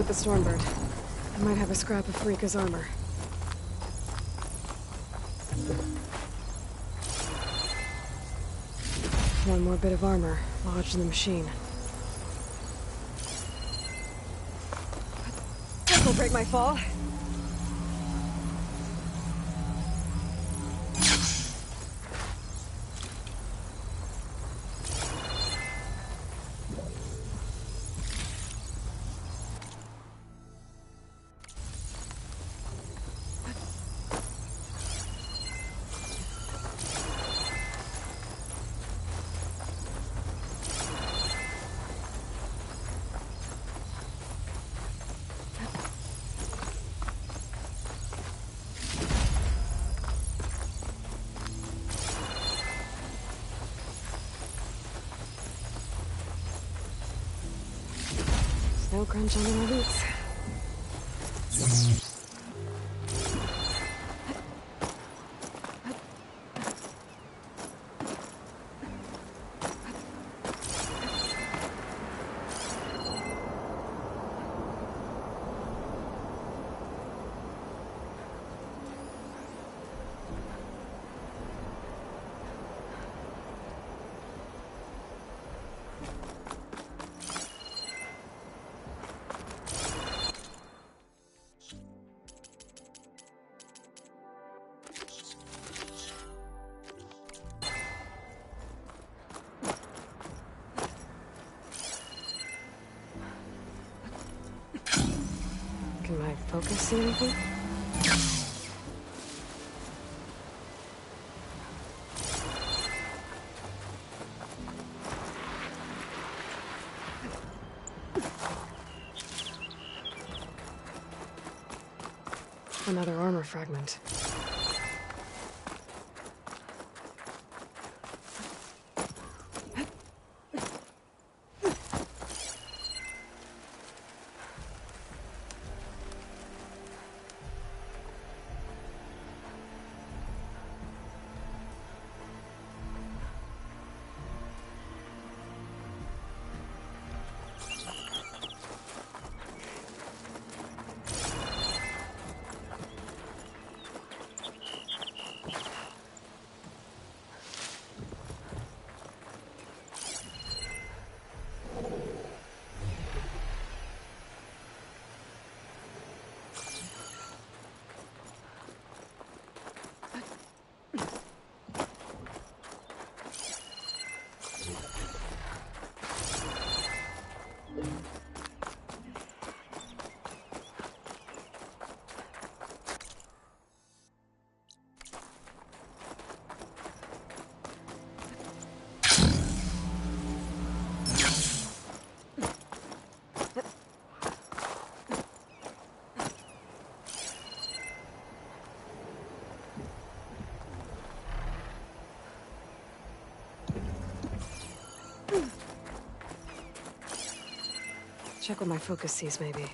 The Stormbird. I might have a scrap of Rika's armor. One more bit of armor lodged in the machine. This'll break my fall. No crunch under my boots. Can my focus see anything? Another armor fragment. Check what my focus sees, maybe.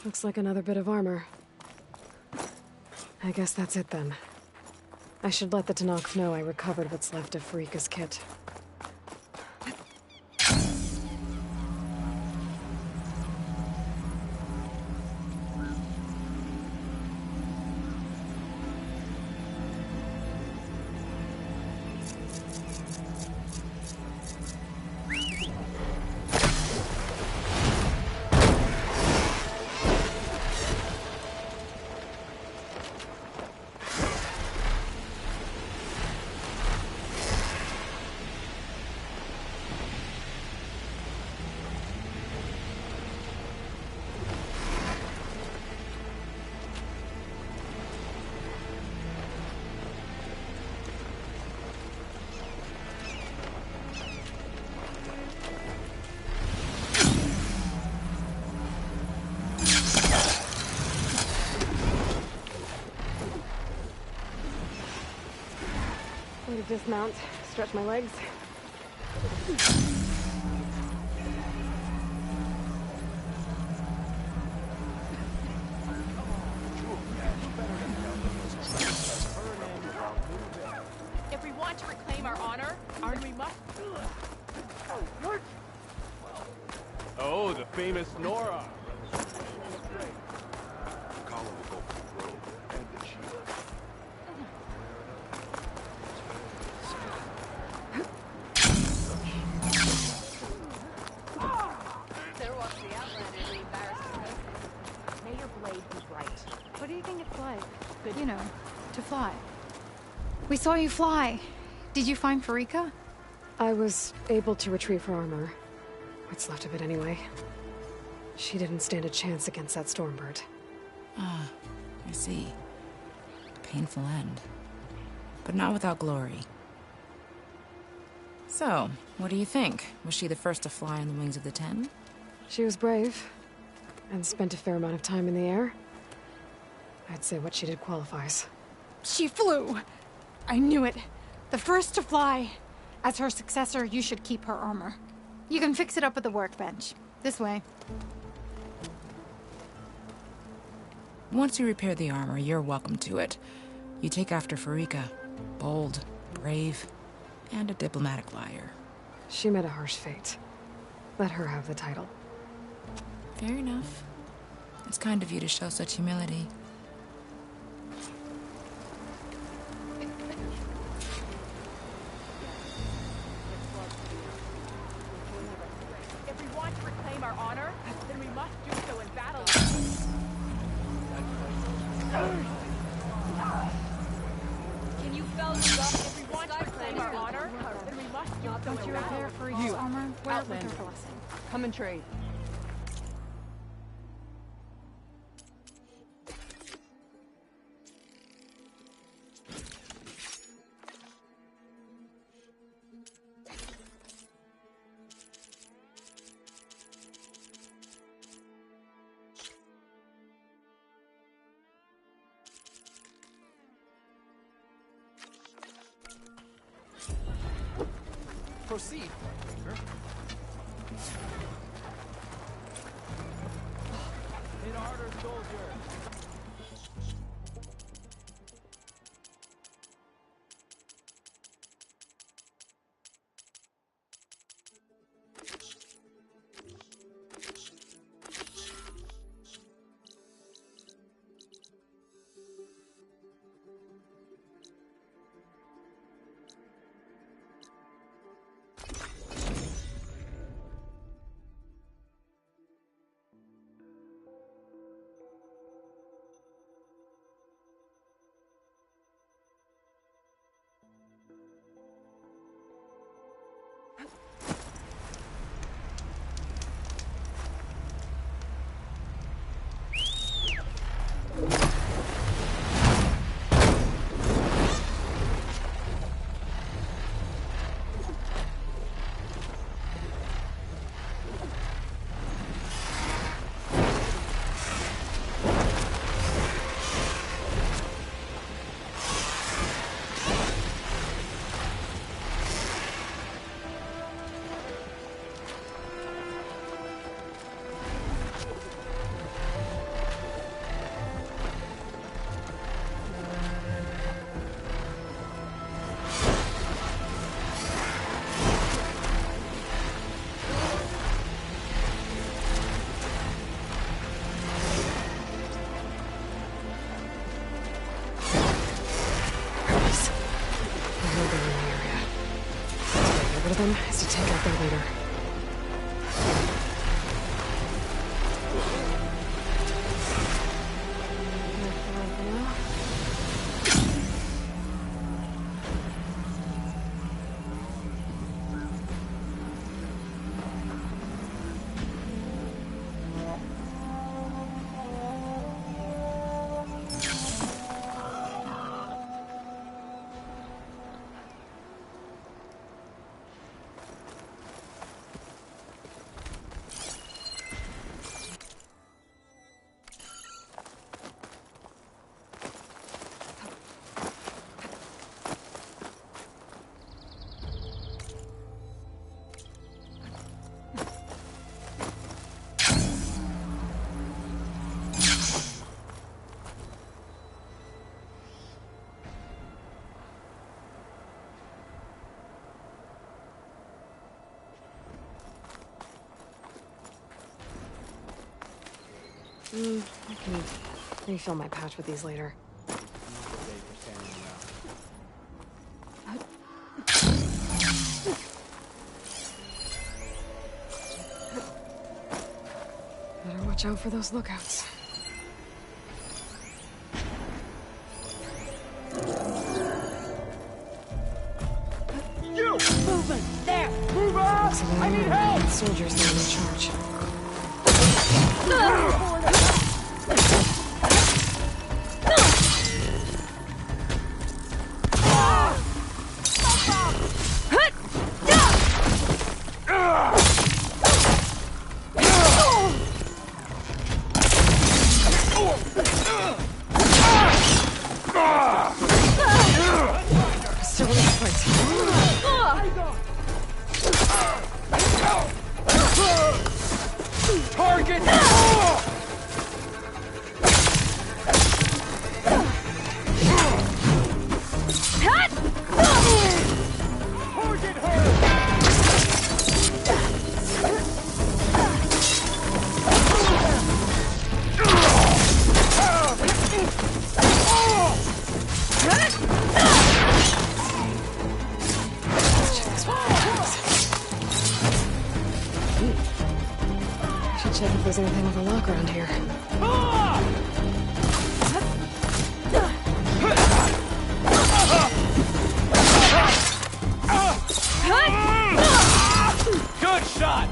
Looks like another bit of armor. I guess that's it then. I should let the Tanakh know I recovered what's left of Farika's kit. Way to dismount, stretch my legs. If we want to reclaim our honor, we must... Oh, the famous Nora! There walks the outlander who embarrassed us. May your blade be bright. What do you think it's like? Good. You know, to fly. We saw you fly. Did you find Farika? I was able to retrieve her armor. What's left of it anyway. She didn't stand a chance against that Stormbird. Ah, I see. Painful end. But not without glory. So, what do you think? Was she the first to fly on the wings of the Ten? She was brave, and spent a fair amount of time in the air. I'd say what she did qualifies. She flew! I knew it. The first to fly. As her successor, you should keep her armor. You can fix it up at the workbench. This way. Once you repair the armor, you're welcome to it. You take after Farika. Bold, brave, and a diplomatic liar. She met a harsh fate. Let her have the title. Fair enough. It's kind of you to show such humility. If we want to reclaim our honor, then we must do so in battle. Can you fellas up? If we want to reclaim our honor, then we must do so Don't in you battle. repair Farika's armor? Where with Outlander. her blessing? Come and trade. Proceed, Finger. In order, soldier. I can refill my patch with these later. Another day for standing around. Better watch out for those lookouts. You! Movement! There! Move up! So I need help! soldiers now in charge. Still in this place. Target! Target her! Should check if there's anything with a lock around here. Good shot!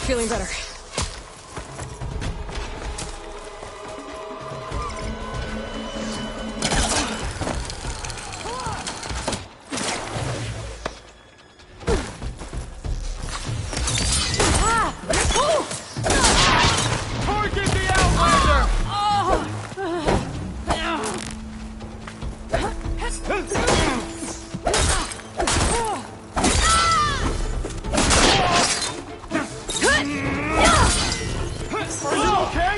Feeling better. Target the Outlander! Are you okay?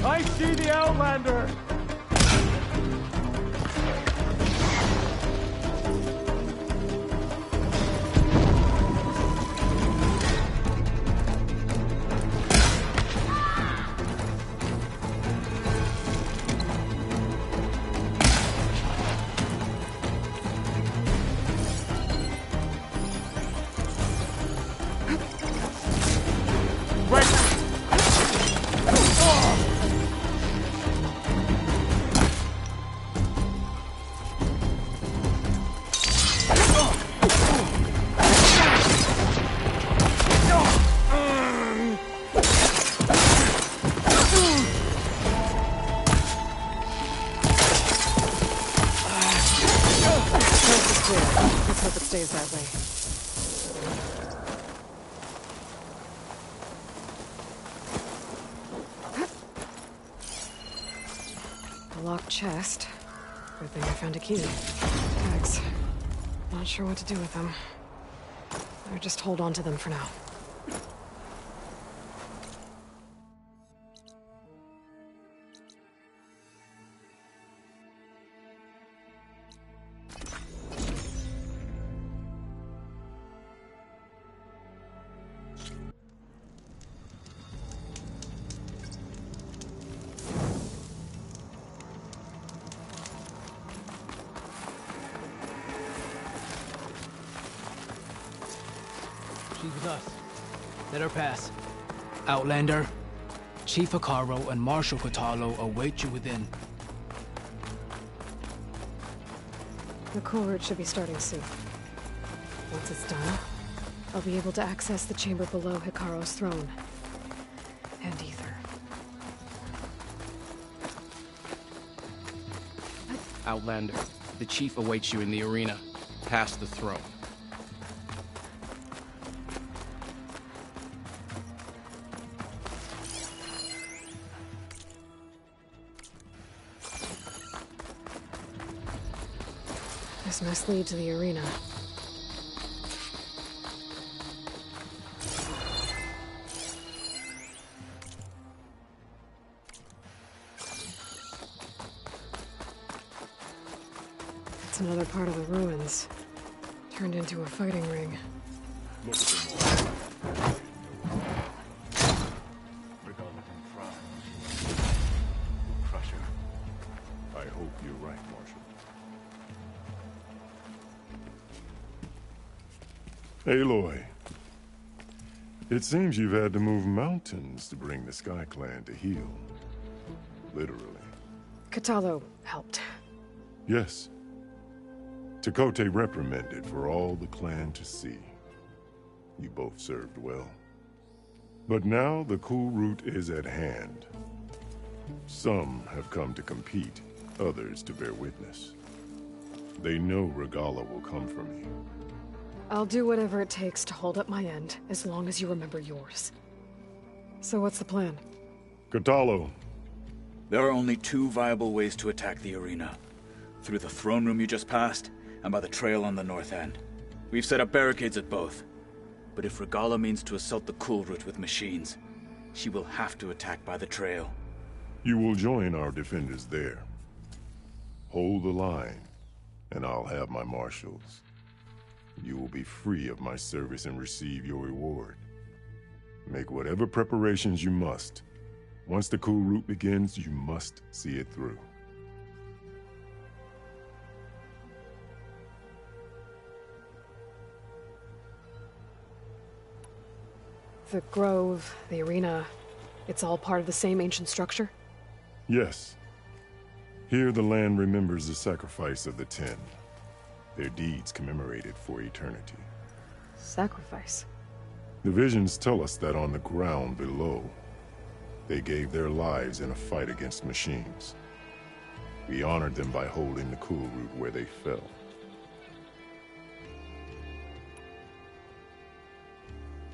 I see the Outlander! Let's hope it stays that way. A locked chest. Good thing I found a key. Tags. Not sure what to do with them. Or just hold on to them for now. She's with us. Let her pass. Outlander, Chief Hikaru and Marshal Katalo await you within. The cool route should be starting soon. Once it's done, I'll be able to access the chamber below Hikaru's throne. And Aether. Outlander, the chief awaits you in the arena, past the throne. This must lead to the arena. It's another part of the ruins, turned into a fighting ring. Look at them all. Regardless frowns. Crusher. I hope you're right, Marshal. Aloy. It seems you've had to move mountains to bring the Sky Clan to heel. Literally. Katalo helped. Yes. Tekote reprimanded for all the clan to see. You both served well. But now the cool route is at hand. Some have come to compete, others to bear witness. They know Regala will come for me. I'll do whatever it takes to hold up my end, as long as you remember yours. So what's the plan? Katalo. There are only two viable ways to attack the arena. Through the throne room you just passed, and by the trail on the north end. We've set up barricades at both. But if Regala means to assault the cool route with machines, she will have to attack by the trail. You will join our defenders there. Hold the line, and I'll have my marshals. You will be free of my service and receive your reward. Make whatever preparations you must. Once the cool route begins, you must see it through. The grove, the arena, it's all part of the same ancient structure? Yes. Here the land remembers the sacrifice of the Ten. Their deeds commemorated for eternity. Sacrifice? The visions tell us that on the ground below, they gave their lives in a fight against machines. We honored them by holding the cool route where they fell.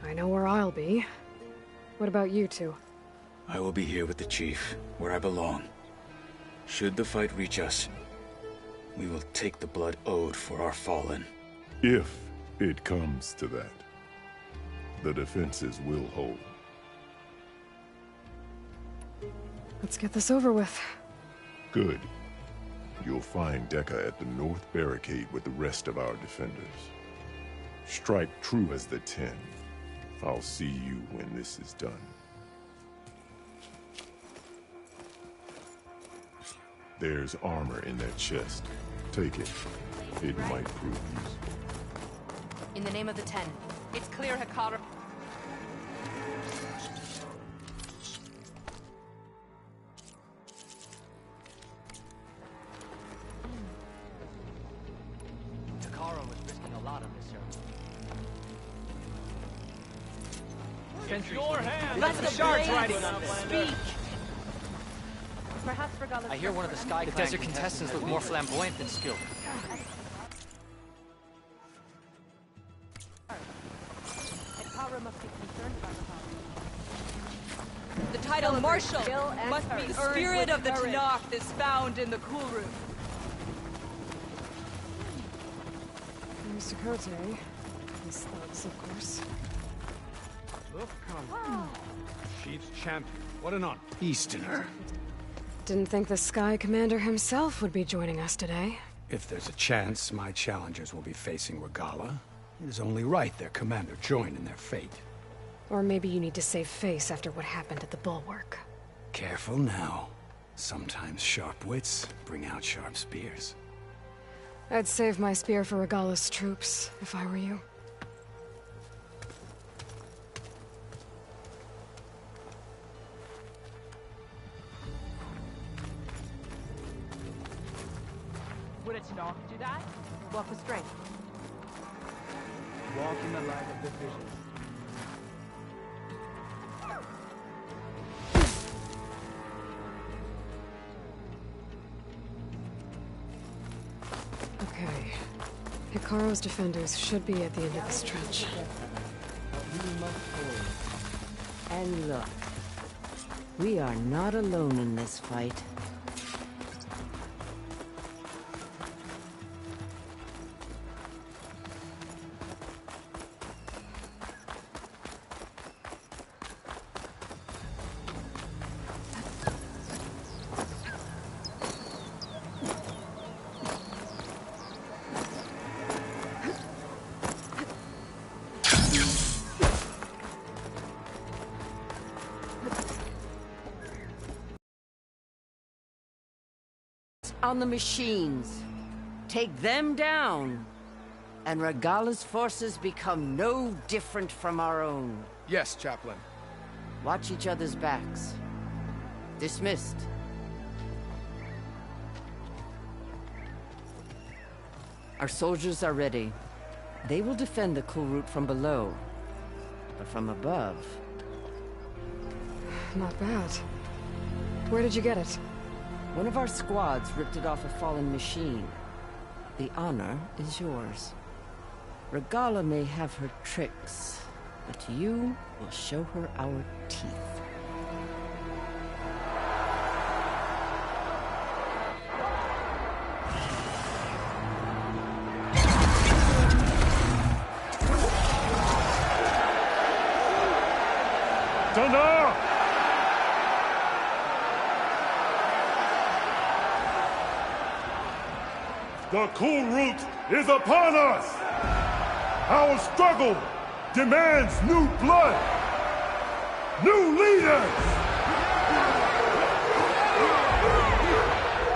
I know where I'll be. What about you two? I will be here with the chief, where I belong. Should the fight reach us, we will take the blood owed for our fallen. If it comes to that, the defenses will hold. Let's get this over with. Good. You'll find Dekka at the north barricade with the rest of our defenders. Strike true as the Ten. I'll see you when this is done. There's armor in that chest. Take it. It might prove useful. In the name of the Ten, it's clear Hikaru... Hikaru was risking a lot on this show. It's your hand! Let the shards blades riding on this. speak! Perhaps Regala's... I hear one of the Sky Clan desert contestants look more flamboyant than skilled. Hikaru must be concerned about The title Marshal Skill and must be courage. the spirit of the Courage. Tanakh is found in the cool room. Mr. Kote. His thugs, of course. Look, come. Chief's champion. What an honor. Easterner. Didn't think the Sky Commander himself would be joining us today. If there's a chance my challengers will be facing Regala, it is only right their commander join in their fate. Or maybe you need to save face after what happened at the Bulwark. Careful now. Sometimes sharp wits bring out sharp spears. I'd save my spear for Regala's troops, if I were you. Walk with strength. Walk in the light of the vision. Okay. Hikaro's defenders should be at the end of this trench. We must hold. And look, we are not alone in this fight. On the machines. Take them down, and Regala's forces become no different from our own. Yes, Chaplain. Watch each other's backs. Dismissed. Our soldiers are ready. They will defend the cool route from below. But from above... Not bad. Where did you get it? One of our squads ripped it off a fallen machine. The honor is yours. Regala may have her tricks, but you will show her our teeth. Thunder! The cool route is upon us! Our struggle demands new blood! New leaders!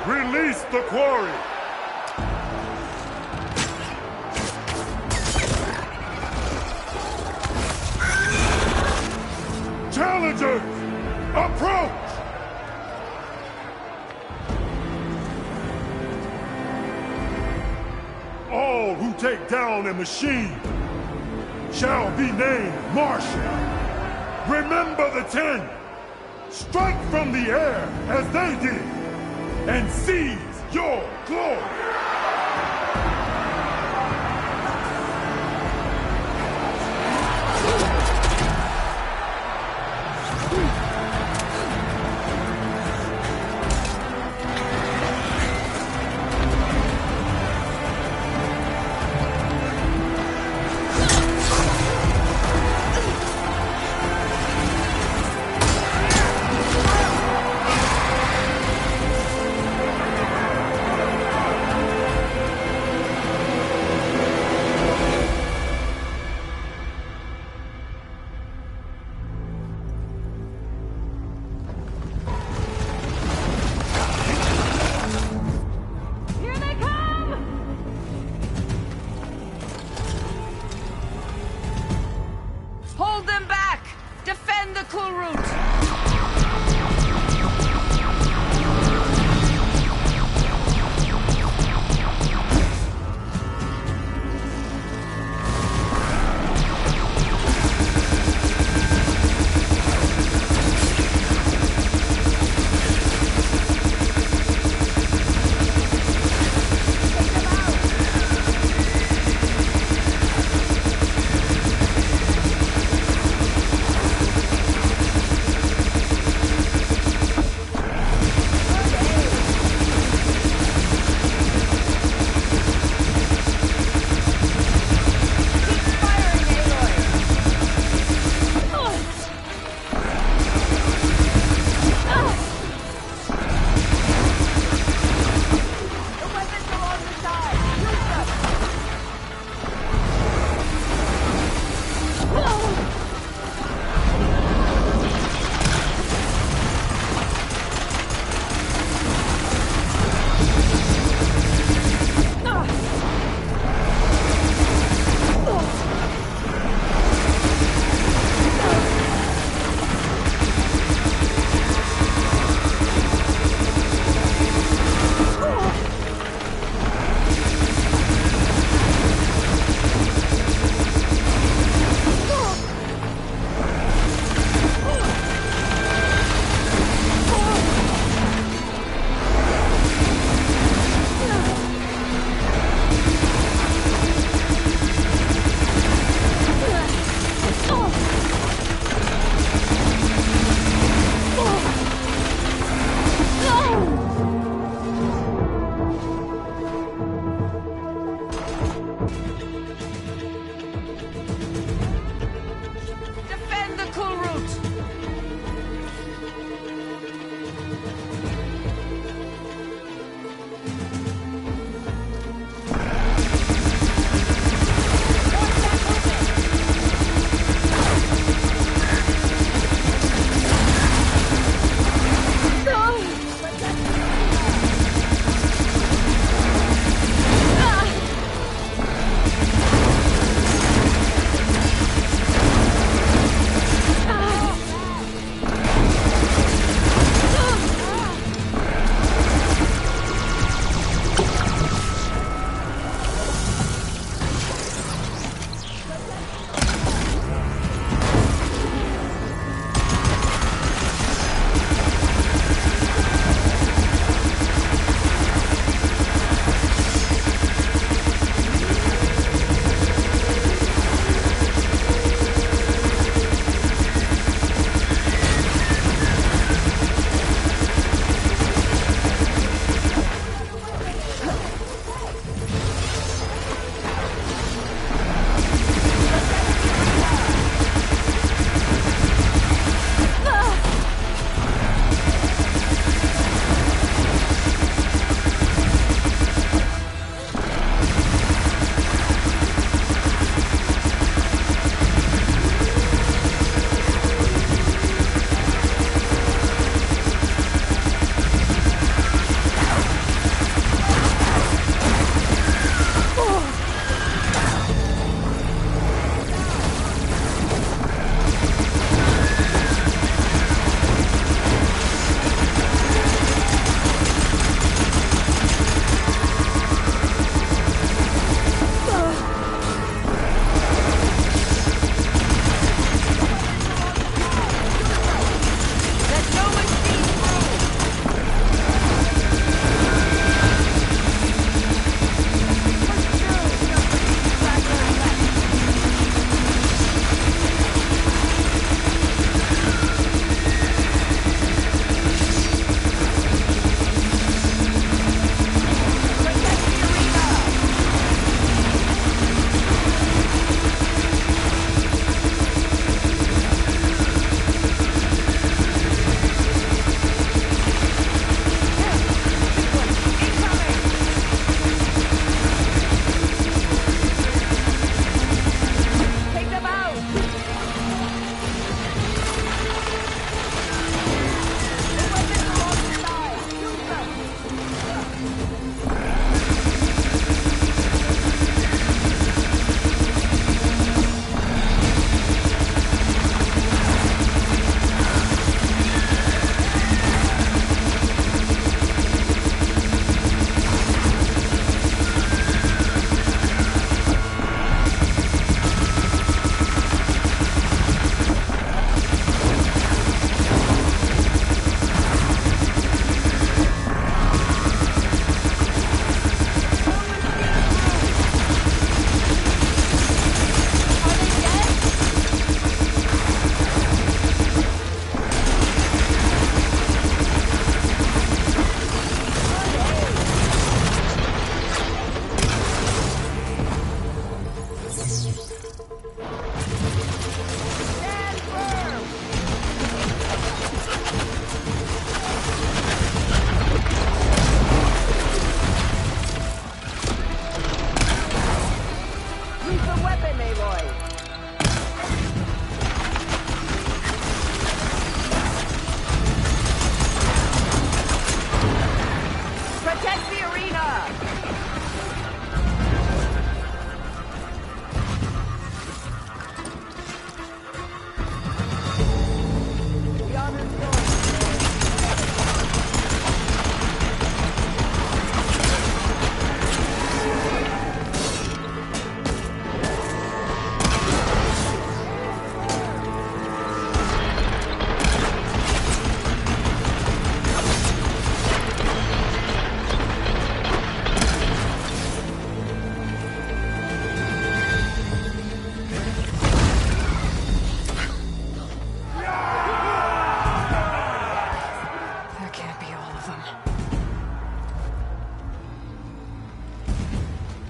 Release the quarry! Challengers, approach! All who take down a machine shall be named Marshal. Remember the 10. Strike from the air as they did, and seize your glory.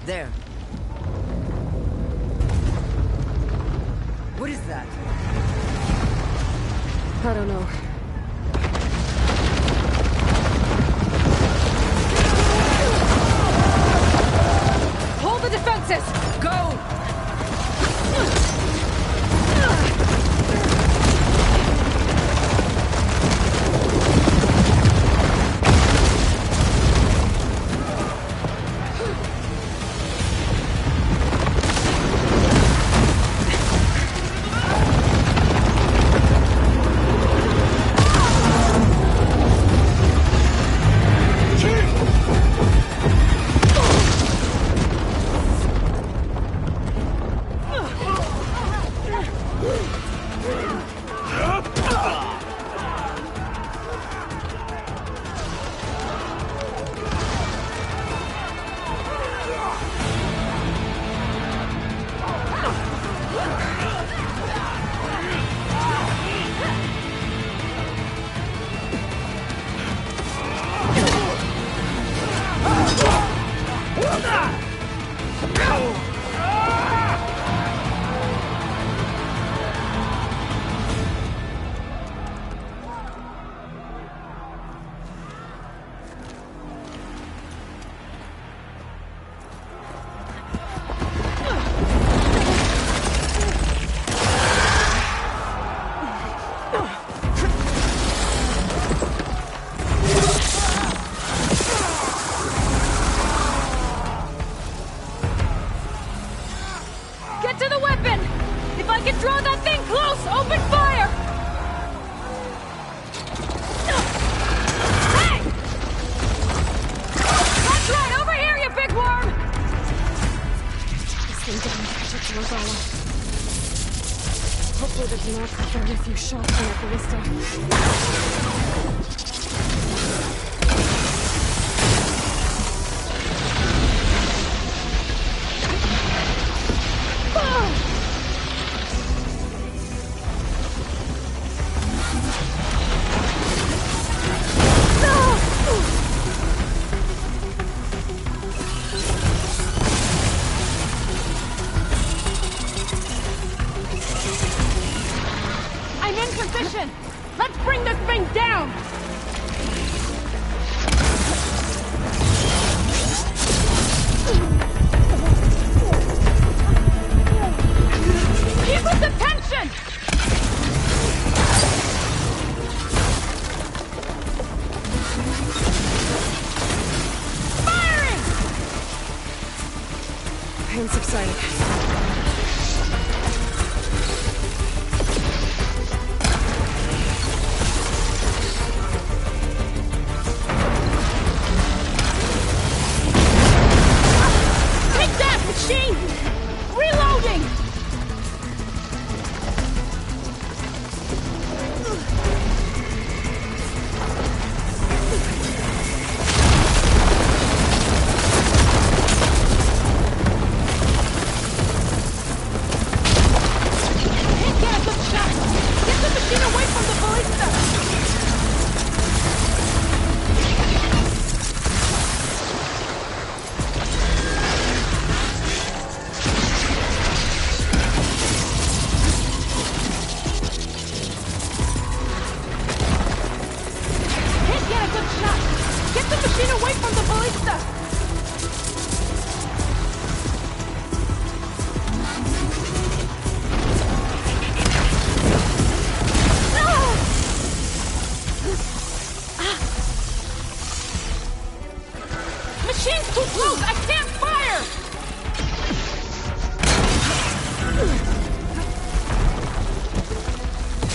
There. What is that? I don't know. Hold the defenses! Go! Hopefully there's enough for very few shots in the ballista. Let's bring this thing down! Keep up the tension! Firing! Pain subsided.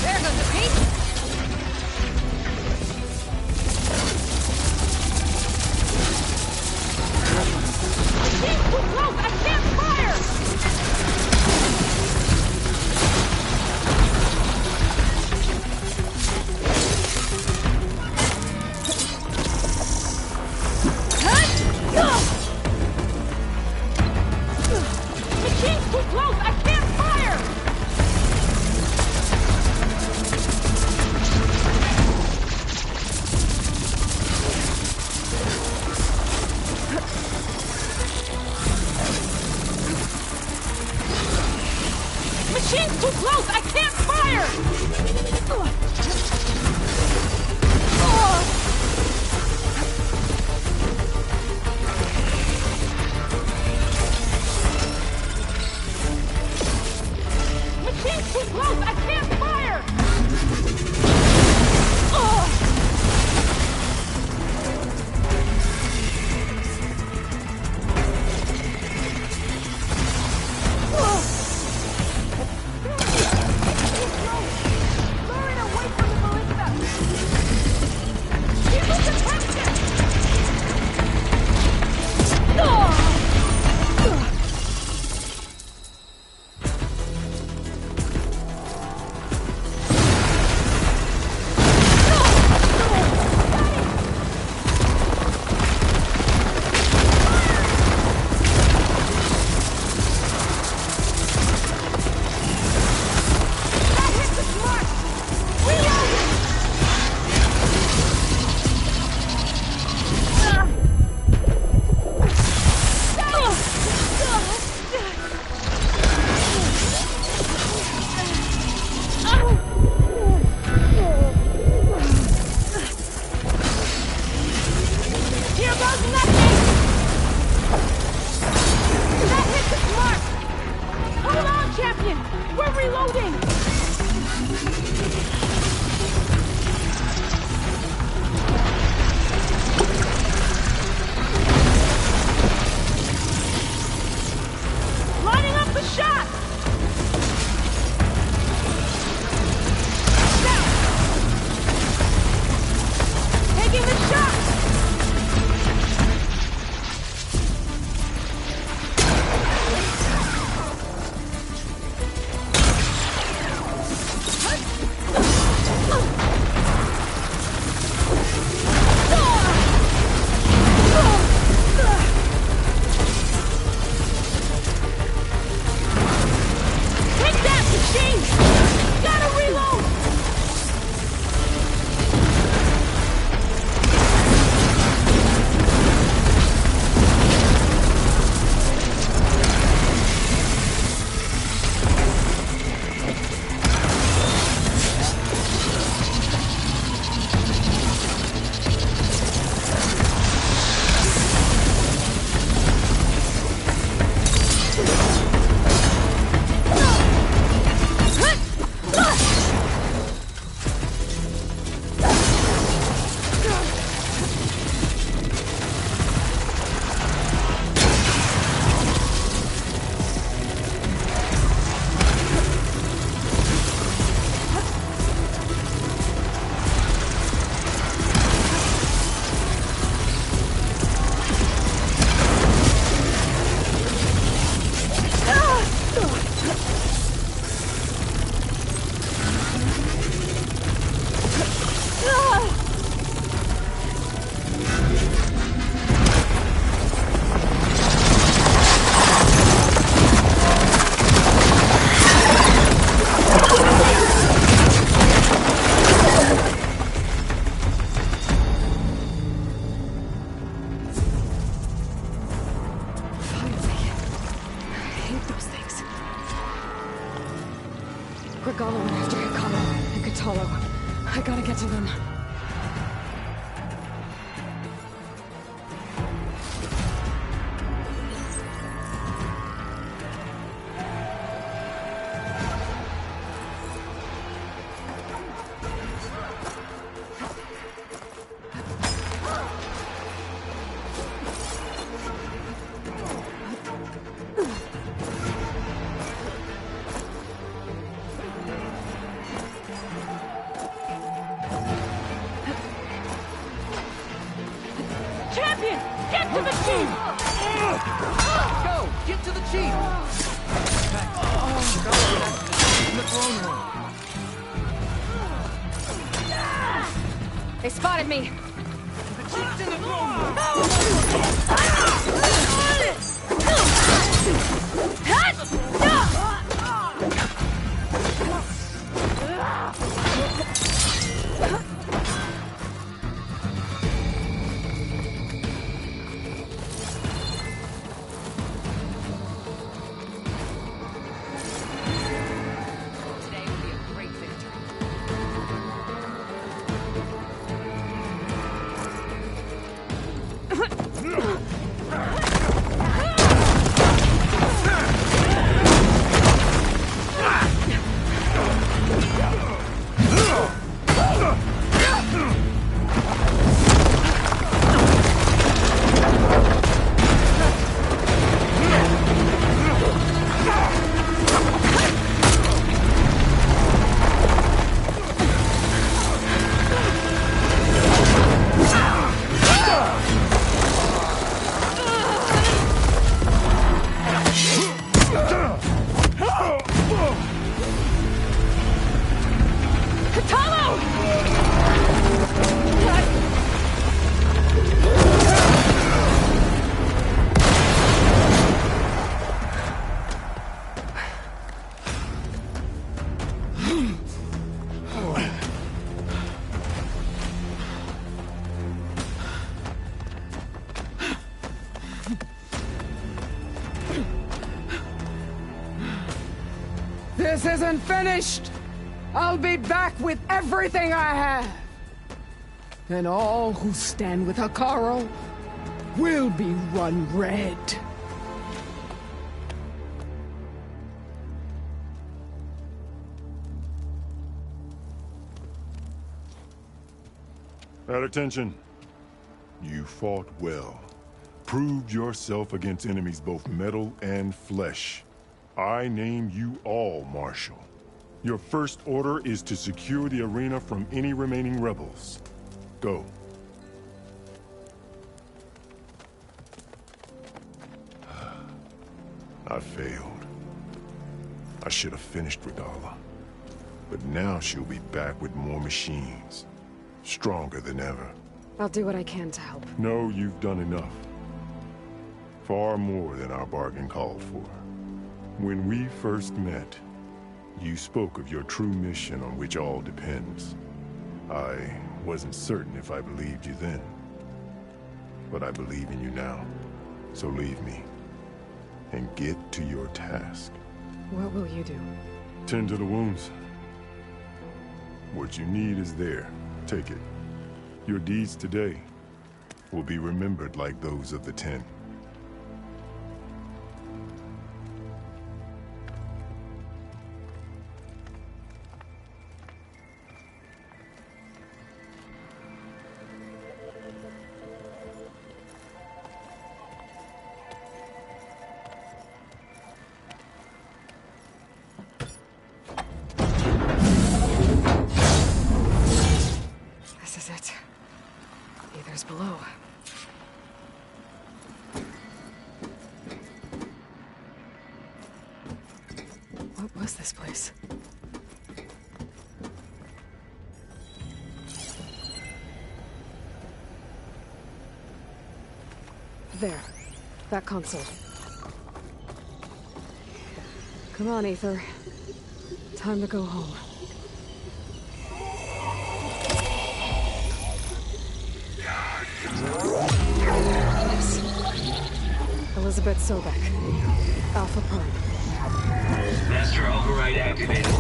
There goes the paint! Machine's too close! I can't fire! Machine's too close! I can't fire! Machine's too close! I can't fire! Machine's too close! I can't fire! Lure it away from the ballista! Keep us attention! That hit the mark! Reloading! Here goes nothing! That hit the mark! Hold on, champion! We're reloading! Lining up the shot! Down! Taking the shot! Take that, machine! Gotta reload! Regala went after Hikaru and Katalo. I gotta get to them. To the chief! Go! Get to the chief! In the throne room. They spotted me! The chief's in the throne room! Today will be a great victory. This isn't finished! I'll be back with everything I have! And all who stand with Hekarro will be run red. At attention. You fought well. Proved yourself against enemies both metal and flesh. I name you all Marshal. Your first order is to secure the arena from any remaining rebels. Go. I failed. I should have finished Regala. But now she'll be back with more machines. Stronger than ever. I'll do what I can to help. No, you've done enough. Far more than our bargain called for. When we first met, you spoke of your true mission on which all depends. I wasn't certain if I believed you then. But I believe in you now. So leave me. And get to your task. What will you do? Tend to the wounds. What you need is there. Take it. Your deeds today will be remembered like those of the 10. This is it. Aether's below. What was this place? There. That console. Come on, Aether. Time to go home. Elizabeth Sobek. Alpha Prime. Master override activated.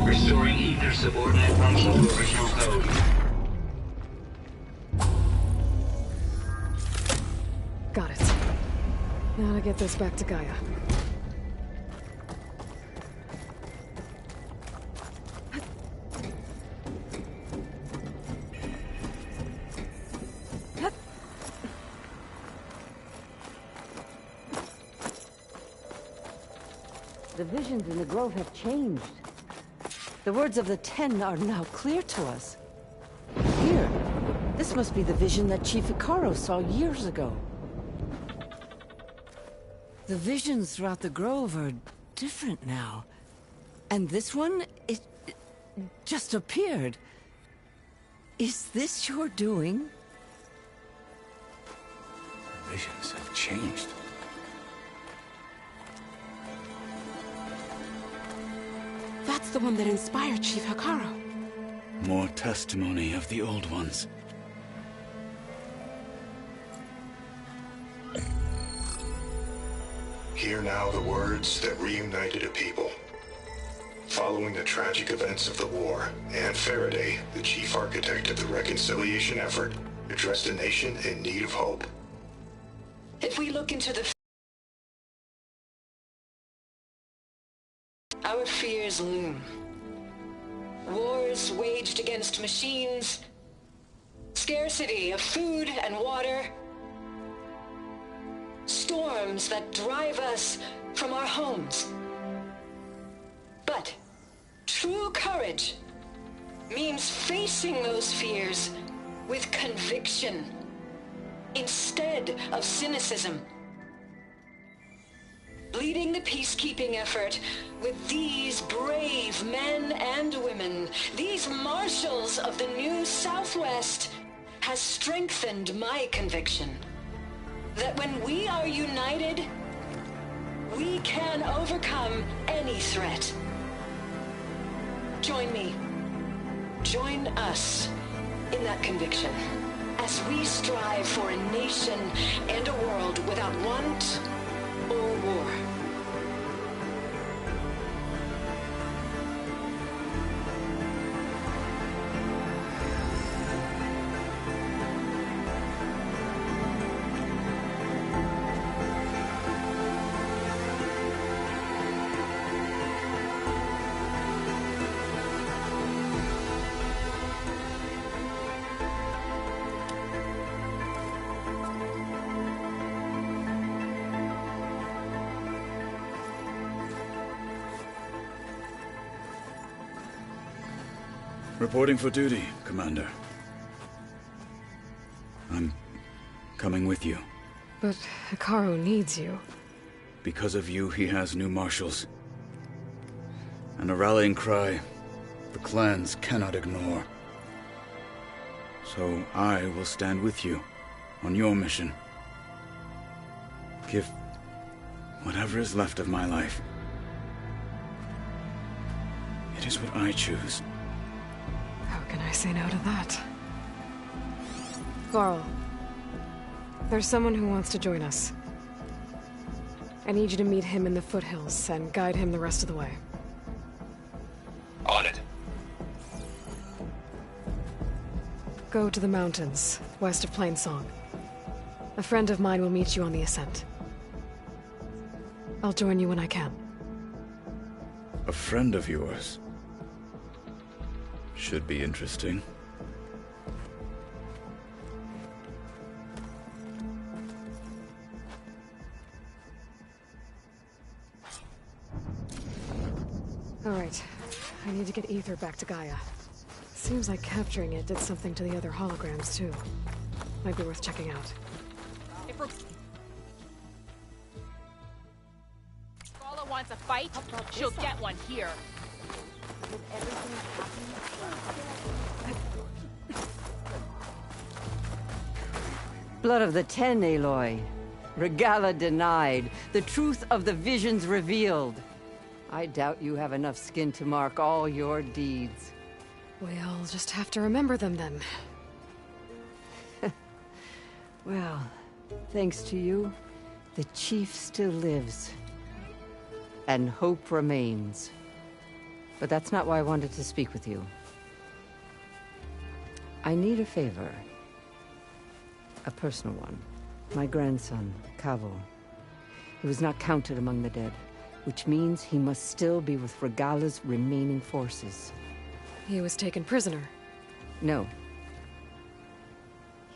Restoring Aether subordinate function to original code. Got it. Now to get this back to Gaia. The visions in the grove have changed. The words of the 10 are now clear to us. Here, this must be the vision that Chief Hekarro saw years ago. The visions throughout the grove are different now. And this one, it just appeared. Is this your doing? Visions have changed. That's the one that inspired Chief Hikaru. More testimony of the old ones. Hear now the words that reunited a people. Following the tragic events of the war, Anne Faraday, the chief architect of the reconciliation effort, addressed a nation in need of hope. If we look into the our fears loom. Wars waged against machines, scarcity of food and water, storms that drive us from our homes. But true courage means facing those fears with conviction instead of cynicism. Leading the peacekeeping effort with these brave men and women, these marshals of the new Southwest, has strengthened my conviction that when we are united, we can overcome any threat. Join me. Join us in that conviction as we strive for a nation and a world without want or war. Reporting for duty, Commander. I'm coming with you. But Hikaru needs you. Because of you, he has new marshals. And a rallying cry the clans cannot ignore. So I will stand with you on your mission. Give whatever is left of my life. It is what I choose. How can I say no to that? Carl, there's someone who wants to join us. I need you to meet him in the foothills and guide him the rest of the way. On it. Go to the mountains, west of Plainsong. A friend of mine will meet you on the ascent. I'll join you when I can. A friend of yours? Should be interesting. All right. I need to get Aether back to Gaia. Seems like capturing it did something to the other holograms, too. Might be worth checking out. If Regala wants a fight, she'll get one here. Blood of the Ten, Aloy. Regala denied. The truth of the visions revealed. I doubt you have enough skin to mark all your deeds. We'll just have to remember them then. Well, thanks to you, the Chief still lives. And hope remains. But that's not why I wanted to speak with you. I need a favor. A personal one. My grandson, Kavo. He was not counted among the dead, which means he must still be with Regala's remaining forces. He was taken prisoner. No.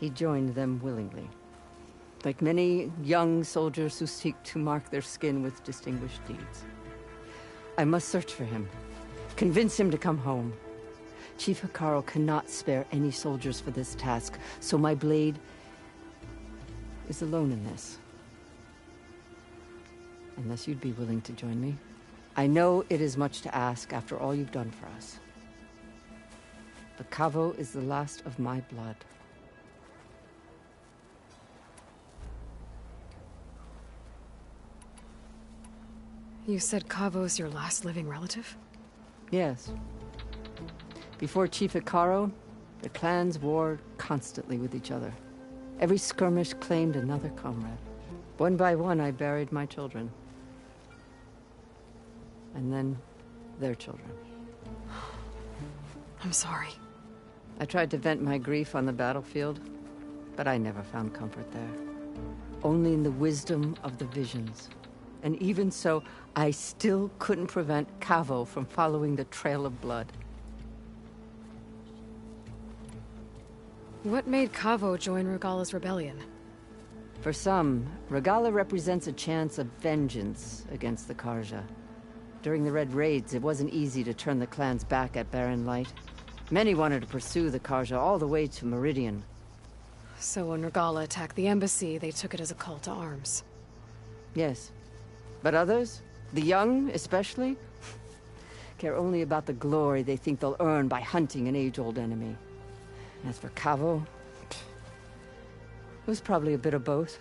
He joined them willingly. Like many young soldiers who seek to mark their skin with distinguished deeds. I must search for him. Convince him to come home. Chief Hikaru cannot spare any soldiers for this task, so my blade is alone in this. Unless you'd be willing to join me. I know it is much to ask after all you've done for us. But Kavo is the last of my blood. You said Kavo's your last living relative? Yes. Before Chief Hikaru, the clans warred constantly with each other. Every skirmish claimed another comrade. One by one, I buried my children. And then, their children. I'm sorry. I tried to vent my grief on the battlefield, but I never found comfort there. Only in the wisdom of the visions. And even so, I still couldn't prevent Kavo from following the trail of blood. What made Kavo join Regala's rebellion? For some, Regala represents a chance of vengeance against the Karja. During the Red Raids, it wasn't easy to turn the clans back at Barren Light. Many wanted to pursue the Karja all the way to Meridian. So when Regala attacked the embassy, they took it as a call to arms. Yes. But others, the young especially, care only about the glory they think they'll earn by hunting an age-old enemy. As for Kavo, it was probably a bit of both.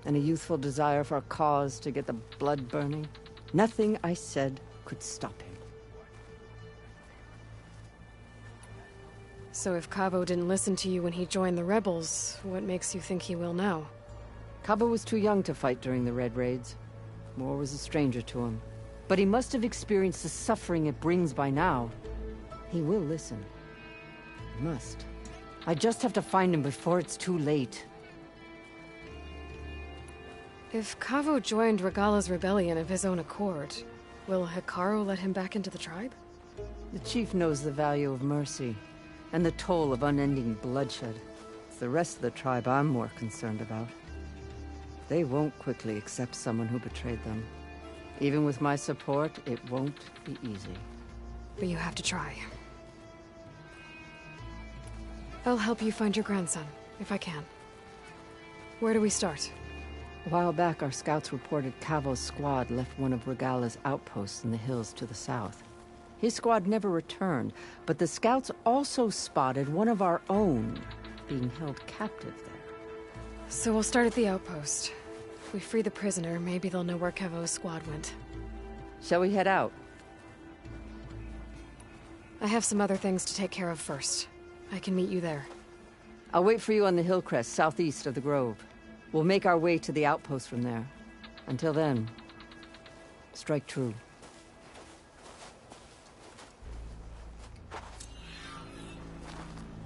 And a youthful desire for a cause to get the blood burning. Nothing I said could stop him. So if Kavo didn't listen to you when he joined the rebels, what makes you think he will now? Kavo was too young to fight during the Red Raids. War was a stranger to him. But he must have experienced the suffering it brings by now. He will listen. He must. I just have to find him before it's too late. If Kavo joined Regala's rebellion of his own accord, will Hikaru let him back into the tribe? The chief knows the value of mercy, and the toll of unending bloodshed. It's the rest of the tribe I'm more concerned about. They won't quickly accept someone who betrayed them. Even with my support, it won't be easy. But you have to try. I'll help you find your grandson, if I can. Where do we start? A while back, our scouts reported Kavo's squad left one of Regala's outposts in the hills to the south. His squad never returned, but the scouts also spotted one of our own being held captive there. So we'll start at the outpost. If we free the prisoner, maybe they'll know where Kavo's squad went. Shall we head out? I have some other things to take care of first. I can meet you there. I'll wait for you on the hill crest southeast of the grove. We'll make our way to the outpost from there. Until then, strike true.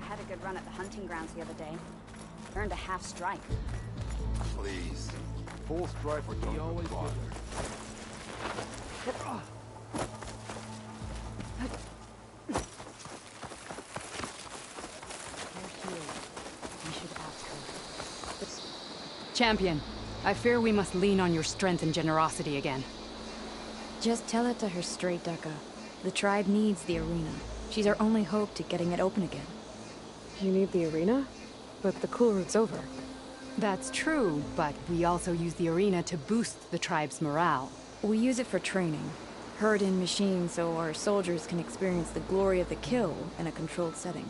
I had a good run at the hunting grounds the other day. Earned a half strike. Please. Full strike or don't always bother. Champion, I fear we must lean on your strength and generosity again. Just tell it to her straight, Ducka. The tribe needs the arena. She's our only hope to getting it open again. You need the arena? But the cool route's over. That's true, but we also use the arena to boost the tribe's morale. We use it for training. Herd in machines so our soldiers can experience the glory of the kill in a controlled setting.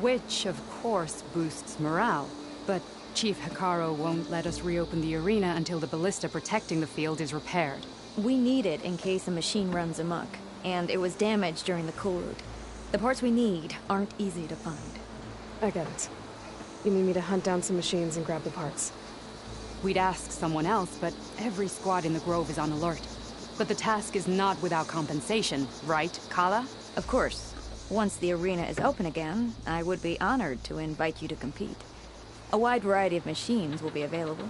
Which, of course, boosts morale. But Chief Hikaru won't let us reopen the arena until the ballista protecting the field is repaired. We need it in case a machine runs amok, and it was damaged during the cool route. The parts we need aren't easy to find. I get it. You need me to hunt down some machines and grab the parts. We'd ask someone else, but every squad in the grove is on alert. But the task is not without compensation, right, Kala? Of course. Once the arena is open again, I would be honored to invite you to compete. A wide variety of machines will be available.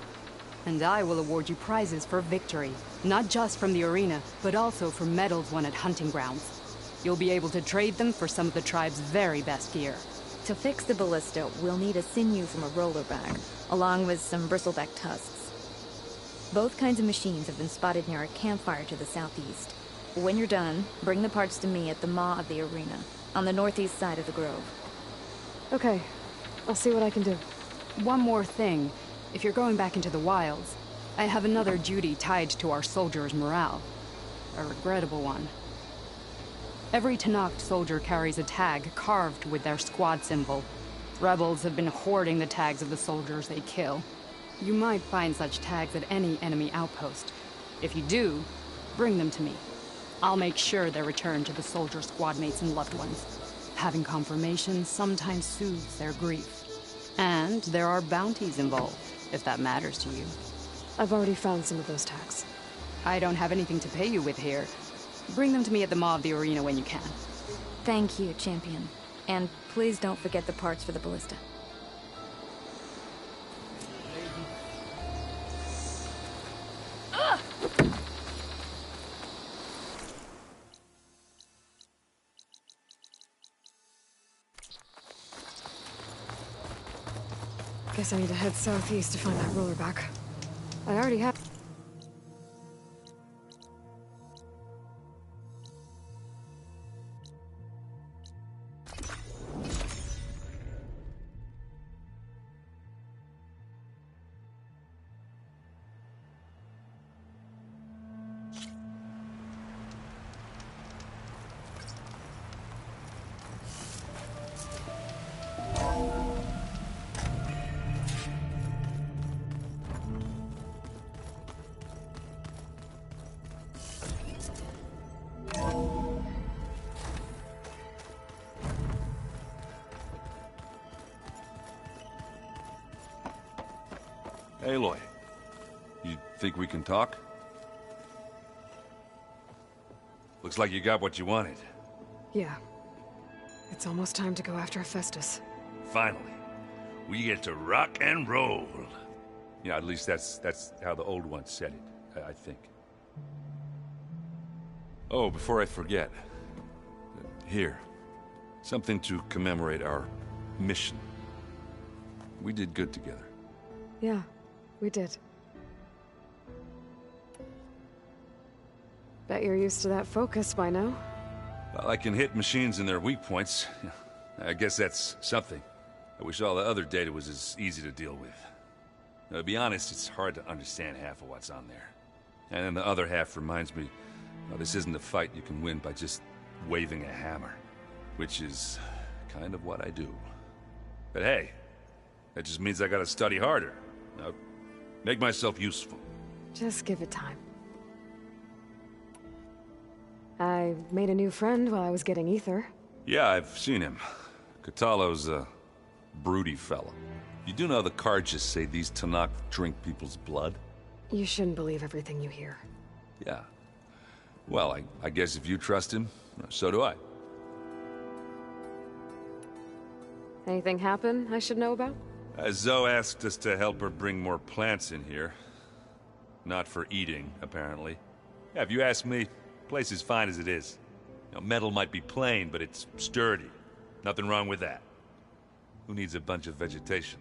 And I will award you prizes for victory. Not just from the arena, but also for medals won at hunting grounds. You'll be able to trade them for some of the tribe's very best gear. To fix the ballista, we'll need a sinew from a roller bag, along with some bristleback tusks. Both kinds of machines have been spotted near a campfire to the southeast. When you're done, bring the parts to me at the maw of the arena, on the northeast side of the grove. Okay. I'll see what I can do. One more thing. If you're going back into the wilds, I have another duty tied to our soldiers' morale. A regrettable one. Every Tenakth soldier carries a tag carved with their squad symbol. Rebels have been hoarding the tags of the soldiers they kill. You might find such tags at any enemy outpost. If you do, bring them to me. I'll make sure they're returned to the soldier squad mates and loved ones. Having confirmation sometimes soothes their grief. And there are bounties involved, if that matters to you. I've already found some of those tags. I don't have anything to pay you with here. Bring them to me at the Maw of the Arena when you can. Thank you, Champion. And please don't forget the parts for the ballista. Guess I need to head southeast to find that roller back. I already have... Aloy, you think we can talk? Looks like you got what you wanted. Yeah. It's almost time to go after Hephaestus. Finally. We get to rock and roll. Yeah, at least that's how the old one said it, I think. Oh, before I forget. Here. Something to commemorate our mission. We did good together. Yeah, we did. Bet you're used to that focus by now. Well, I can hit machines in their weak points. I guess that's something. I wish all the other data was as easy to deal with. Now, to be honest, it's hard to understand half of what's on there. And then the other half reminds me, well, this isn't a fight you can win by just waving a hammer. Which is kind of what I do. But hey, that just means I gotta study harder. Now, make myself useful. Just give it time. I made a new friend while I was getting Aether. Yeah, I've seen him. Katalo's a broody fella. You do know the cards just say these Tenakth drink people's blood? You shouldn't believe everything you hear. Yeah. Well, I guess if you trust him, so do I. Anything happen I should know about? Zoe asked us to help her bring more plants in here. Not for eating, apparently. Yeah, if you ask me, the place is fine as it is. You know, metal might be plain, but it's sturdy. Nothing wrong with that. Who needs a bunch of vegetation?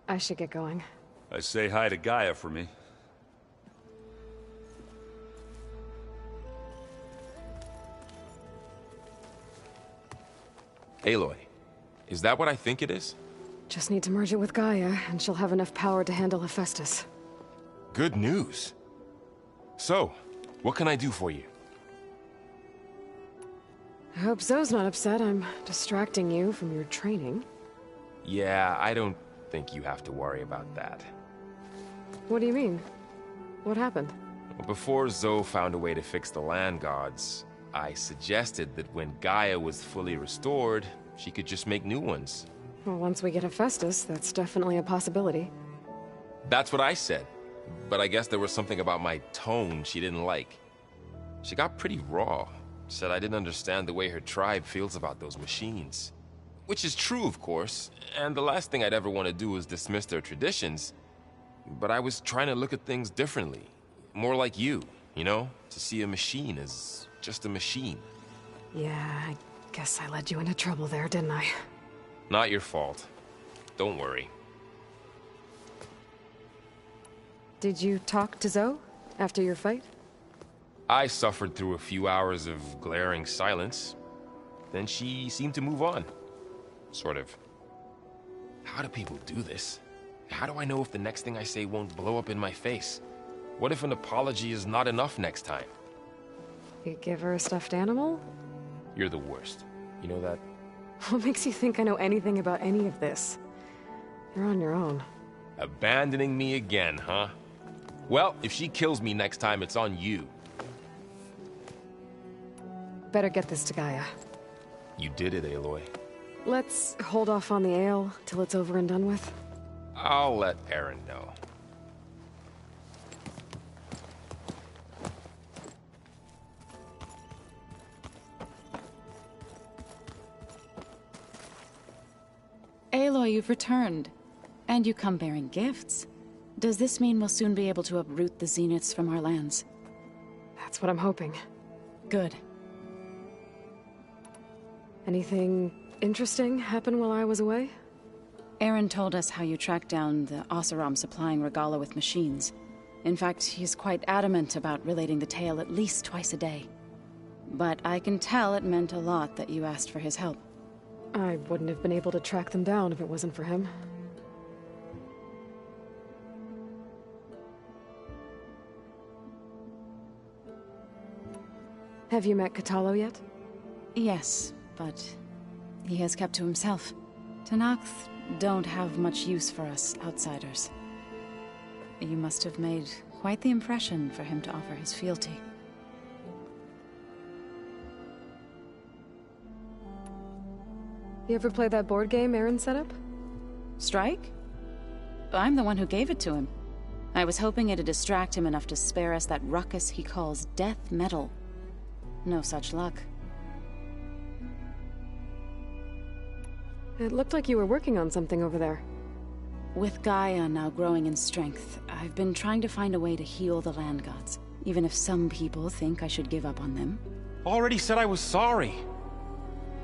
I should get going. Say hi to Gaia for me. Aloy, is that what I think it is? Just need to merge it with Gaia, and she'll have enough power to handle Hephaestus. Good news. So, what can I do for you? I hope Zoe's not upset I'm distracting you from your training. Yeah, I don't think you have to worry about that. What do you mean? What happened? Before Zoe found a way to fix the land gods, I suggested that when Gaia was fully restored, she could just make new ones. Well, once we get Hephaestus, that's definitely a possibility. That's what I said. But I guess there was something about my tone she didn't like. She got pretty raw. Said I didn't understand the way her tribe feels about those machines. Which is true, of course, and the last thing I'd ever want to do is dismiss their traditions. But I was trying to look at things differently. More like you know? To see a machine as just a machine. Yeah, I guess I led you into trouble there, didn't I? Not your fault. Don't worry. Did you talk to Zoe after your fight? I suffered through a few hours of glaring silence. Then she seemed to move on. Sort of. How do people do this? How do I know if the next thing I say won't blow up in my face? What if an apology is not enough next time? You give her a stuffed animal? You're the worst. You know that? What makes you think I know anything about any of this? You're on your own. Abandoning me again, huh? Well, if she kills me next time, it's on you. Better get this to Gaia. You did it, Aloy. Let's hold off on the ale till it's over and done with. I'll let Aaron know. Aloy, you've returned. And you come bearing gifts. Does this mean we'll soon be able to uproot the Zeniths from our lands? That's what I'm hoping. Good. Anything interesting happen while I was away? Aaron told us how you tracked down the Oseram supplying Regala with machines. In fact, he's quite adamant about relating the tale at least twice a day. But I can tell it meant a lot that you asked for his help. I wouldn't have been able to track them down if it wasn't for him. Have you met Katalo yet? Yes, but he has kept to himself. Tenakth don't have much use for us outsiders. You must have made quite the impression for him to offer his fealty. You ever play that board game Aaron set up? Strike? I'm the one who gave it to him. I was hoping it'd distract him enough to spare us that ruckus he calls death metal. No such luck. It looked like you were working on something over there. With Gaia now growing in strength, I've been trying to find a way to heal the land gods, even if some people think I should give up on them. Already said I was sorry.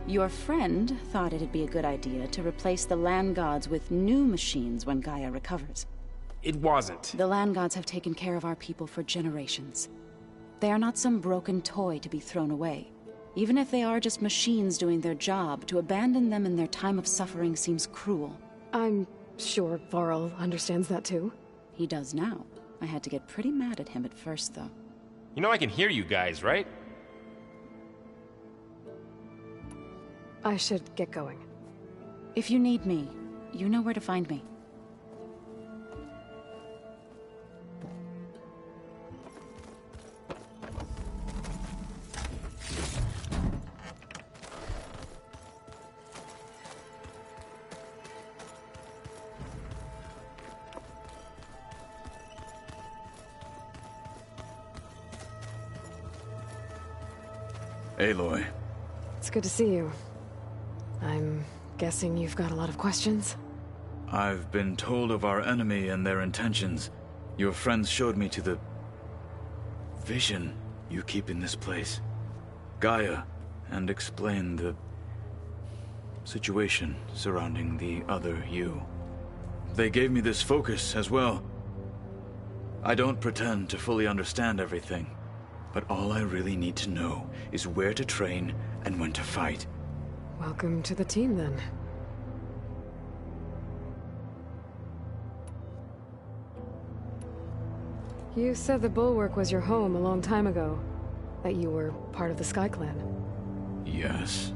Your friend thought it'd be a good idea to replace the land gods with new machines when Gaia recovers. It wasn't. The land gods have taken care of our people for generations. They are not some broken toy to be thrown away. Even if they are just machines doing their job, to abandon them in their time of suffering seems cruel. I'm sure Varl understands that too. He does now. I had to get pretty mad at him at first, though. You know I can hear you guys, right? I should get going. If you need me, you know where to find me. Aloy. It's good to see you. I'm guessing you've got a lot of questions? I've been told of our enemy and their intentions. Your friends showed me to the vision you keep in this place, Gaia, and explained the situation surrounding the other you. They gave me this focus as well. I don't pretend to fully understand everything, but all I really need to know is where to train and when to fight. Welcome to the team, then. You said the Bulwark was your home a long time ago. That you were part of the Sky Clan. Yes.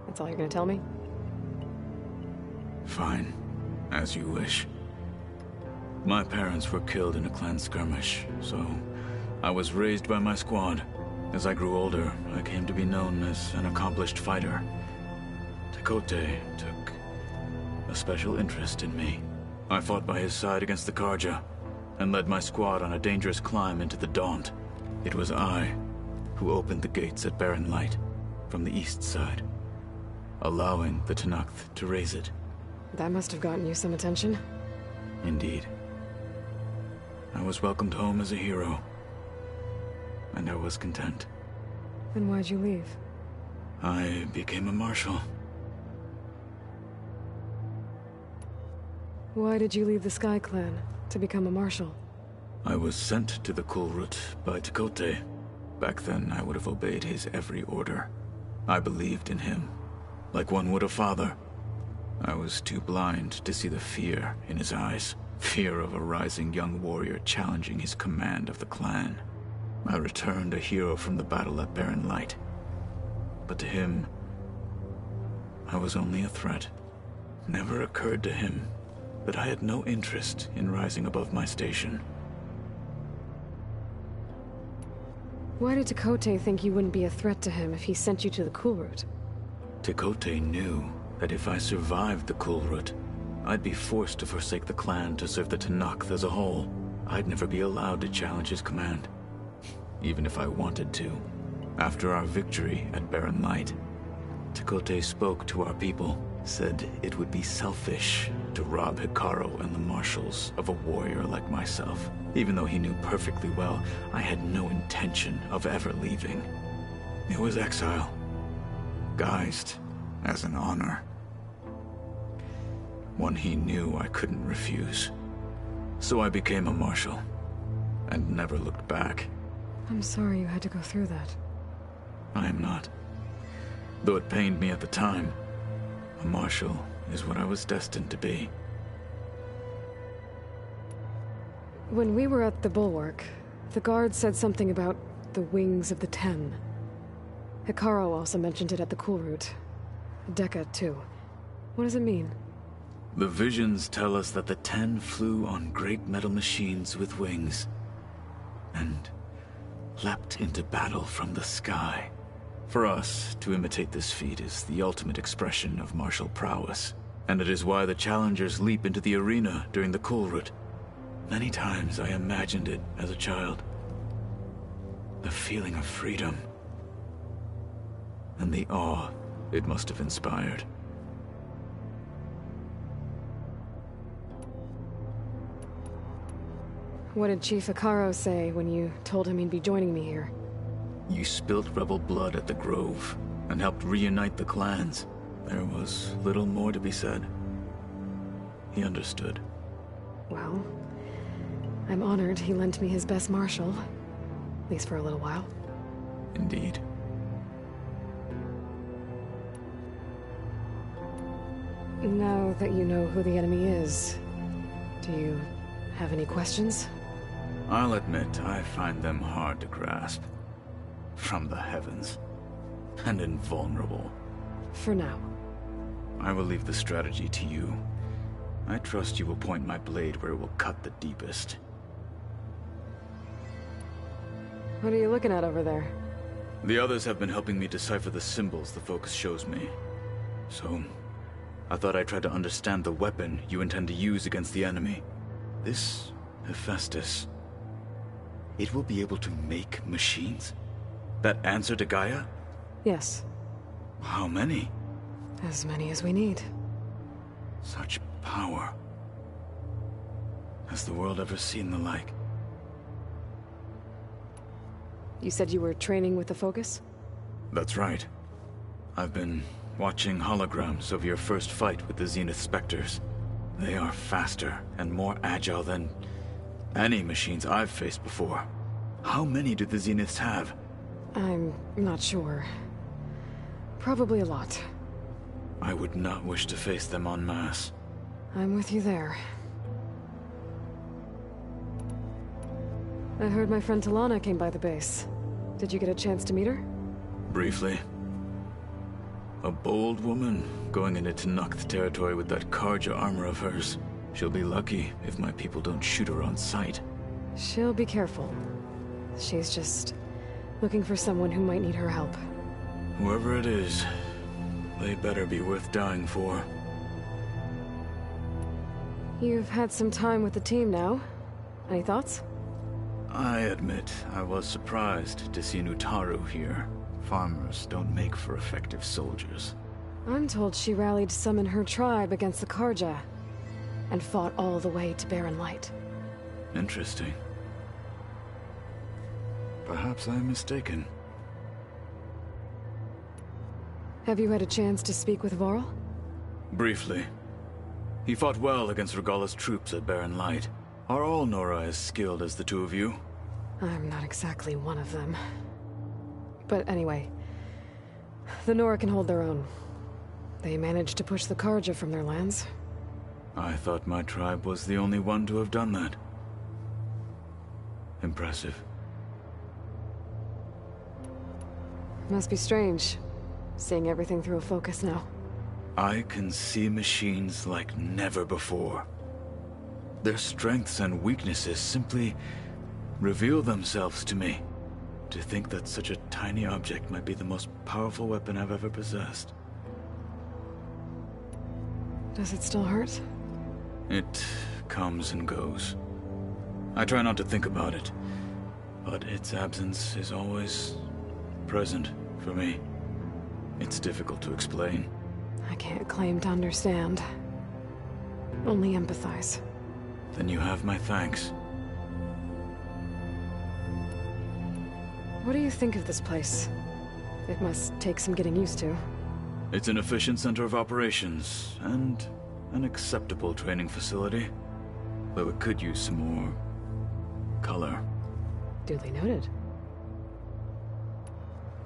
That's all you're gonna tell me? Fine. As you wish. My parents were killed in a clan skirmish, so I was raised by my squad. As I grew older, I came to be known as an accomplished fighter. Tekote took a special interest in me. I fought by his side against the Karja, and led my squad on a dangerous climb into the Daunt. It was I who opened the gates at Barren Light from the east side, allowing the Tenakth to raise it. That must have gotten you some attention. Indeed. I was welcomed home as a hero, and I was content. Then why'd you leave? I became a marshal. Why did you leave the Sky Clan to become a marshal? I was sent to the Kulrut by Tekote. Back then, I would have obeyed his every order. I believed in him, like one would a father. I was too blind to see the fear in his eyes. Fear of a rising young warrior challenging his command of the clan. I returned a hero from the battle at Barren Light. But to him, I was only a threat. Never occurred to him that I had no interest in rising above my station. Why did Tekote think you wouldn't be a threat to him if he sent you to the Cool Route? Tekote knew that if I survived the Cool Route, I'd be forced to forsake the clan to serve the Tenakth as a whole. I'd never be allowed to challenge his command, even if I wanted to. After our victory at Barren Light, Tekote spoke to our people, said it would be selfish to rob Hikaru and the marshals of a warrior like myself, even though he knew perfectly well I had no intention of ever leaving. It was exile, guised as an honor. One he knew I couldn't refuse. So I became a marshal, and never looked back. I'm sorry you had to go through that. I am not. Though it pained me at the time, a marshal is what I was destined to be. When we were at the Bulwark, the guard said something about the Wings of the Ten. Hikaru also mentioned it at the Cool Route. Dekka, too. What does it mean? The visions tell us that the Ten flew on great metal machines with wings, and leapt into battle from the sky. For us, to imitate this feat is the ultimate expression of martial prowess, and it is why the challengers leap into the arena during the Cool Route. Many times I imagined it as a child. The feeling of freedom, and the awe it must have inspired. What did Chief Hikaru say when you told him he'd be joining me here? You spilt rebel blood at the Grove, and helped reunite the clans. There was little more to be said. He understood. Well, I'm honored he lent me his best marshal. At least for a little while. Indeed. Now that you know who the enemy is, do you have any questions? I'll admit, I find them hard to grasp. From the heavens. And invulnerable. For now. I will leave the strategy to you. I trust you will point my blade where it will cut the deepest. What are you looking at over there? The others have been helping me decipher the symbols the Focus shows me. So, I thought I'd try to understand the weapon you intend to use against the enemy. This Hephaestus, it will be able to make machines? That answer to Gaia? Yes. How many? As many as we need. Such power. Has the world ever seen the like? You said you were training with the Focus? That's right. I've been watching holograms of your first fight with the Zenith Spectres. They are faster and more agile than any machines I've faced before. How many do the Zeniths have? I'm not sure. Probably a lot. I would not wish to face them en masse. I'm with you there. I heard my friend Talana came by the base. Did you get a chance to meet her? Briefly. A bold woman going into Tenakth territory with that Karja armor of hers. She'll be lucky if my people don't shoot her on sight. She'll be careful. She's just looking for someone who might need her help. Whoever it is, they better be worth dying for. You've had some time with the team now. Any thoughts? I admit, I was surprised to see Nutaru here. Farmers don't make for effective soldiers. I'm told she rallied to summon her tribe against the Karja, and fought all the way to Barren Light. Interesting. Perhaps I'm mistaken. Have you had a chance to speak with Varl? Briefly. He fought well against Regalla's troops at Barren Light. Are all Nora as skilled as the two of you? I'm not exactly one of them. But anyway, the Nora can hold their own. They managed to push the Karja from their lands. I thought my tribe was the only one to have done that. Impressive. Must be strange, seeing everything through a focus now. I can see machines like never before. Their strengths and weaknesses simply reveal themselves to me. To think that such a tiny object might be the most powerful weapon I've ever possessed. Does it still hurt? It comes and goes. I try not to think about it, but its absence is always present for me. It's difficult to explain. I can't claim to understand. Only empathize. Then you have my thanks. What do you think of this place? It must take some getting used to. It's an efficient center of operations, and an acceptable training facility. Though it could use some more color. Duly noted.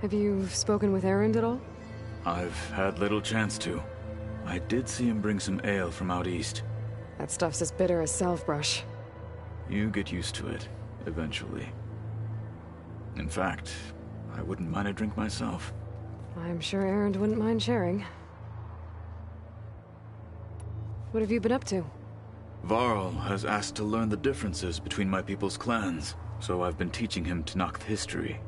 Have you spoken with Erend at all? I've had little chance to. I did see him bring some ale from out east. That stuff's as bitter as salvebrush. You get used to it, eventually. In fact, I wouldn't mind a drink myself. I'm sure Erend wouldn't mind sharing. What have you been up to? Varl has asked to learn the differences between my people's clans, so I've been teaching him Tenakth history.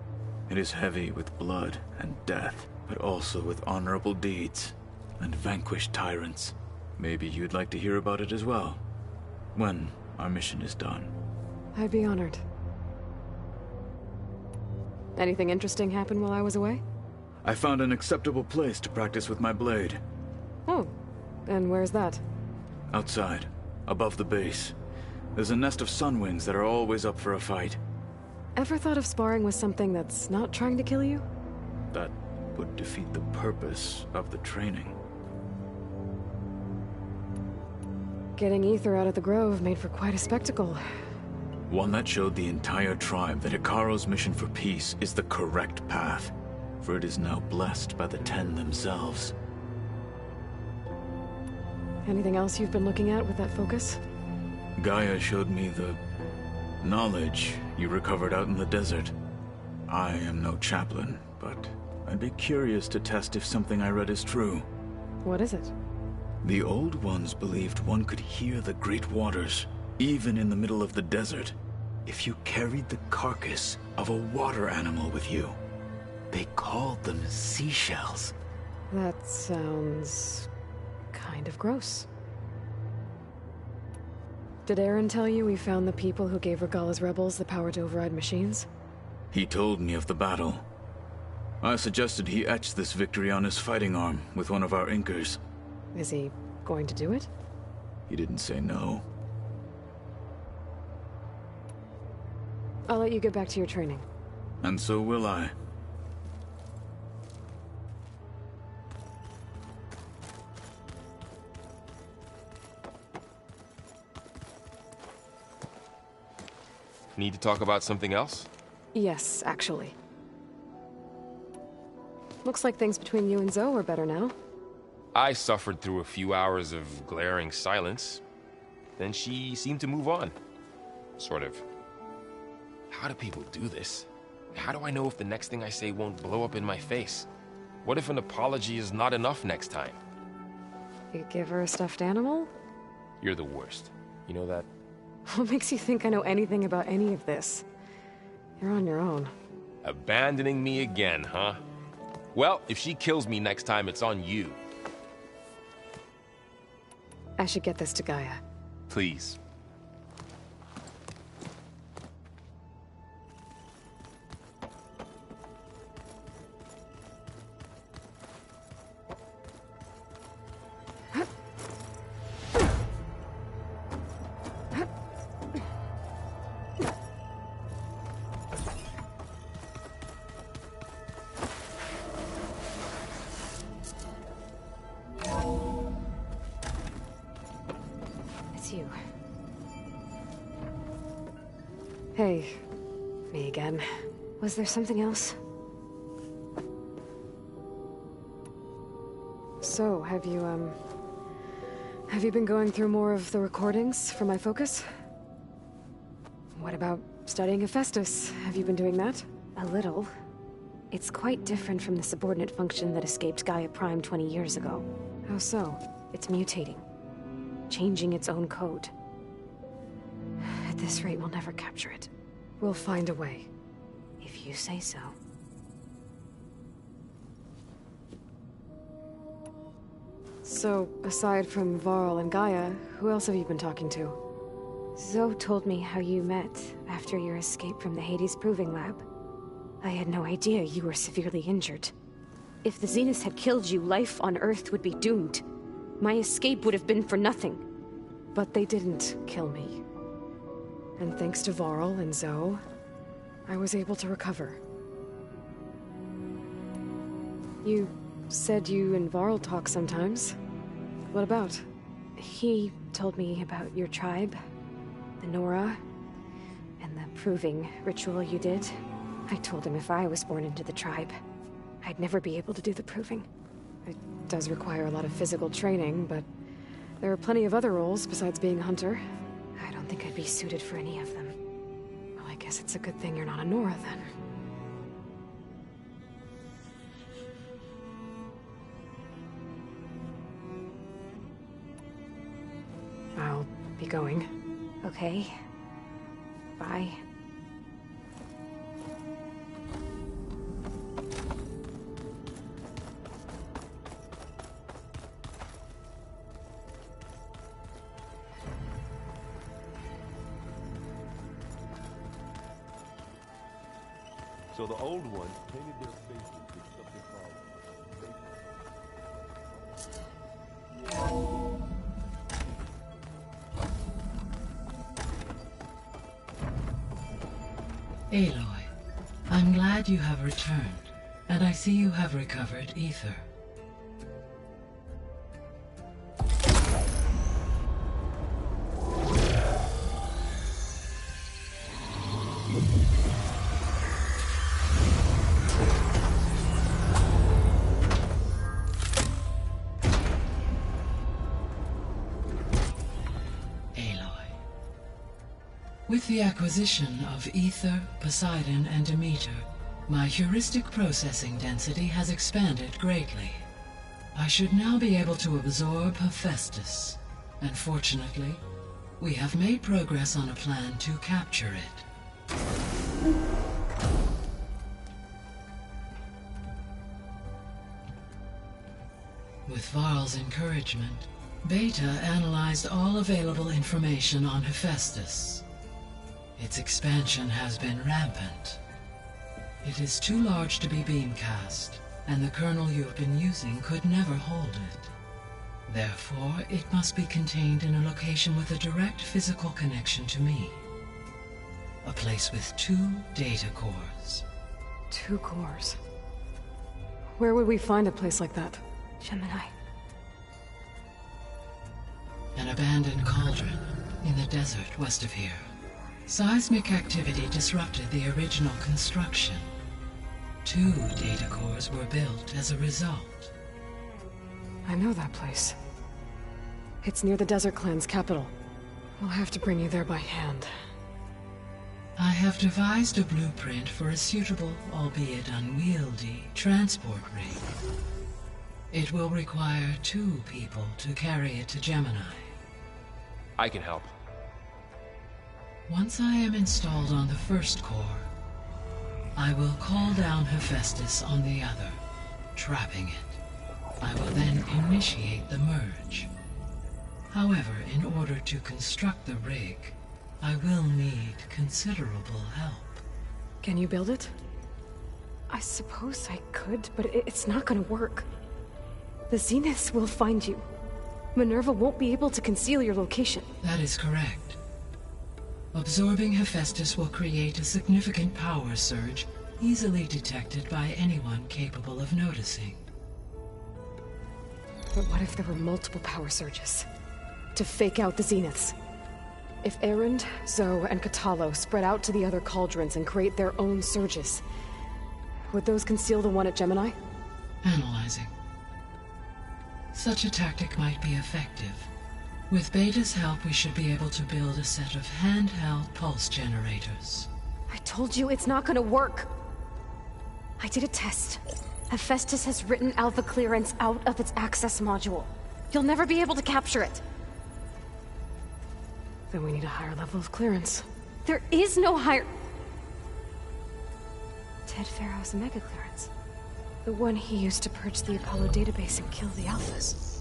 It is heavy with blood and death, but also with honorable deeds and vanquished tyrants. Maybe you'd like to hear about it as well, when our mission is done. I'd be honored. Anything interesting happen while I was away? I found an acceptable place to practice with my blade. Oh, and where's that? Outside, above the base. There's a nest of sunwings that are always up for a fight. Ever thought of sparring with something that's not trying to kill you? That would defeat the purpose of the training. Getting Aether out of the grove made for quite a spectacle. One that showed the entire tribe that Hekarro's mission for peace is the correct path, for it is now blessed by the Ten themselves. Anything else you've been looking at with that focus? Gaia showed me the knowledge you recovered out in the desert. I am no chaplain, but I'd be curious to test if something I read is true. What is it? The Old Ones believed one could hear the great waters, even in the middle of the desert, if you carried the carcass of a water animal with you. They called them seashells. That sounds kind of gross. Did Aaron tell you we found the people who gave Regalla's rebels the power to override machines? He told me of the battle. I suggested he etch this victory on his fighting arm with one of our inkers. Is he going to do it? He didn't say no. I'll let you get back to your training. And so will I. Need to talk about something else? Yes, actually. Looks like things between you and Zoe are better now. I suffered through a few hours of glaring silence. Then she seemed to move on. Sort of. How do people do this? How do I know if the next thing I say won't blow up in my face? What if an apology is not enough next time? You give her a stuffed animal? You're the worst. You know that? What makes you think I know anything about any of this? You're on your own. Abandoning me again, huh? Well, if she kills me next time, it's on you. I should get this to Gaia. Please. You. Hey, me again. Was there something else? So, have you been going through more of the recordings for my focus? What about studying Hephaestus? Have you been doing that? A little. It's quite different from the subordinate function that escaped Gaia Prime 20 years ago. How so? It's mutating. Changing its own code. At this rate, we'll never capture it. We'll find a way. If you say so. So, aside from Varl and Gaia, who else have you been talking to? Zoe told me how you met after your escape from the Hades Proving Lab. I had no idea you were severely injured. If the Zeniths had killed you, life on Earth would be doomed. My escape would have been for nothing. But they didn't kill me. And thanks to Varl and Zoe, I was able to recover. You said you and Varl talk sometimes. What about? He told me about your tribe, the Nora, and the proving ritual you did. I told him if I was born into the tribe, I'd never be able to do the proving. It does require a lot of physical training, but there are plenty of other roles besides being a hunter. I don't think I'd be suited for any of them. Well, I guess it's a good thing you're not a Nora, then. I'll be going. Okay. Bye. So the old ones painted their faces with something called... Aloy, I'm glad you have returned, and I see you have recovered Aether. With the acquisition of Aether, Poseidon, and Demeter, my heuristic processing density has expanded greatly. I should now be able to absorb Hephaestus, and fortunately, we have made progress on a plan to capture it. With Varl's encouragement, Beta analyzed all available information on Hephaestus. Its expansion has been rampant. It is too large to be beamcast, and the kernel you have been using could never hold it. Therefore, it must be contained in a location with a direct physical connection to me. A place with 2 data cores. 2 cores? Where would we find a place like that? Gemini. An abandoned cauldron in the desert west of here. Seismic activity disrupted the original construction. 2 data cores were built as a result. I know that place. It's near the Desert Clan's capital. We'll have to bring you there by hand. I have devised a blueprint for a suitable, albeit unwieldy, transport rig. It will require 2 people to carry it to Gemini. I can help. Once I am installed on the first core, I will call down Hephaestus on the other, trapping it. I will then initiate the merge. However, in order to construct the rig, I will need considerable help. Can you build it? I suppose I could, but it's not gonna work. The Zeniths will find you. Minerva won't be able to conceal your location. That is correct. Absorbing Hephaestus will create a significant power surge, easily detected by anyone capable of noticing. But what if there were multiple power surges? To fake out the Zeniths? If Erend, Zoe, and Katalo spread out to the other cauldrons and create their own surges, would those conceal the one at Gemini? Analyzing. Such a tactic might be effective. With Beta's help, we should be able to build a set of handheld pulse generators. I told you it's not gonna work. I did a test. Hephaestus has written Alpha clearance out of its access module. You'll never be able to capture it. Then we need a higher level of clearance. There is no higher... Ted Pharaoh's mega clearance. The one he used to purge the Apollo database and kill the Alphas.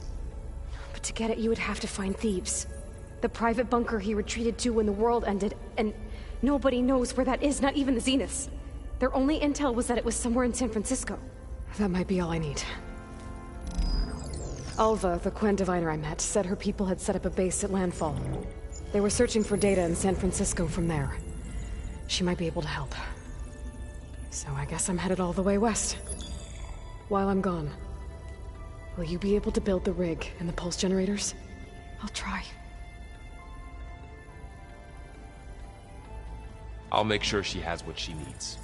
But to get it, you would have to find Thebes. The private bunker he retreated to when the world ended, and nobody knows where that is, not even the Zeniths. Their only intel was that it was somewhere in San Francisco. That might be all I need. Alva, the Quen diviner I met, said her people had set up a base at Landfall. They were searching for data in San Francisco from there. She might be able to help. So I guess I'm headed all the way west. While I'm gone, will you be able to build the rig and the pulse generators? I'll try. I'll make sure she has what she needs.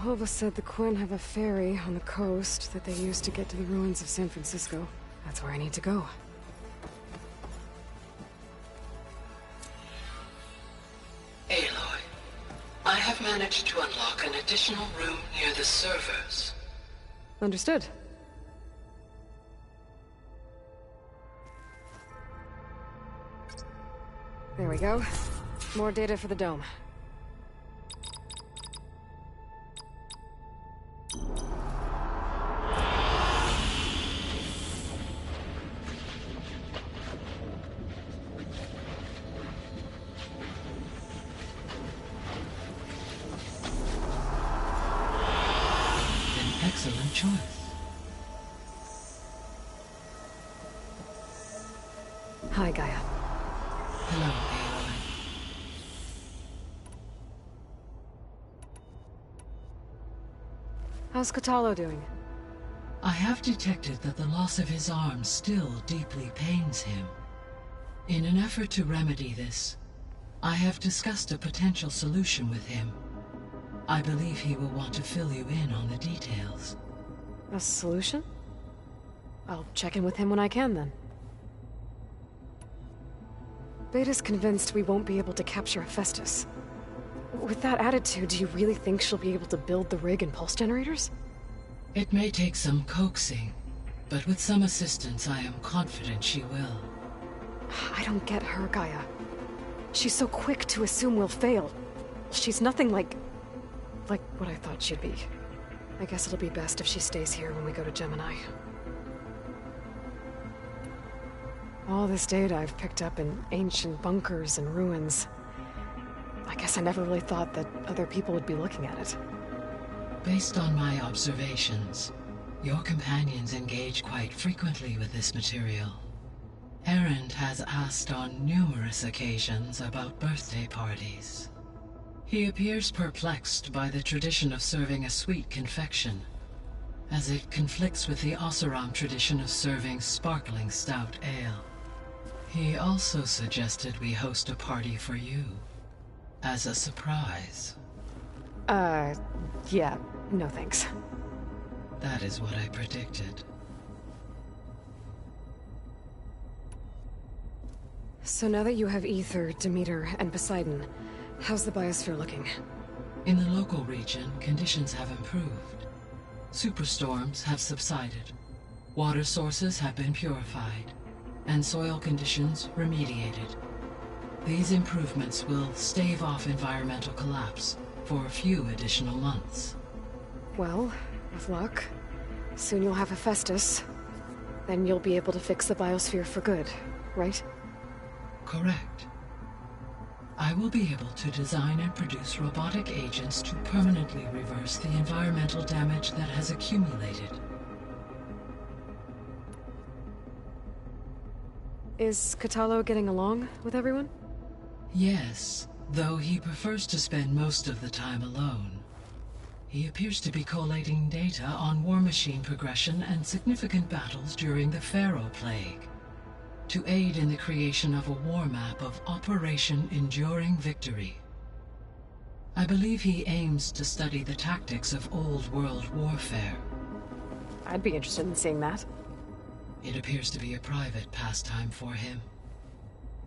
Alva said the Quen have a ferry on the coast that they use to get to the ruins of San Francisco. That's where I need to go. Aloy, I have managed to unlock an additional room near the servers. Understood. There we go. More data for the dome. Excellent choice. Hi, Gaia. Hello, Aloy. How's Katalo doing? I have detected that the loss of his arm still deeply pains him. In an effort to remedy this, I have discussed a potential solution with him. I believe he will want to fill you in on the details. A solution? I'll check in with him when I can, then. Beta's convinced we won't be able to capture Hephaestus. With that attitude, do you really think she'll be able to build the rig and pulse generators? It may take some coaxing, but with some assistance, I am confident she will. I don't get her, Gaia. She's so quick to assume we'll fail. She's nothing like what I thought she'd be. I guess it'll be best if she stays here when we go to Gemini. All this data I've picked up in ancient bunkers and ruins. I guess I never really thought that other people would be looking at it. Based on my observations, your companions engage quite frequently with this material. Erend has asked on numerous occasions about birthday parties. He appears perplexed by the tradition of serving a sweet confection, as it conflicts with the Oseram tradition of serving sparkling stout ale. He also suggested we host a party for you, as a surprise. Yeah, no thanks. That is what I predicted. So now that you have Aether, Demeter, and Poseidon, how's the biosphere looking? In the local region, conditions have improved. Superstorms have subsided. Water sources have been purified, and soil conditions remediated. These improvements will stave off environmental collapse for a few additional months. Well, with luck, soon you'll have Hephaestus. Then you'll be able to fix the biosphere for good, right? Correct. I will be able to design and produce robotic agents to permanently reverse the environmental damage that has accumulated. Is Katalo getting along with everyone? Yes, though he prefers to spend most of the time alone. He appears to be collating data on war machine progression and significant battles during the Pharaoh Plague. to aid in the creation of a war map of Operation Enduring Victory. I believe he aims to study the tactics of old world warfare. I'd be interested in seeing that. It appears to be a private pastime for him.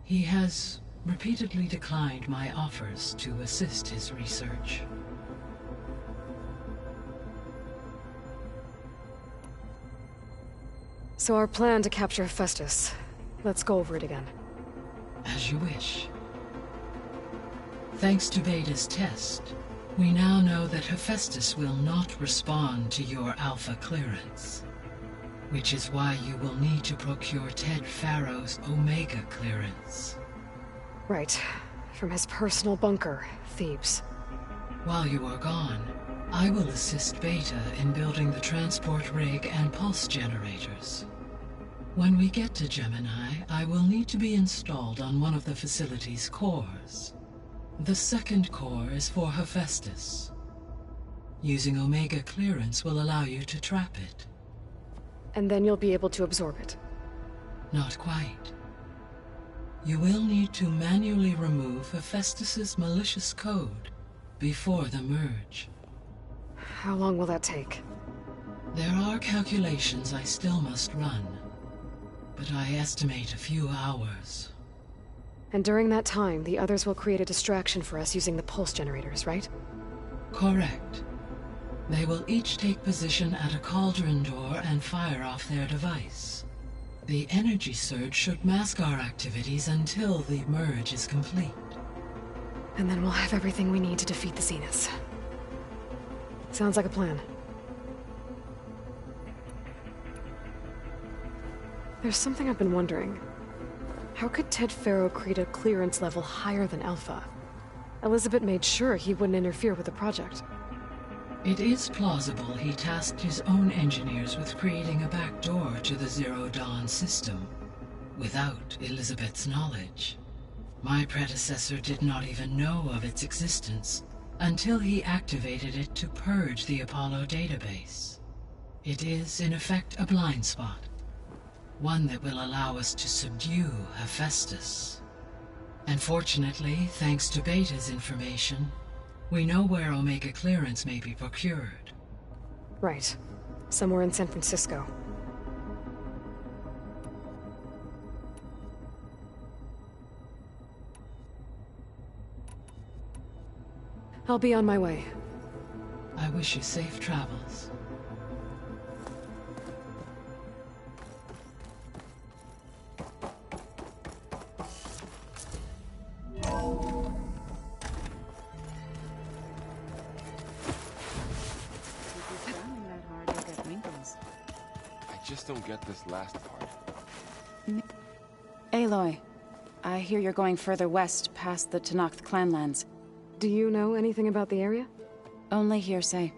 He has repeatedly declined my offers to assist his research. So our plan to capture Hephaestus. Let's go over it again. As you wish. Thanks to Beta's test, we now know that Hephaestus will not respond to your Alpha clearance. Which is why you will need to procure Ted Farrow's Omega clearance. Right. From his personal bunker, Thebes. While you are gone, I will assist Beta in building the transport rig and pulse generators. When we get to Gemini, I will need to be installed on one of the facility's cores. The second core is for Hephaestus. Using Omega clearance will allow you to trap it. And then you'll be able to absorb it. Not quite. You will need to manually remove Hephaestus's malicious code before the merge. How long will that take? There are calculations I still must run, but I estimate a few hours. And during that time, the others will create a distraction for us using the pulse generators, right? Correct. They will each take position at a cauldron door and fire off their device. The energy surge should mask our activities until the merge is complete. And then we'll have everything we need to defeat the Zeniths. Sounds like a plan. There's something I've been wondering. How could Ted Farrow create a clearance level higher than Alpha? Elizabeth made sure he wouldn't interfere with the project. It is plausible he tasked his own engineers with creating a backdoor to the Zero Dawn system, without Elizabeth's knowledge. My predecessor did not even know of its existence until he activated it to purge the Apollo database. It is, in effect, a blind spot. One that will allow us to subdue Hephaestus. And fortunately, thanks to Beta's information, we know where Omega clearance may be procured. Right. Somewhere in San Francisco. I'll be on my way. I wish you safe travels. I just don't get this last part. Aloy, I hear you're going further west past the Tenakth clanlands. Do you know anything about the area? Only hearsay.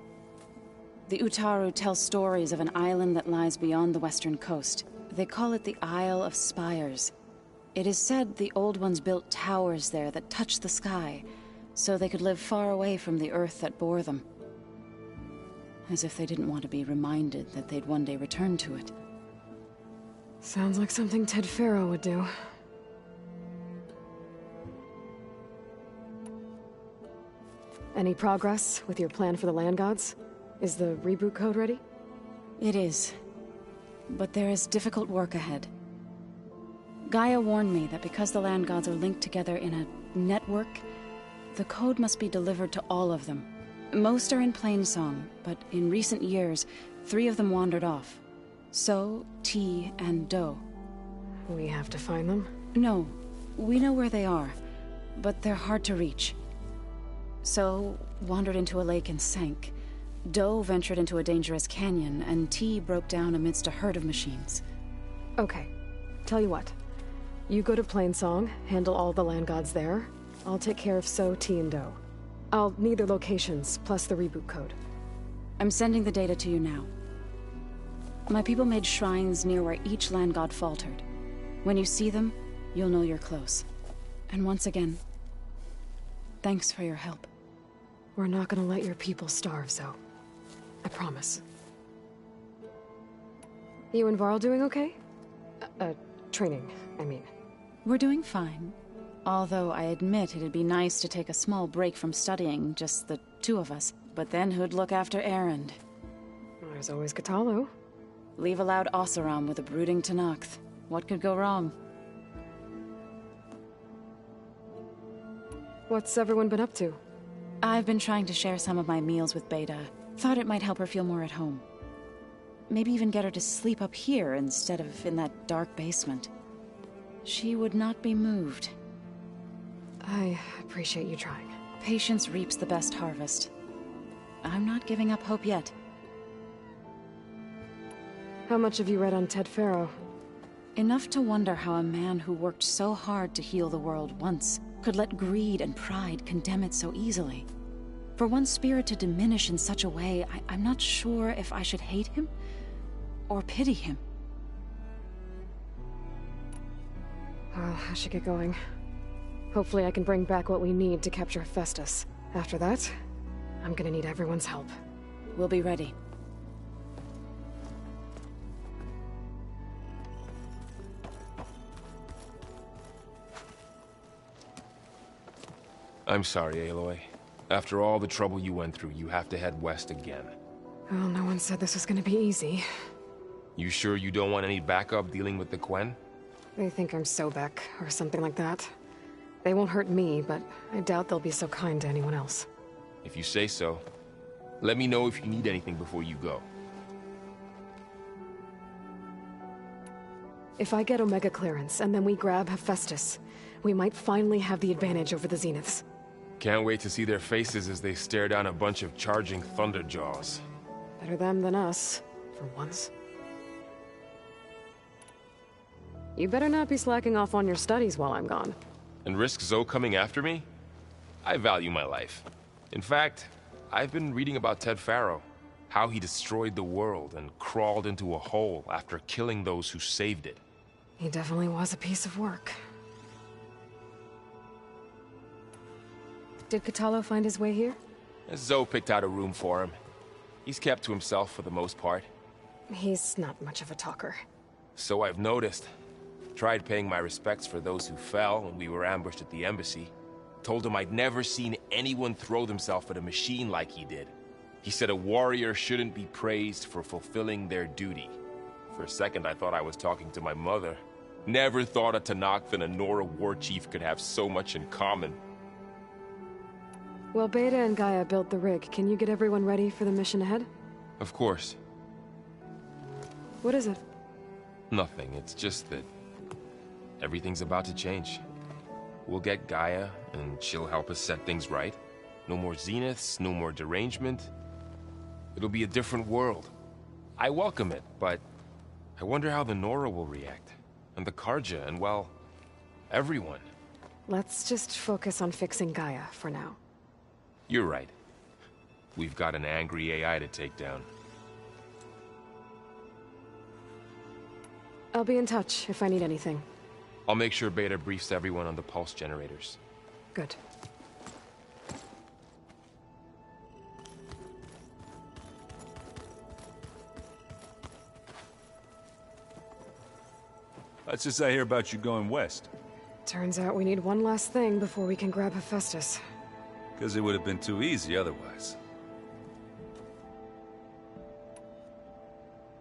The Utaru tell stories of an island that lies beyond the western coast. They call it the Isle of Spires. It is said the Old Ones built towers there that touch the sky, so they could live far away from the earth that bore them. As if they didn't want to be reminded that they'd one day return to it. Sounds like something Ted Farrow would do. Any progress with your plan for the land gods? Is the reboot code ready? It is. But there is difficult work ahead. Gaia warned me that because the land gods are linked together in a network, the code must be delivered to all of them. Most are in Plainsong, but in recent years, 3 of them wandered off. So, T, and Do. We have to find them? No. We know where they are, but they're hard to reach. So, wandered into a lake and sank. Do ventured into a dangerous canyon, and T broke down amidst a herd of machines. Okay. Tell you what. You go to Plainsong, handle all the land gods there. I'll take care of So, T, and Do. I'll need their locations, plus the reboot code. I'm sending the data to you now. My people made shrines near where each land god faltered. When you see them, you'll know you're close. And once again, thanks for your help. We're not gonna let your people starve, Zoe. I promise. You and Varl doing okay? Training, I mean. We're doing fine. Although I admit it'd be nice to take a small break from studying, just the two of us. But then who'd look after Erend? There's always Cthulhu. Leave a loud Oseram with a brooding Tenakth. What could go wrong? What's everyone been up to? I've been trying to share some of my meals with Beta. Thought it might help her feel more at home. Maybe even get her to sleep up here instead of in that dark basement. She would not be moved. I appreciate you trying. Patience reaps the best harvest. I'm not giving up hope yet. How much have you read on Ted Faro? Enough to wonder how a man who worked so hard to heal the world once could let greed and pride condemn it so easily. For one's spirit to diminish in such a way, I'm not sure if I should hate him or pity him. Well, I should get going. Hopefully I can bring back what we need to capture Hephaestus. After that, I'm gonna need everyone's help. We'll be ready. I'm sorry, Aloy. After all the trouble you went through, you have to head west again. Well, no one said this was gonna be easy. You sure you don't want any backup dealing with the Quen? They think I'm Sobek, or something like that. They won't hurt me, but I doubt they'll be so kind to anyone else. If you say so. Let me know if you need anything before you go. If I get Omega clearance, and then we grab Hephaestus, we might finally have the advantage over the Zeniths. Can't wait to see their faces as they stare down a bunch of charging Thunderjaws. Better them than us, for once. You better not be slacking off on your studies while I'm gone. And risk Zoe coming after me? I value my life. In fact, I've been reading about Ted Faro. How he destroyed the world and crawled into a hole after killing those who saved it. He definitely was a piece of work. Did Cthulhu find his way here? Zoe picked out a room for him. He's kept to himself for the most part. He's not much of a talker. So I've noticed. Tried paying my respects for those who fell when we were ambushed at the embassy. Told him I'd never seen anyone throw themselves at a machine like he did. He said a warrior shouldn't be praised for fulfilling their duty. For a second I thought I was talking to my mother. Never thought a Tenakth and a Nora war chief could have so much in common. Well, Beta and Gaia built the rig. Can you get everyone ready for the mission ahead? Of course. What is it? Nothing. It's just that everything's about to change. We'll get Gaia, and she'll help us set things right. No more Zeniths, no more derangement. It'll be a different world. I welcome it, but I wonder how the Nora will react. And the Karja, and well, everyone. Let's just focus on fixing Gaia for now. You're right. We've got an angry AI to take down. I'll be in touch if I need anything. I'll make sure Beta briefs everyone on the pulse generators. Good. What's this I hear about you going west? Turns out we need one last thing before we can grab Hephaestus. Because it would have been too easy otherwise.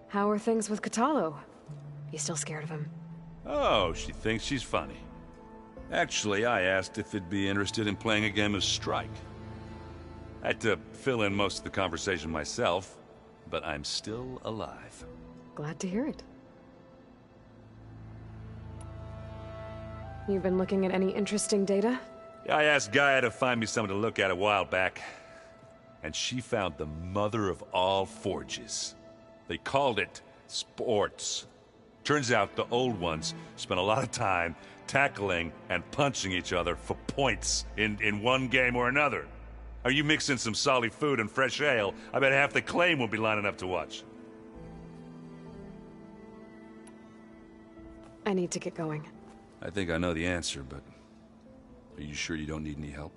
How are things with Cthulhu? You still scared of him? Oh, she thinks she's funny. Actually, I asked if it'd be interested in playing a game of Strike. I had to fill in most of the conversation myself, but I'm still alive. Glad to hear it. You've been looking at any interesting data? I asked Gaia to find me something to look at a while back, and she found the mother of all forges. They called it sports. Turns out the old ones spent a lot of time tackling and punching each other for points in one game or another. Are you mixing some solid food and fresh ale? I bet half the claim will be lining up to watch. I need to get going. I think I know the answer, but are you sure you don't need any help?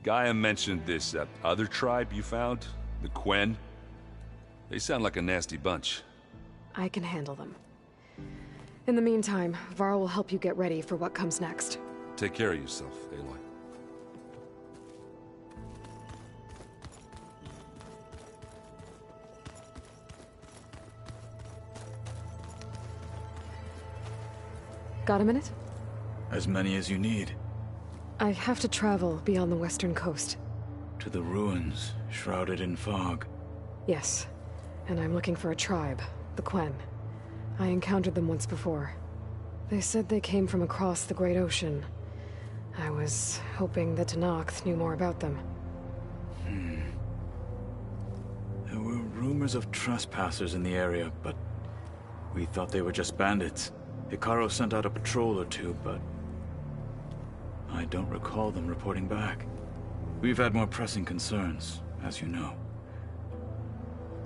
Gaia mentioned this other tribe you found, the Quen. They sound like a nasty bunch. I can handle them. In the meantime, Varl will help you get ready for what comes next. Take care of yourself, Aloy. Got a minute? As many as you need. I have to travel beyond the western coast. To the ruins, shrouded in fog. Yes, and I'm looking for a tribe, the Quen. I encountered them once before. They said they came from across the Great Ocean. I was hoping that Tenakth knew more about them. There were rumors of trespassers in the area, but we thought they were just bandits. Hekarro sent out a patrol or two, but I don't recall them reporting back. We've had more pressing concerns, as you know.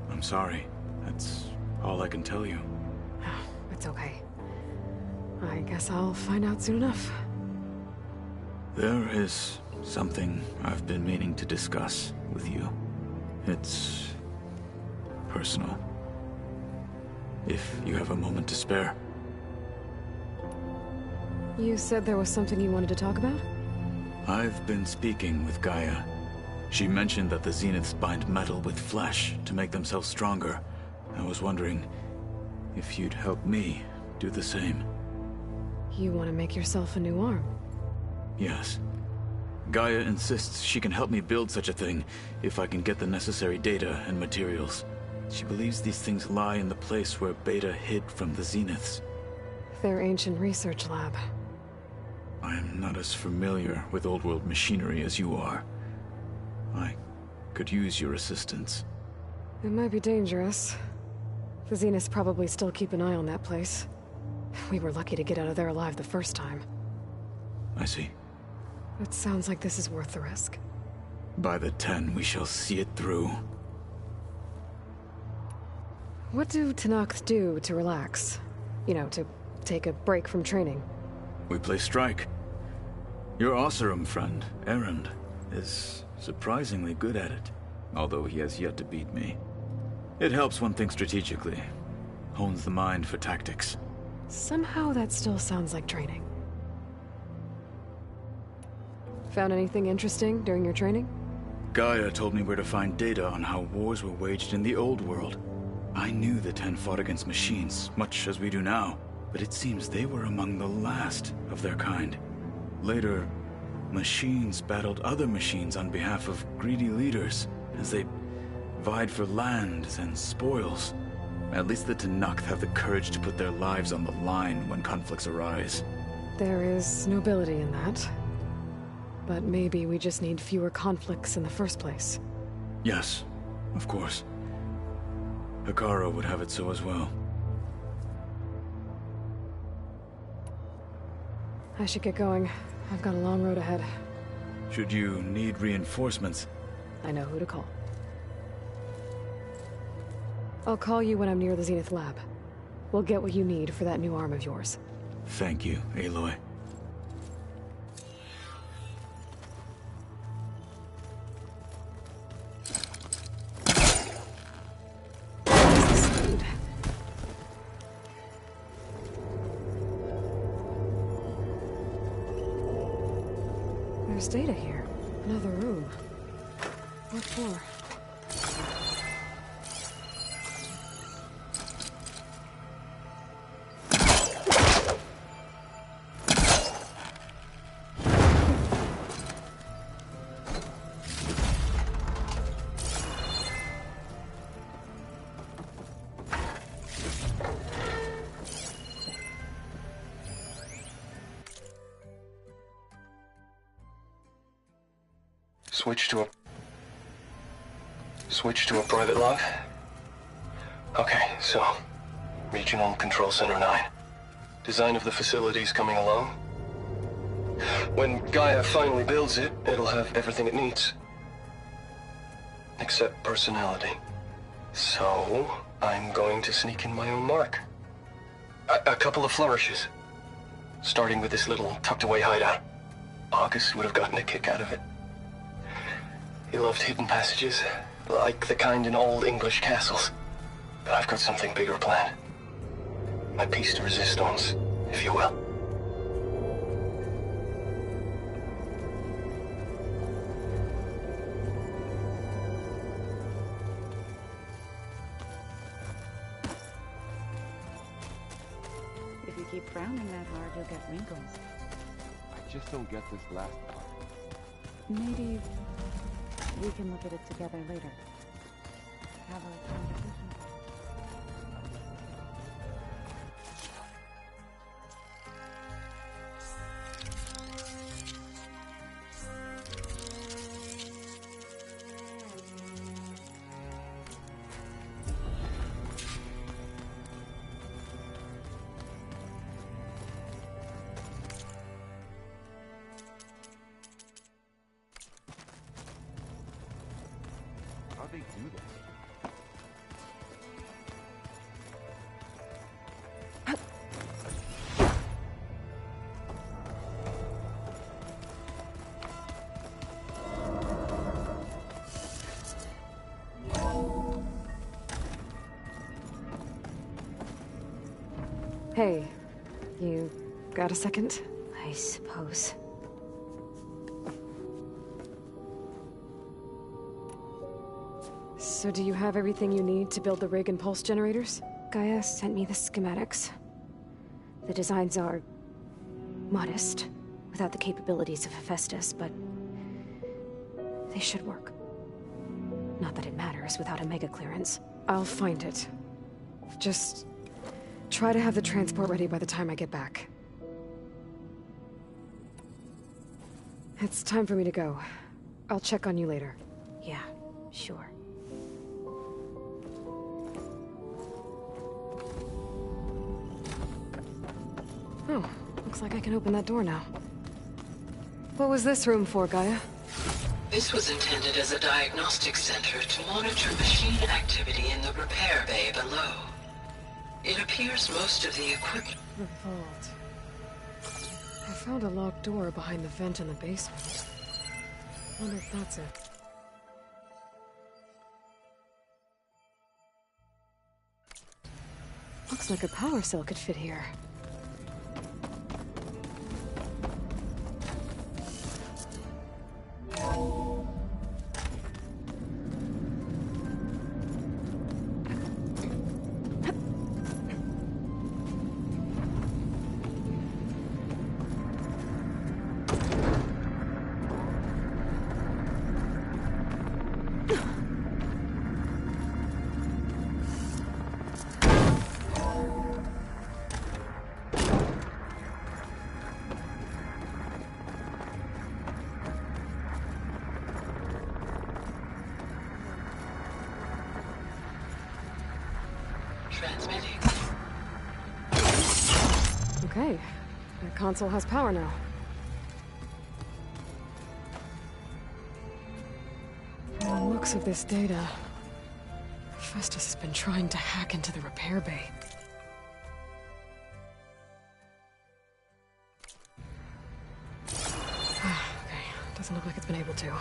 I'm sorry. That's all I can tell you. It's okay. I guess I'll find out soon enough. There is something I've been meaning to discuss with you. It's personal. If you have a moment to spare. You said there was something you wanted to talk about? I've been speaking with Gaia. She mentioned that the Zeniths bind metal with flesh to make themselves stronger. I was wondering if you'd help me do the same. You want to make yourself a new arm? Yes. Gaia insists she can help me build such a thing if I can get the necessary data and materials. She believes these things lie in the place where Beta hid from the Zeniths. Their ancient research lab. I am not as familiar with old-world machinery as you are. I could use your assistance. It might be dangerous. The Zeniths probably still keep an eye on that place. We were lucky to get out of there alive the first time. I see. It sounds like this is worth the risk. By the 10, we shall see it through. What do Tenakth do to relax? You know, to take a break from training? We play strike. Your Oseram friend, Erend, is surprisingly good at it, although he has yet to beat me. It helps one think strategically, hones the mind for tactics. Somehow that still sounds like training. Found anything interesting during your training? Gaia told me where to find data on how wars were waged in the old world. I knew the 10 fought against machines, much as we do now, but it seems they were among the last of their kind. Later, machines battled other machines on behalf of greedy leaders, as they vied for lands and spoils. At least the Tenakth have the courage to put their lives on the line when conflicts arise. There is nobility in that. But maybe we just need fewer conflicts in the first place. Yes, of course. Hekarro would have it so as well. I should get going. I've got a long road ahead. Should you need reinforcements? I know who to call. I'll call you when I'm near the Zenith lab. We'll get what you need for that new arm of yours. Thank you, Aloy. There's data here. Another room. What for? Switch to a private log? Okay, so Regional Control Center 9. Design of the facility's coming along. When Gaia finally builds it, it'll have everything it needs. Except personality. So, I'm going to sneak in my own mark. A couple of flourishes. Starting with this little tucked-away hideout. August would have gotten a kick out of it. He loved hidden passages, like the kind in old English castles. But I've got something bigger planned. My piece de resistance, if you will. If you keep frowning that hard, you'll get wrinkles. I just don't get this last part. Maybe we can look at it together later. Have a conversation. How'd they do this? Hey, you got a second? I suppose. So do you have everything you need to build the rig and pulse generators? Gaia sent me the schematics. The designs are modest, without the capabilities of Hephaestus, but they should work. Not that it matters without a mega clearance. I'll find it. Just try to have the transport ready by the time I get back. It's time for me to go. I'll check on you later. Yeah, sure. Oh, looks like I can open that door now. What was this room for, Gaia? This was intended as a diagnostic center to monitor machine activity in the repair bay below. It appears most of the equipment... The vault. I found a locked door behind the vent in the basement. Wonder if that's it. Looks like a power cell could fit here. Transmitting. Okay, the console has power now. From the looks of this data, Festus has been trying to hack into the repair bay. Okay, doesn't look like it's been able to.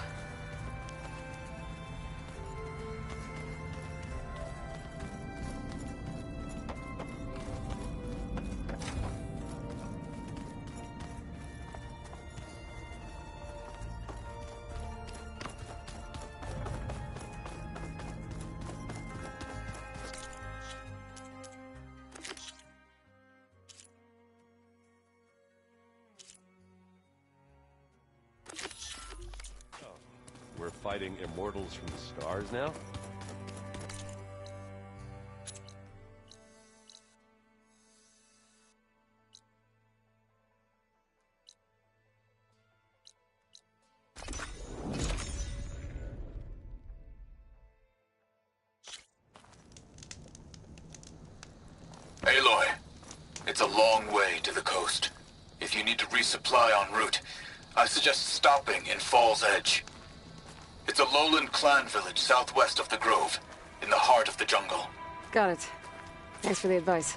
We're fighting immortals from the stars now? Aloy, it's a long way to the coast. If you need to resupply en route, I suggest stopping in Fall's Edge. It's a lowland clan village southwest of the Grove, in the heart of the jungle. Got it. Thanks for the advice.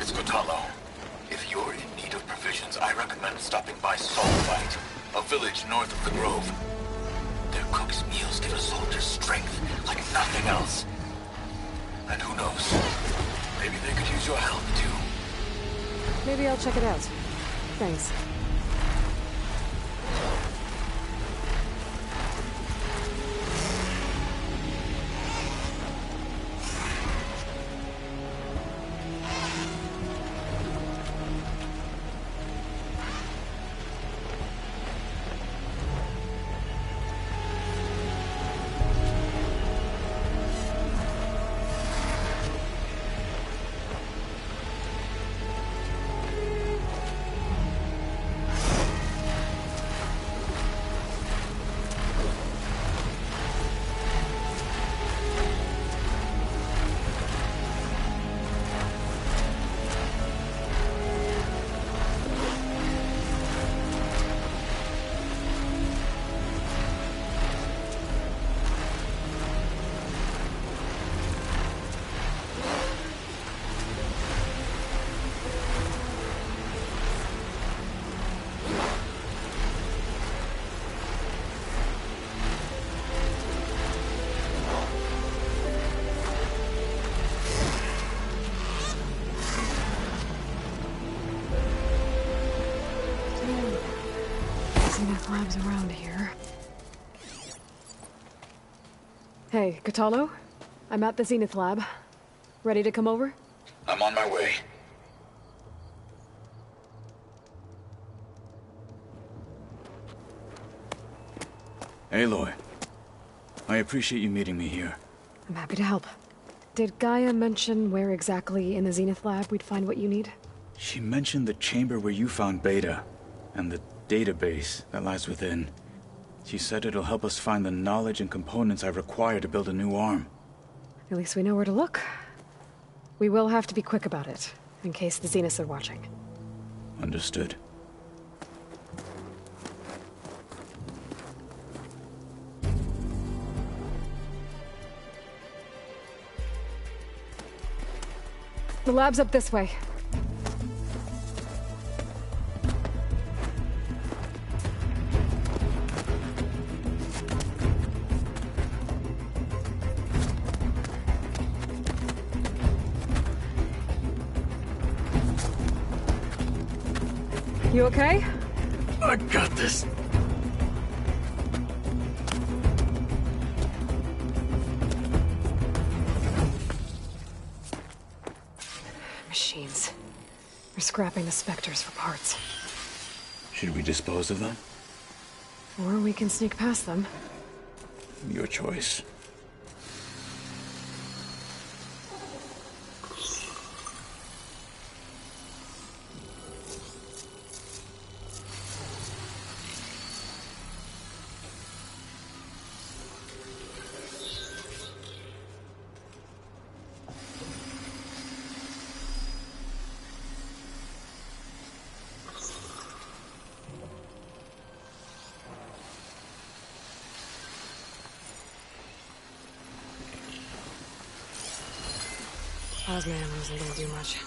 it's Kotalo. If you're in need of provisions, I recommend stopping by Saltlight, a village north of the Grove. Their cook's meals give a soldier strength like nothing else. And who knows, maybe they could use your help too. Maybe I'll check it out. Thanks. Labs around here. Hey, Kotalo? I'm at the Zenith Lab. Ready to come over? I'm on my way. Aloy, I appreciate you meeting me here. I'm happy to help. Did Gaia mention where exactly in the Zenith Lab we'd find what you need? She mentioned the chamber where you found Beta, and the database that lies within. She said it'll help us find the knowledge and components I require to build a new arm. At least we know where to look. We will have to be quick about it, in case the Zeniths are watching. Understood. The lab's up this way. You okay? I got this. Machines. We're scrapping the specters for parts. Should we dispose of them? Or we can sneak past them. Your choice. Plasma ammo isn't gonna do much.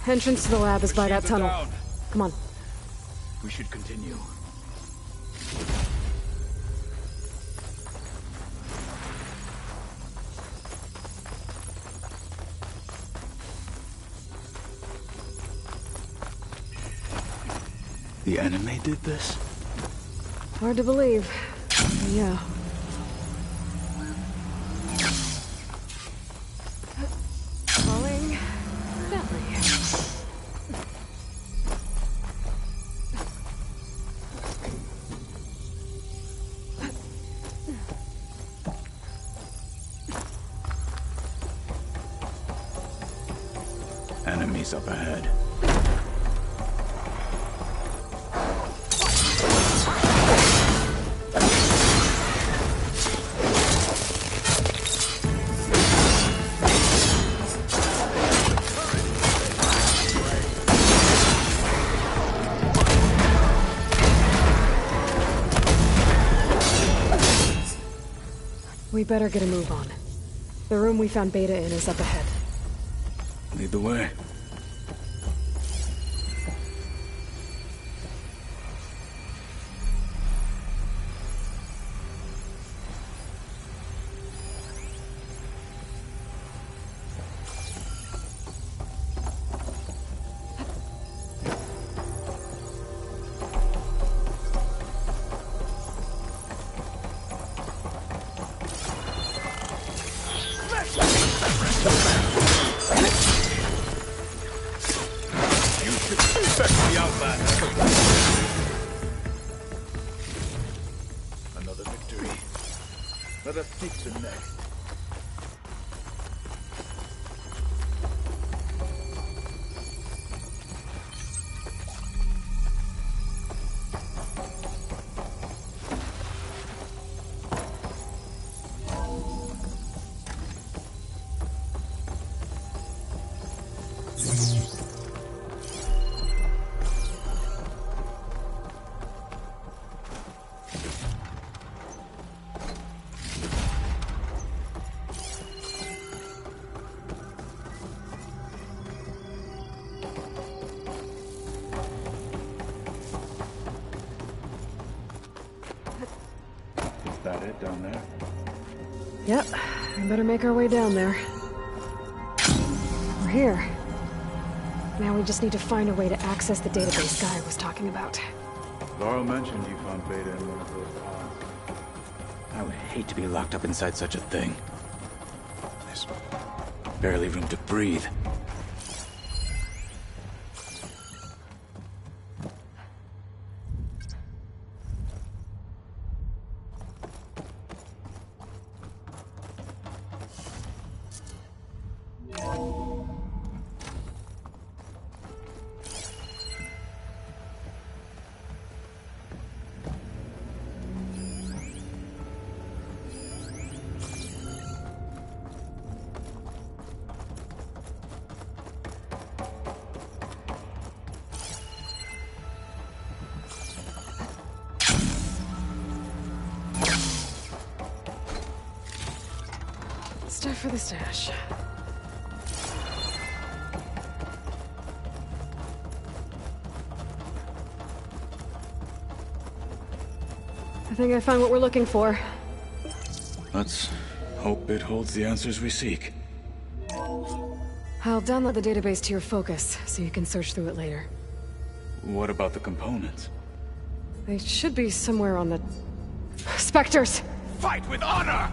Entrance to the lab is by that tunnel. Down. Come on. We should continue. The enemy did this? Hard to believe. Yeah. Falling gently. Enemies up ahead. We better get a move on. The room we found Beta in is up ahead. Lead the way. Another victory. Let us seek the next. Is that it down there? Yep. We better make our way down there. We're here. Now we just need to find a way to access the database Guy was talking about. Laurel mentioned you found Beta in one of those pods. I would hate to be locked up inside such a thing. There's barely room to breathe. Stuff for the stash. I think I found what we're looking for. Let's hope it holds the answers we seek. I'll download the database to your focus, so you can search through it later. What about the components? They should be somewhere on the... Spectres! Fight with honor!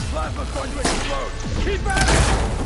That plasma's going to explode! Keep at it!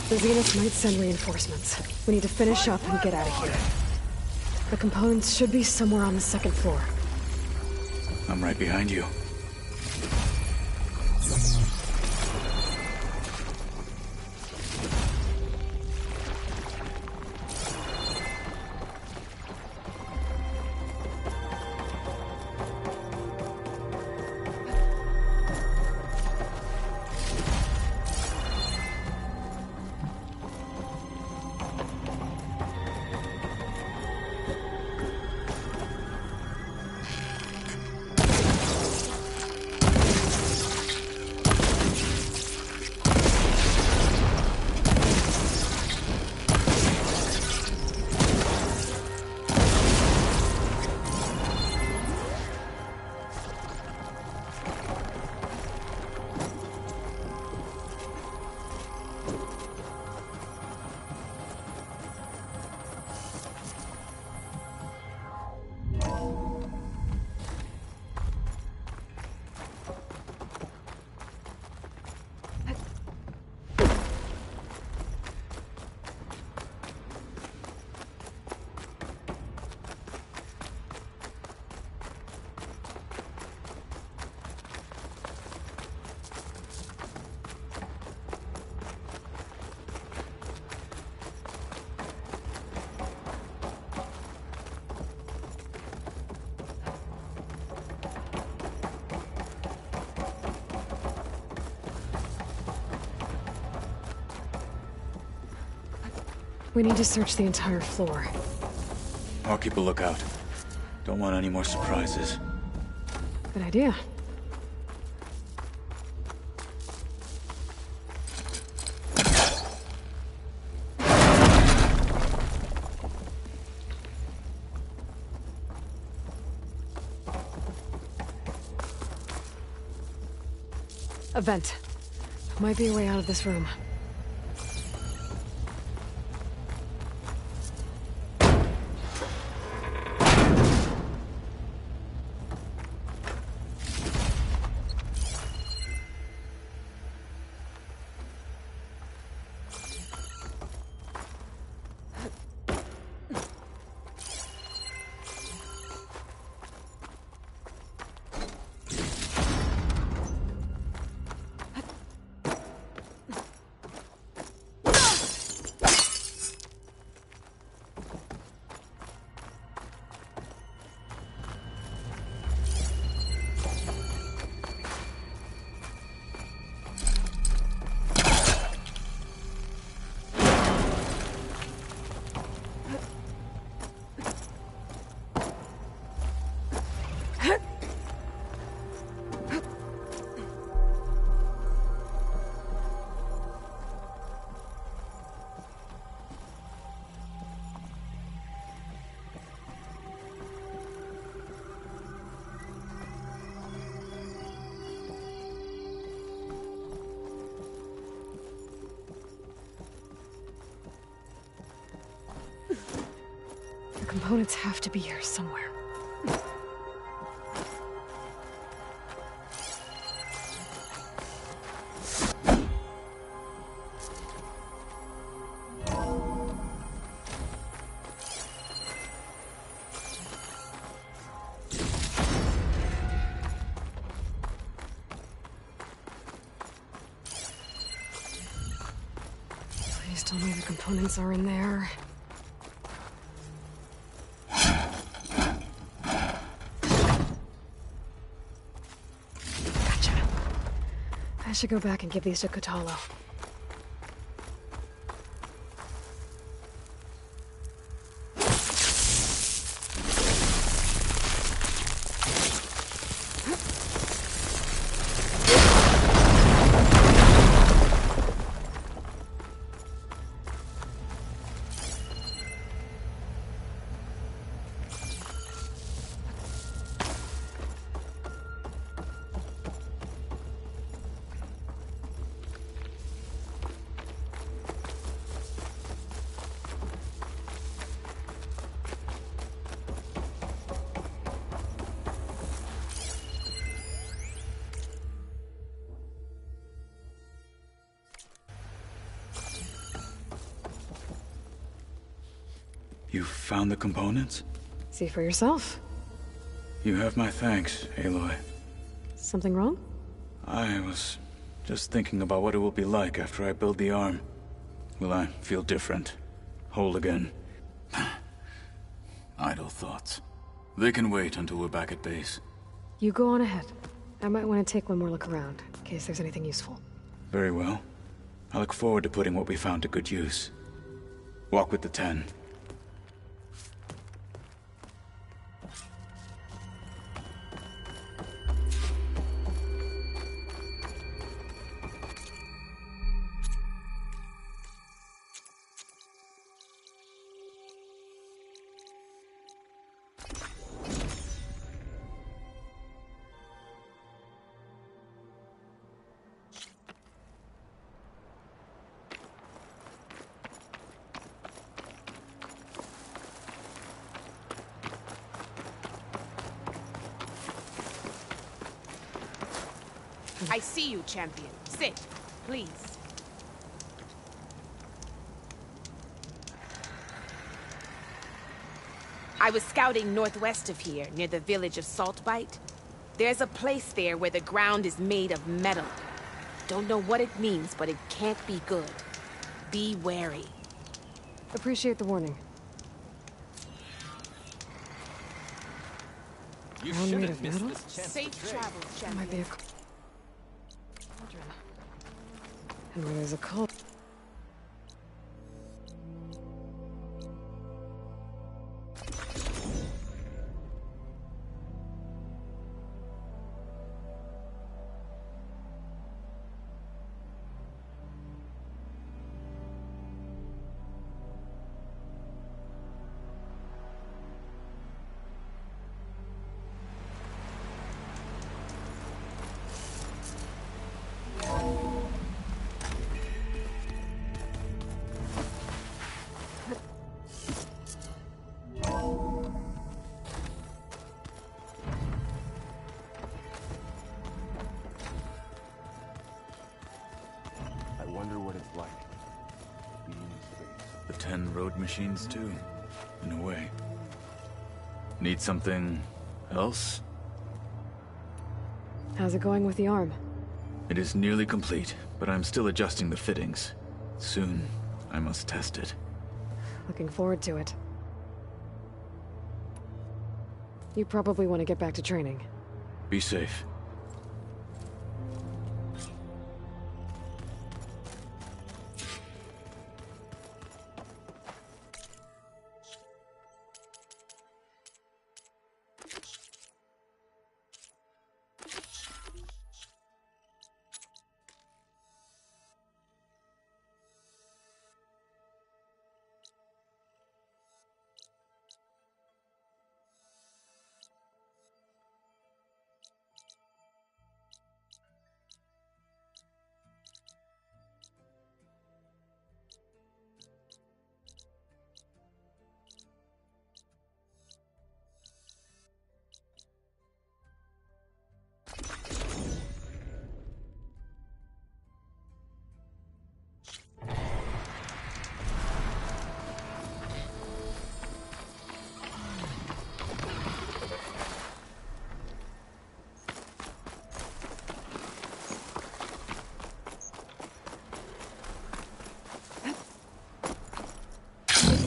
The Zenith might send reinforcements. We need to finish up and get out of here. The components should be somewhere on the second floor. I'm right behind you. We need to search the entire floor. I'll keep a lookout. Don't want any more surprises. Good idea. A vent. Might be a way out of this room. The components have to be here somewhere. Please tell me the components are in there. I should go back and give these to Kotalo. You found the components? See for yourself. You have my thanks, Aloy. Something wrong? I was just thinking about what it will be like after I build the arm. Will I feel different? Whole again? Idle thoughts. They can wait until we're back at base. You go on ahead. I might want to take one more look around, in case there's anything useful. Very well. I look forward to putting what we found to good use. Walk with the 10. I see you, champion. Sit, please. I was scouting northwest of here, near the village of Saltbite. There's a place there where the ground is made of metal. Don't know what it means, but it can't be good. Be wary. Appreciate the warning. You Ground should made have of missed metal? this chance. Safe travels, That might be champion. a cauldron. And where there's a cauldron. road machines too, in a way. Need something else? How's it going with the arm? It is nearly complete, but I'm still adjusting the fittings. Soon, I must test it. Looking forward to it. You probably want to get back to training. Be safe.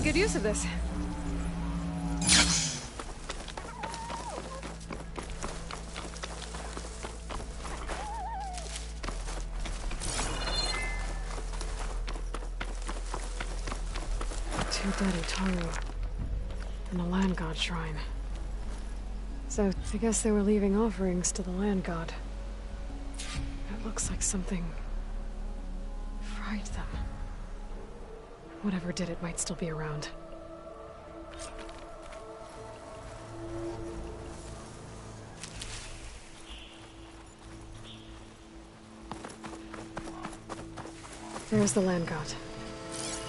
Good use of this. Two dead Utaru and the land god shrine. So I guess they were leaving offerings to the land god. It looks like something fried them. Whatever did it might still be around. There's the land god.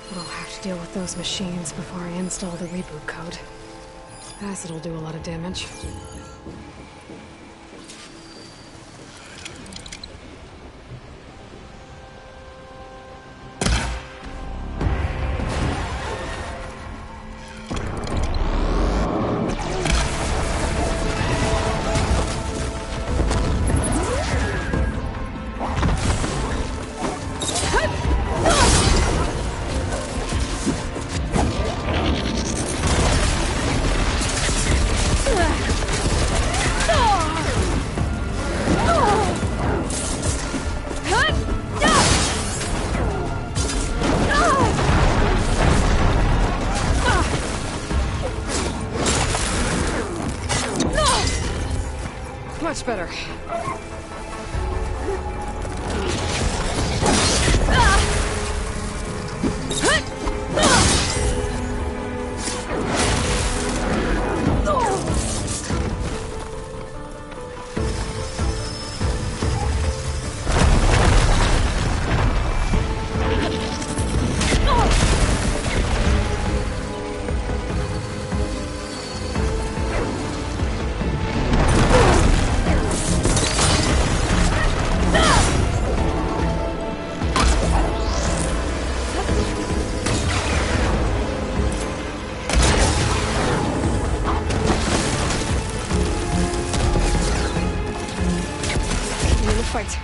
But I'll have to deal with those machines before I install the reboot code. Acid'll do a lot of damage. Much better. Fight.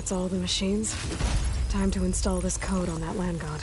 that's all the machines. Time to install this code on that land god.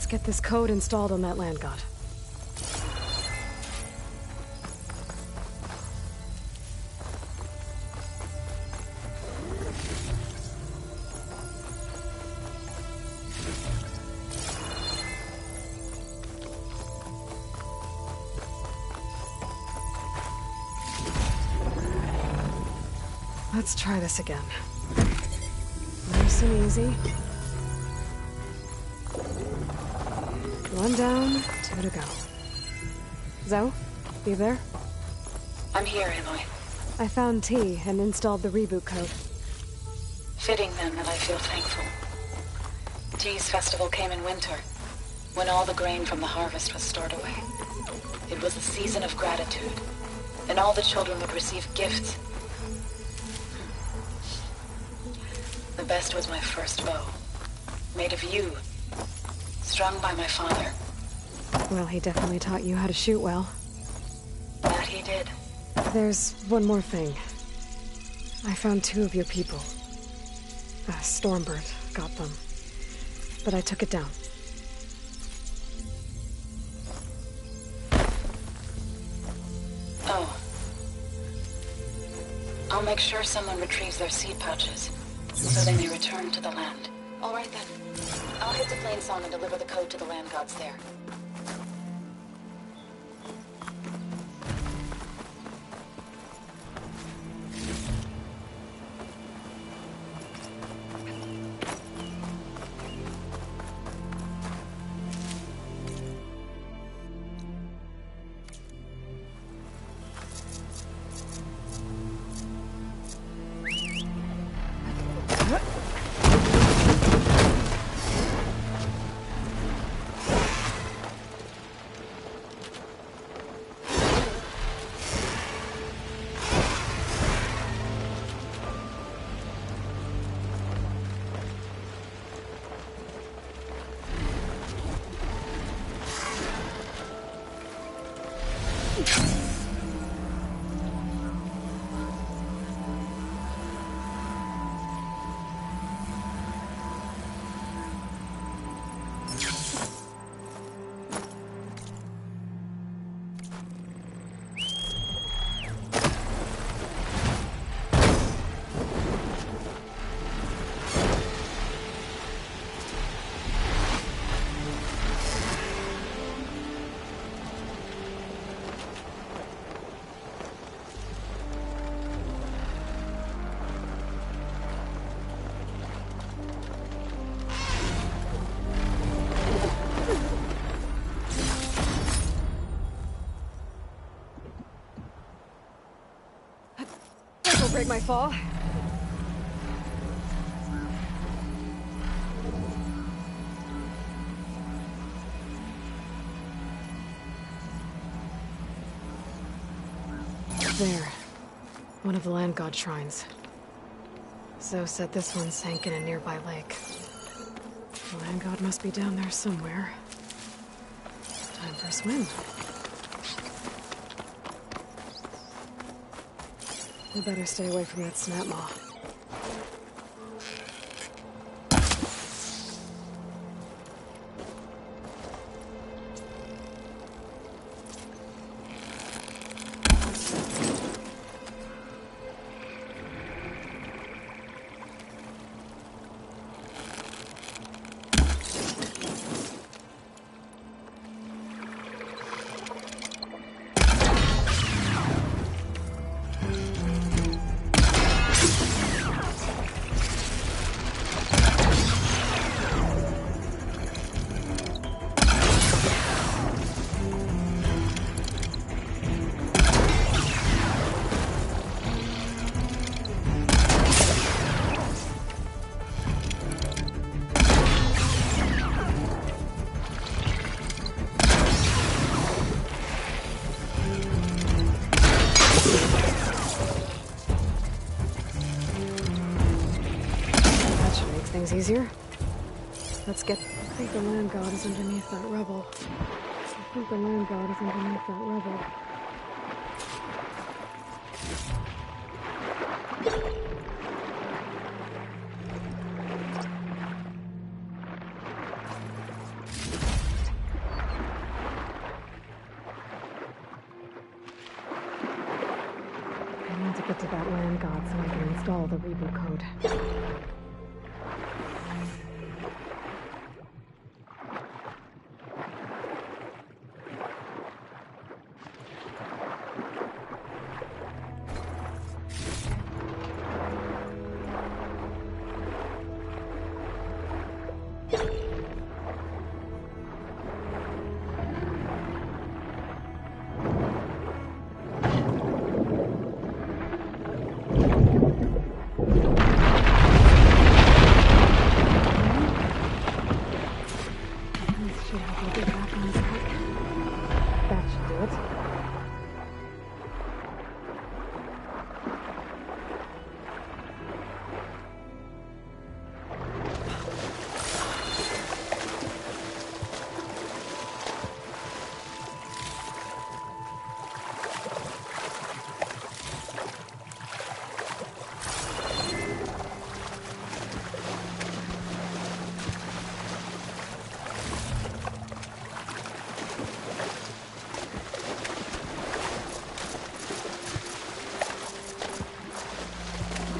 get this code installed on that land god. Let's try this again. Nice and easy. One down, two to go. Zoe, you there? I'm here, Aloy. I found T and installed the reboot code. Fitting then that I feel thankful. T's festival came in winter, when all the grain from the harvest was stored away. It was a season of gratitude, and all the children would receive gifts. The best was my first bow, made of yew, strung by my father. Well, he definitely taught you how to shoot well. That he did. There's one more thing. I found 2 of your people. A Stormbird got them, but I took it down. Oh. I'll make sure someone retrieves their seed pouches, so they may return to the land. All right then. I'll hit the Plainsong and deliver the code to the land gods there. This'll break my fall. There. One of the land god shrines. Zoe said this one sank in a nearby lake. The land god must be down there somewhere. Time for a swim. We better stay away from that snap maw. Easier. Let's get... I think the land god is underneath that rubble. I think the land god is underneath that rubble. to that land god so I can install the reboot code.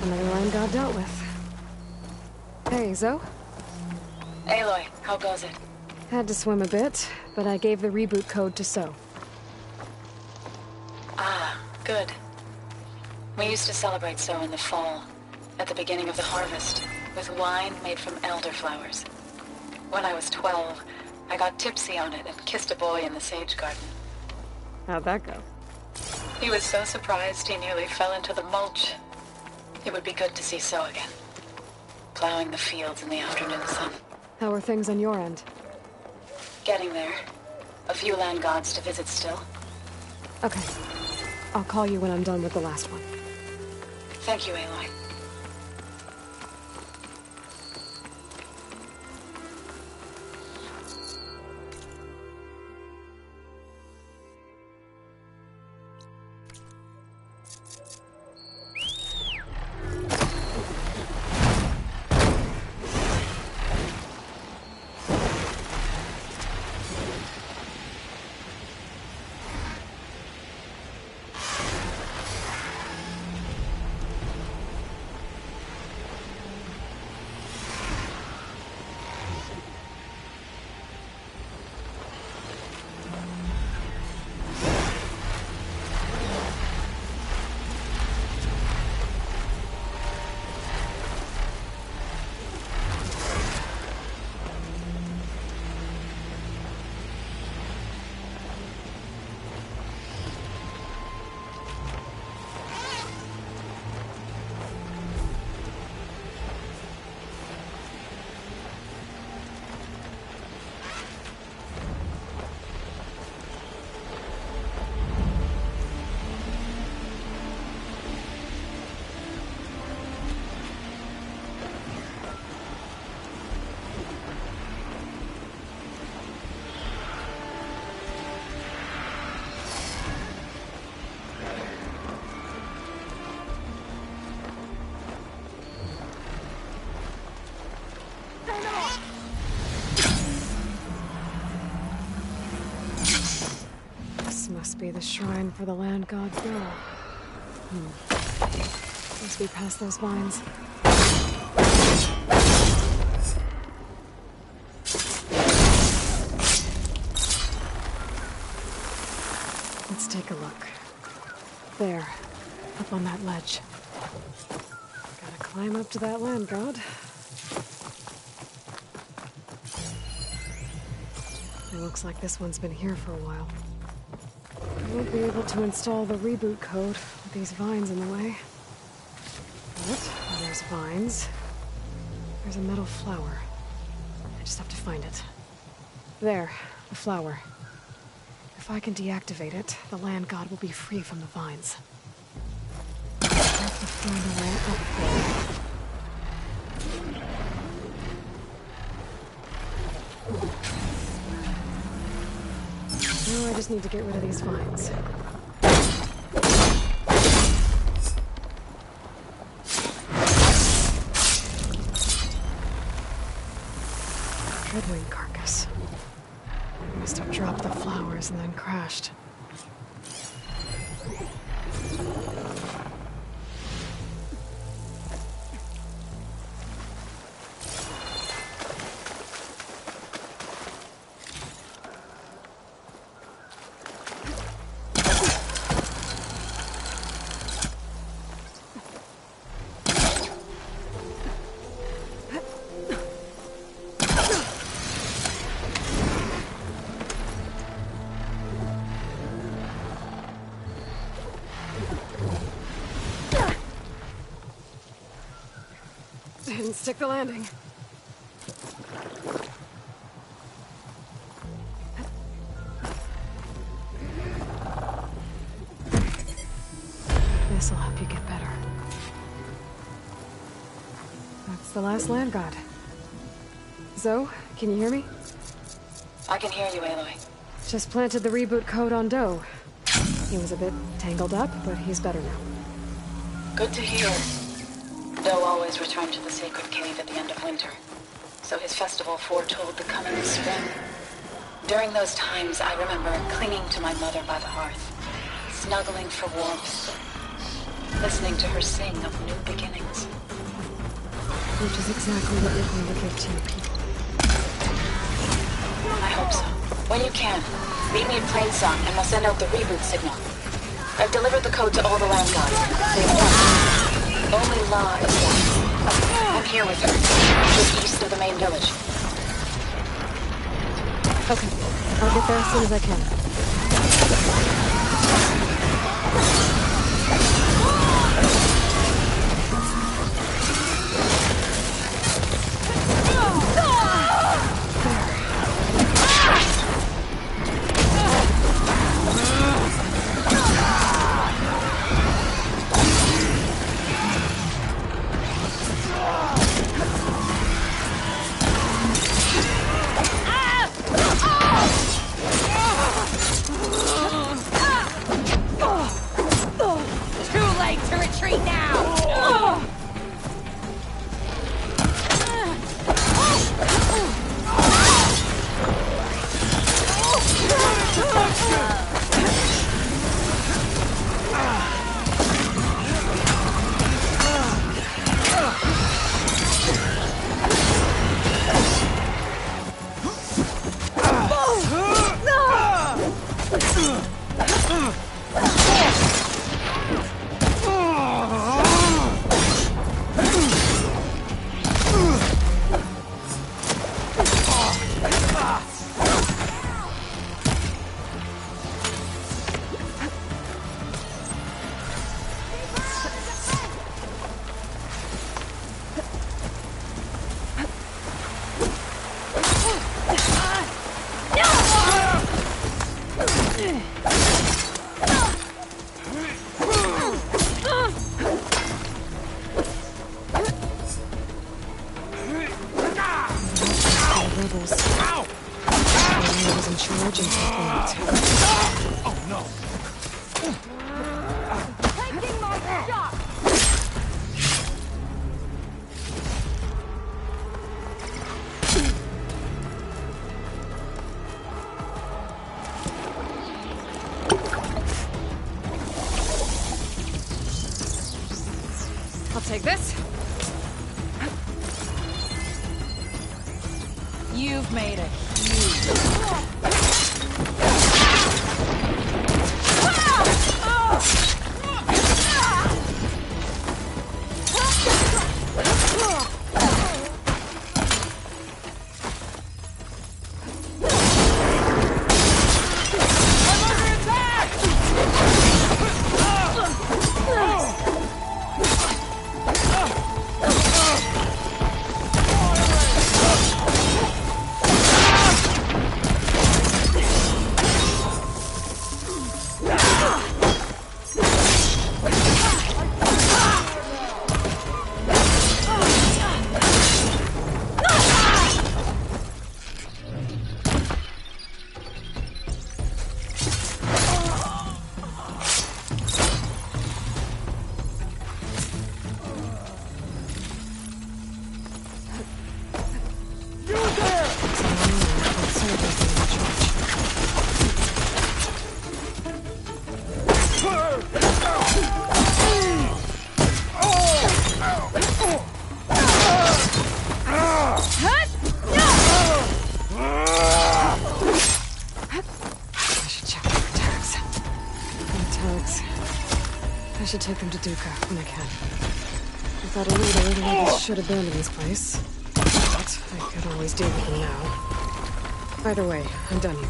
Another land god dealt with. Hey, Zo. Aloy, how goes it? Had to swim a bit, but I gave the reboot code to So. Ah, good. We used to celebrate So in the fall, at the beginning of the harvest, with wine made from elderflowers. When I was 12, I got tipsy on it and kissed a boy in the sage garden. How'd that go? He was so surprised he nearly fell into the mulch. It would be good to see So again. Plowing the fields in the afternoon sun. How are things on your end? Getting there. A few land gods to visit still. Okay. I'll call you when I'm done with the last one. Thank you, Aloy. Must be the shrine for the land god's girl. Must be past those vines. Let's take a look. There, up on that ledge. Gotta climb up to that land god. It looks like this one's been here for a while. I won't be able to install the reboot code with these vines in the way. But there's vines. There's a metal flower. I just have to find it. There, the flower. If I can deactivate it, the land god will be free from the vines. I have to find a way up there. Now I just need to get rid of these vines. Dreadwing carcass. I must have dropped the flowers and then crashed. Didn't stick the landing. This'll help you get better. That's the last land god. Zoe, can you hear me? I can hear you, Aloy. Just planted the reboot code on Doe. He was a bit tangled up, but he's better now. Good to hear. Doe always returned to the sacred cave at the end of winter, so his festival foretold the coming of spring. During those times, I remember clinging to my mother by the hearth, snuggling for warmth, listening to her sing of new beginnings. Which is exactly what you're going to give to your people. I hope so. When you can, meet me at Plainsong and we'll send out the reboot signal. I've delivered the code to all the land gods. Save one. Only La is left. I'm here with her, just east of the main village. Okay, I'll get there as soon as I can. Take this. You've made a huge... I should take them to Duca when I can. I thought a leader the rebels should abandon this place. But I could always deal with them now. Either way, I'm done here.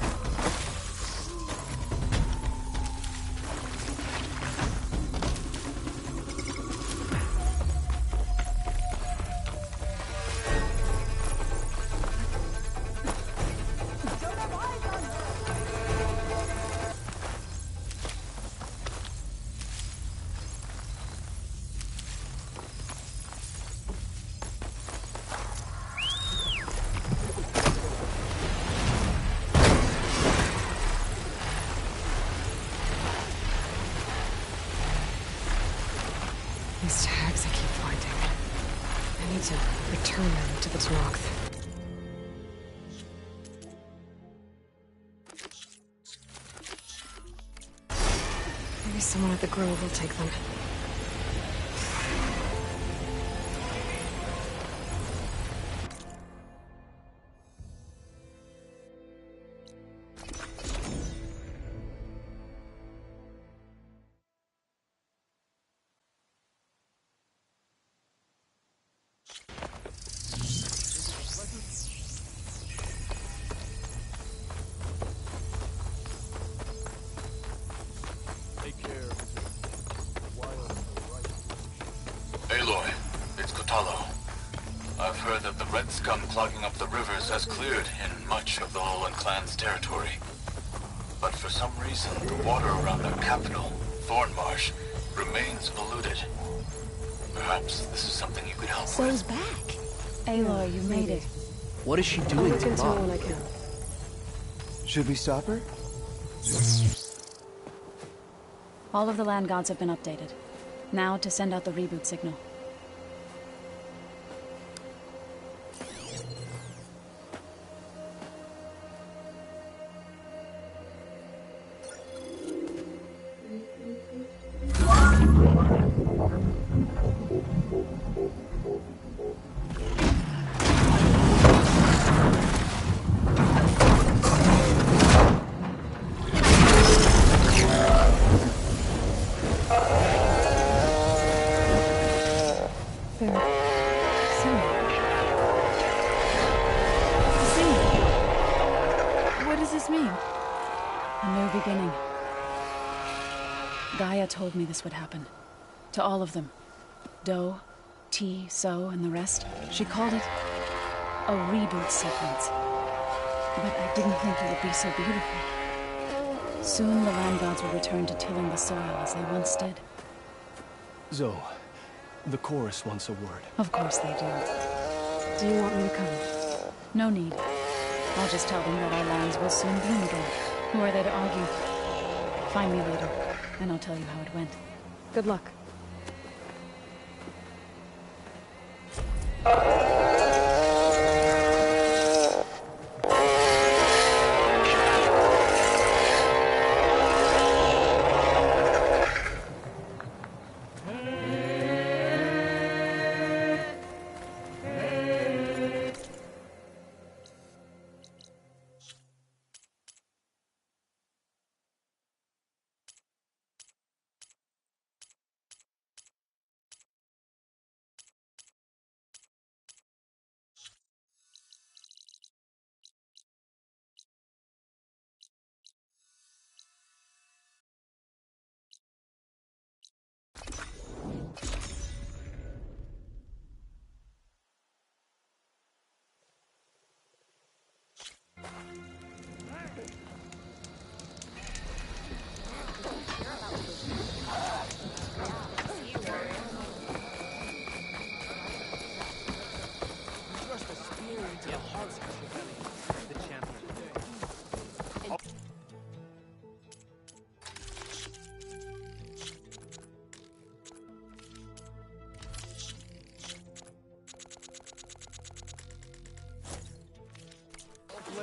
need to return them to the Tenakth. Maybe someone at the Grove will take them. Aloy, it's Kotalo. I've heard that the red scum clogging up the rivers has cleared in much of the Lowland clan's territory. But for some reason, the water around their capital, Thornmarsh, remains polluted. Perhaps this is something you could help with. So's back. Aloy, you made it. What is she I'll doing look to into it Mom? when I can. Should we stop her? All of the land gods have been updated. Now to send out the reboot signal. Told me this would happen. To all of them. Do, T, So, and the rest. She called it a reboot sequence. But I didn't think it would be so beautiful. Soon the land gods will return to tilling the soil as they once did. Zoe, the chorus wants a word. Of course they do. Do you want me to come? No need. I'll just tell them that our lands will soon bloom again. Who are they to argue? Find me later. And I'll tell you how it went. Good luck.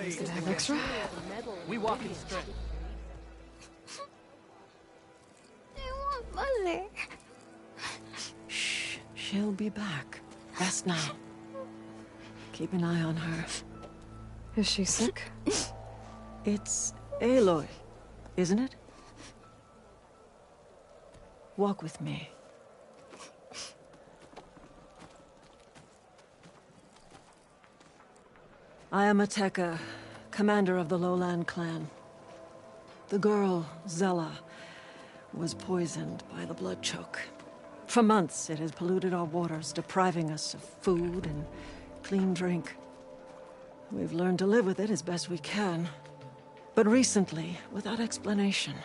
Does it have extra? We walk in strength. I want Mother. Shh. She'll be back. Rest now. Keep an eye on her. Is she sick? It's Aloy, isn't it? Walk with me. I am Aether, commander of the Lowland clan. The girl, Zella, was poisoned by the blood choke. For months, it has polluted our waters, depriving us of food and clean drink. We've learned to live with it as best we can. But recently, without explanation,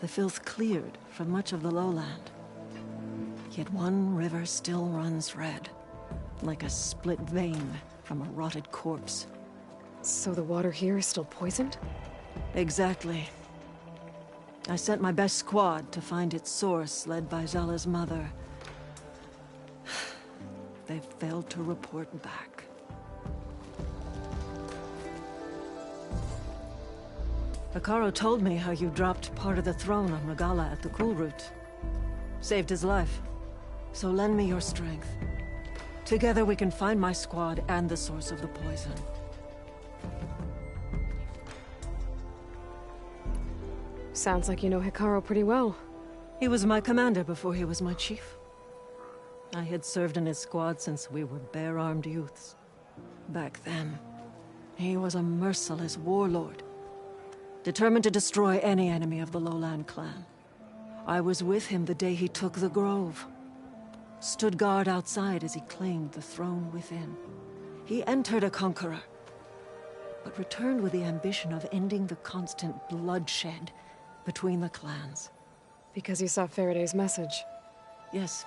the filth cleared from much of the lowland. Yet one river still runs red, like a split vein from a rotted corpse. So the water here is still poisoned? Exactly. I sent my best squad to find its source, led by Zella's mother. they've failed to report back. Hekarro told me how you dropped part of the throne on Regala at the Cool Route. Saved his life. So lend me your strength. Together we can find my squad and the source of the poison. Sounds like you know Hekarro pretty well. He was my commander before he was my chief. I had served in his squad since we were bare-armed youths. Back then, he was a merciless warlord, determined to destroy any enemy of the Lowland clan. I was with him the day he took the Grove. Stood guard outside as he claimed the throne within. He entered a conqueror, but returned with the ambition of ending the constant bloodshed between the clans. Because you saw Faraday's message? Yes.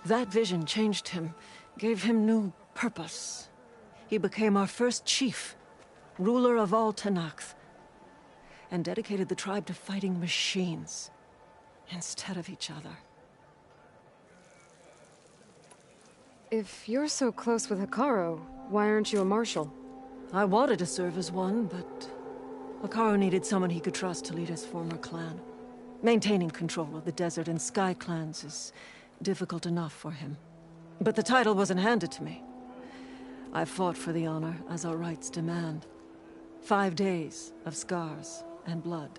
That vision changed him, gave him new purpose. He became our first chief, ruler of all Tenakth, and dedicated the tribe to fighting machines instead of each other. If you're so close with Hekarro, why aren't you a marshal? I wanted to serve as one, but Hekarro needed someone he could trust to lead his former clan. Maintaining control of the Desert and Sky clans is difficult enough for him. But the title wasn't handed to me. I fought for the honor, as our rights demand. 5 days of scars and blood.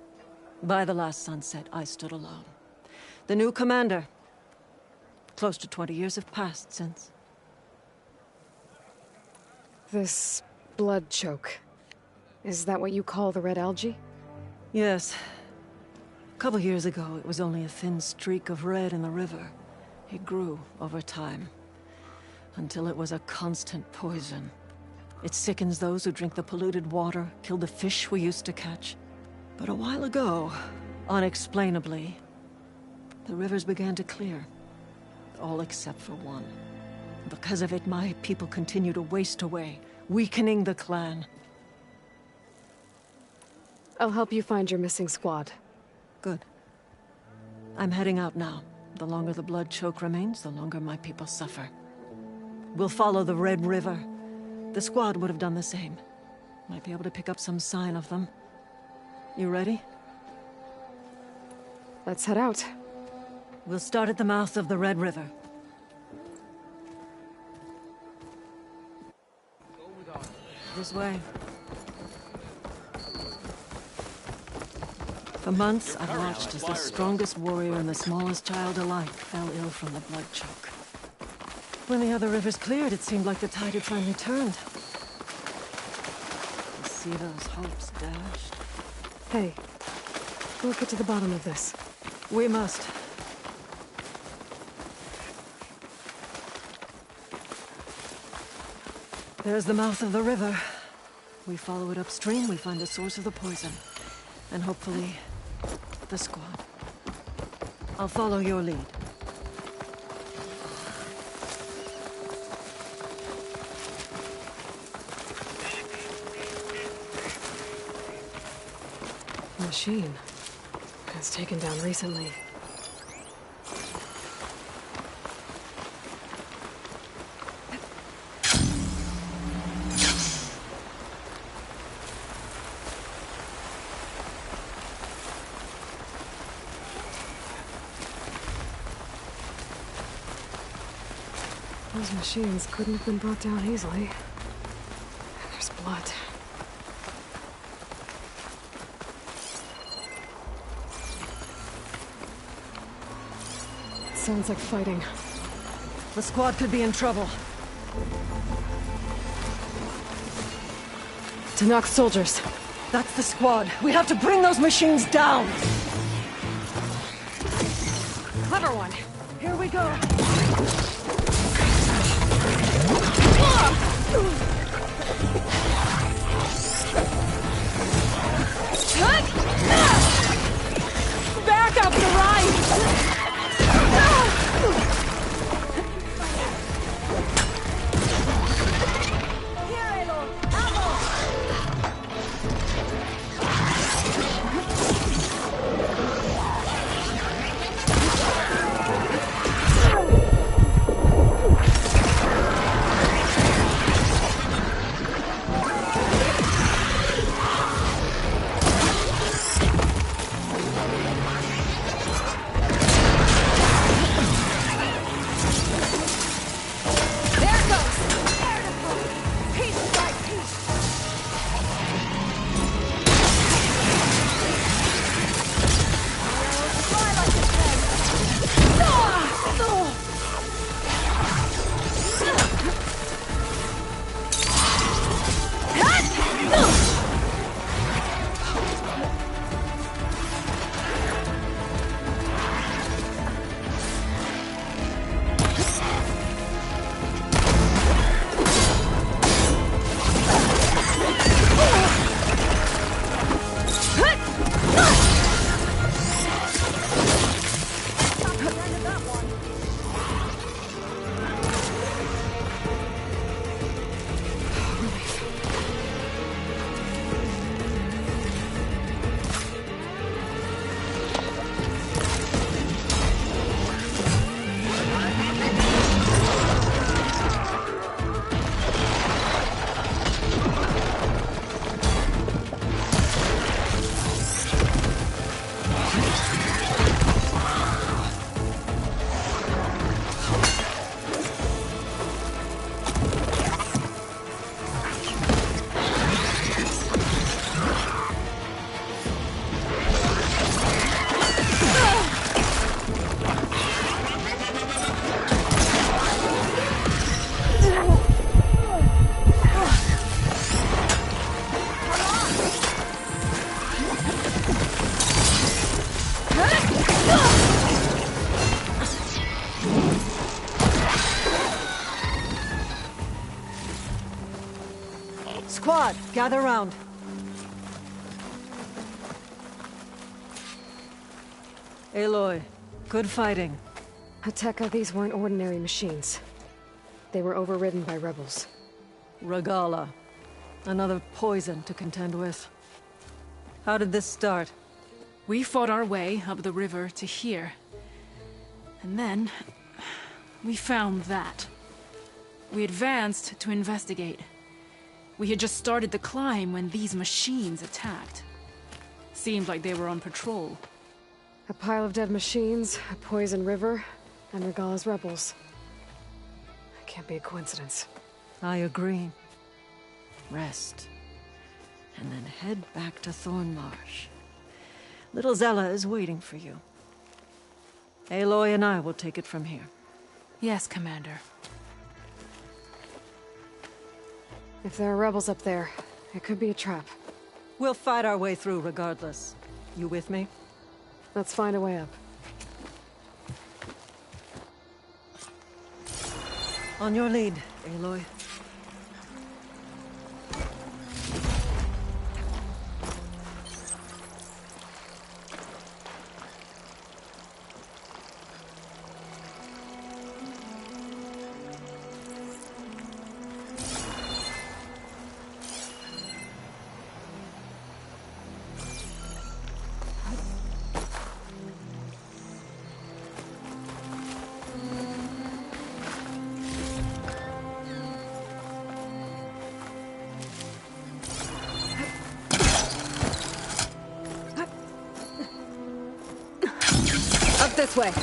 By the last sunset, I stood alone. The new commander. Close to 20 years have passed since. This blood choke. Is that what you call the red algae? Yes. A couple years ago, it was only a thin streak of red in the river. It grew over time, until it was a constant poison. It sickens those who drink the polluted water, killed the fish we used to catch. But a while ago, unexplainably, the rivers began to clear. All except for one. Because of it, my people continue to waste away, weakening the clan. I'll help you find your missing squad. Good. I'm heading out now. The longer the blood choke remains, the longer my people suffer. We'll follow the Red River. The squad would have done the same. Might be able to pick up some sign of them. You ready? Let's head out. We'll start at the mouth of the Red River. This way. For months, I've watched as the strongest warrior and the smallest child alike fell ill from the blood choke. When the other rivers cleared, it seemed like the tide had finally turned. You see those hopes dashed? Hey, we'll get to the bottom of this. We must. There's the mouth of the river. We follow it upstream, we find the source of the poison. And hopefully, the squad. I'll follow your lead. Machine. It's taken down recently. Those machines couldn't have been brought down easily. And there's blood. Sounds like fighting. The squad could be in trouble. Tenakth soldiers. That's the squad. We have to bring those machines down! Clever one. Here we go. Back up the right! Gather round. Aloy, good fighting. Hateka, these weren't ordinary machines. They were overridden by rebels. Regala. Another poison to contend with. How did this start? We fought our way up the river to here. And then... we found that. We advanced to investigate. We had just started the climb when these machines attacked. Seemed like they were on patrol. A pile of dead machines, a poison river, and Regala's rebels. It can't be a coincidence. I agree. Rest. And then head back to Thornmarsh. Little Zella is waiting for you. Aloy and I will take it from here. Yes, Commander. If there are rebels up there, it could be a trap. We'll fight our way through regardless. You with me? Let's find a way up. On your lead, Aloy. This way.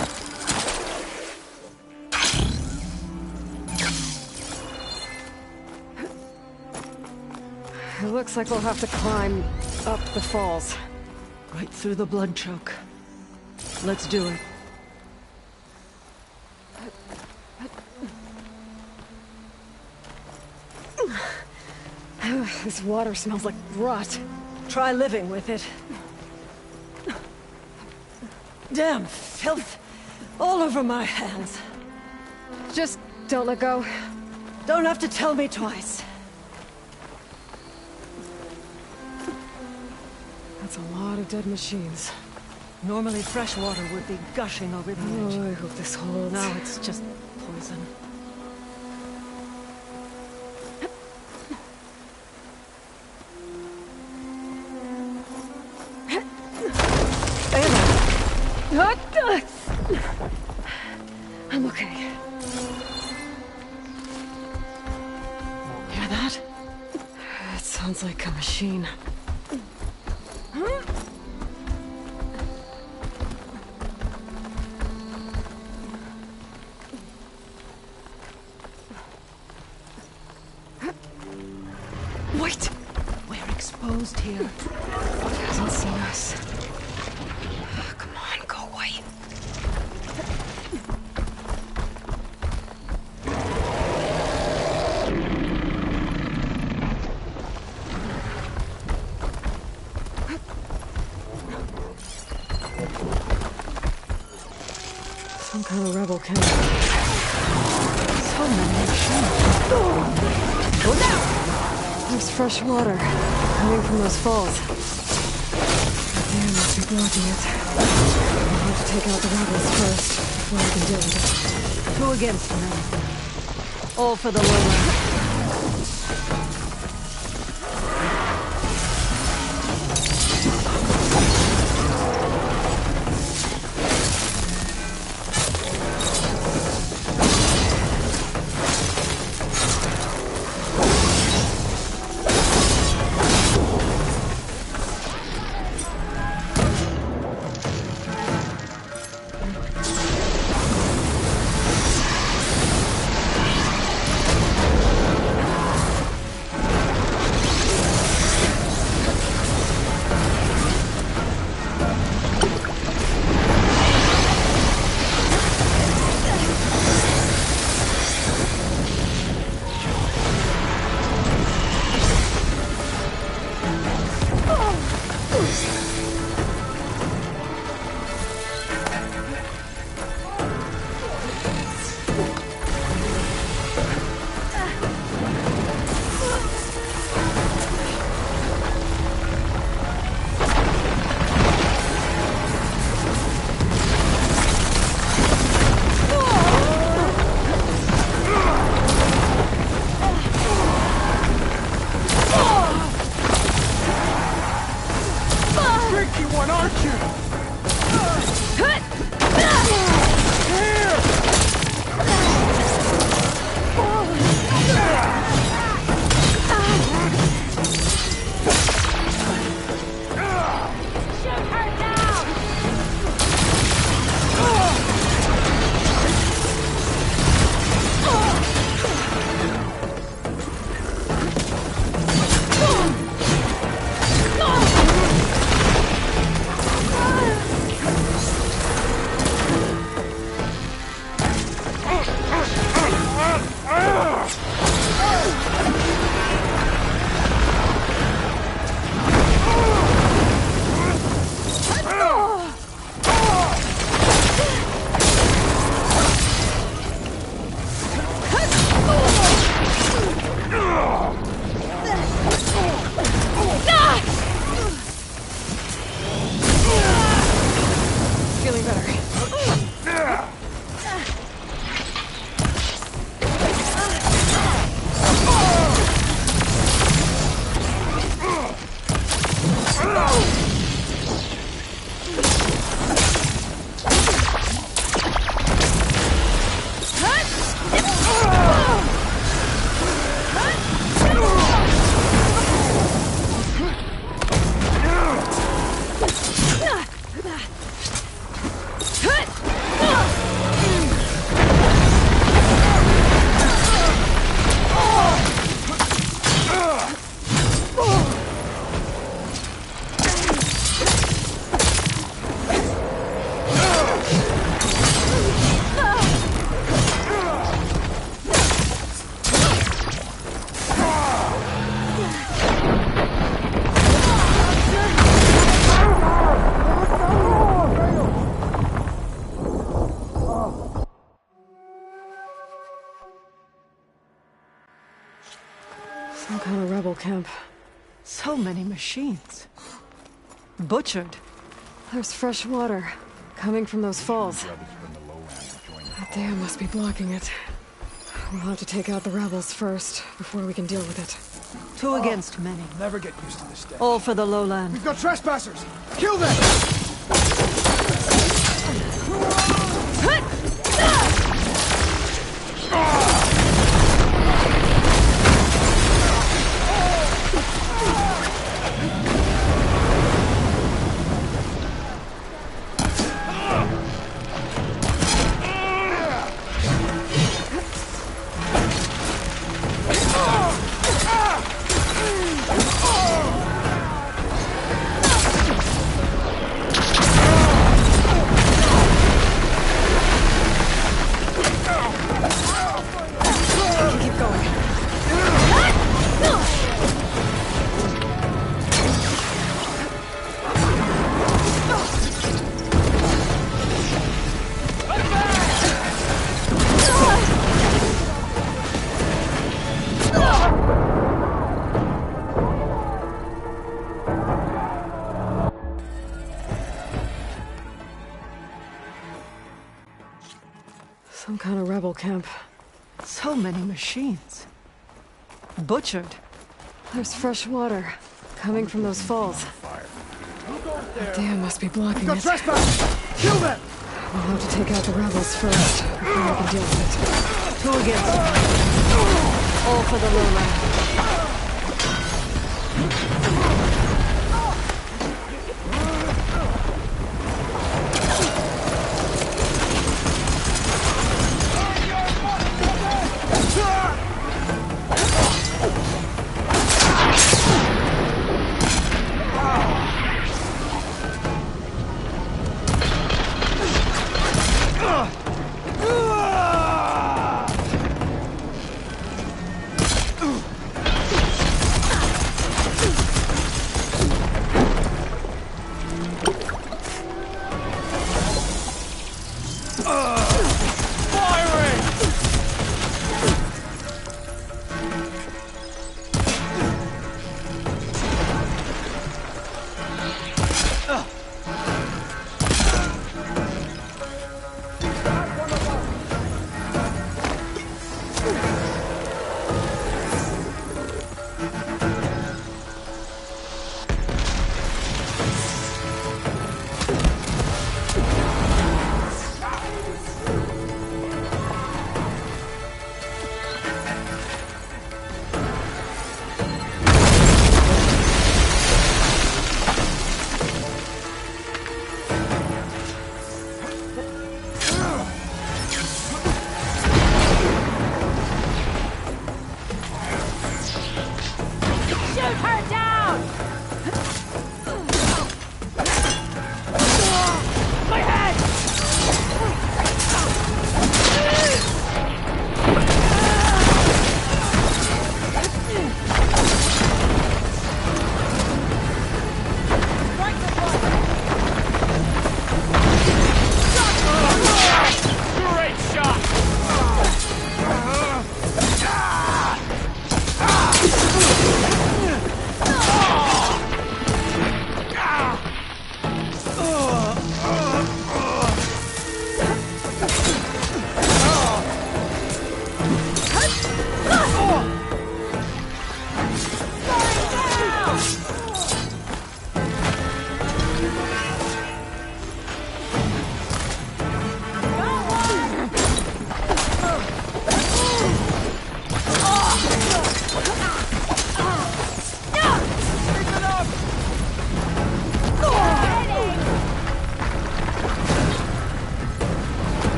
It looks like we'll have to climb up the falls. Right through the blood choke. Let's do it. This water smells like rot. Try living with it. Damn filth all over my hands. Just don't let go. Don't have to tell me twice. That's a lot of dead machines. Normally fresh water would be gushing over the edge. Oh, I hope this holds. Now it's just poison. I'm okay. Hear that? It sounds like a machine. Wait! We're exposed here. It hasn't seen us. Come on, go away. Some kind of rebel camp. So many machines. Go down! There's fresh water coming from those falls. The dam must be blocking it. I'll have to take out the rebels first before I can deal with it. 2 against 1. All for the lowland. lucky one, aren't you? Feeling better. Some kind of rebel camp. So many machines. Butchered. There's fresh water coming from those falls. That dam must be blocking it. We'll have to take out the rebels first, before we can deal with it. Two against many. Never get used to this day. All for the lowland. We've got trespassers! Kill them! Some kind of rebel camp. So many machines. Butchered. There's fresh water coming from those falls. That dam must be blocking We've got it. trespassers! Kill them! We'll have to take out the rebels first, before we can deal with it. Two against many. All for the lowland.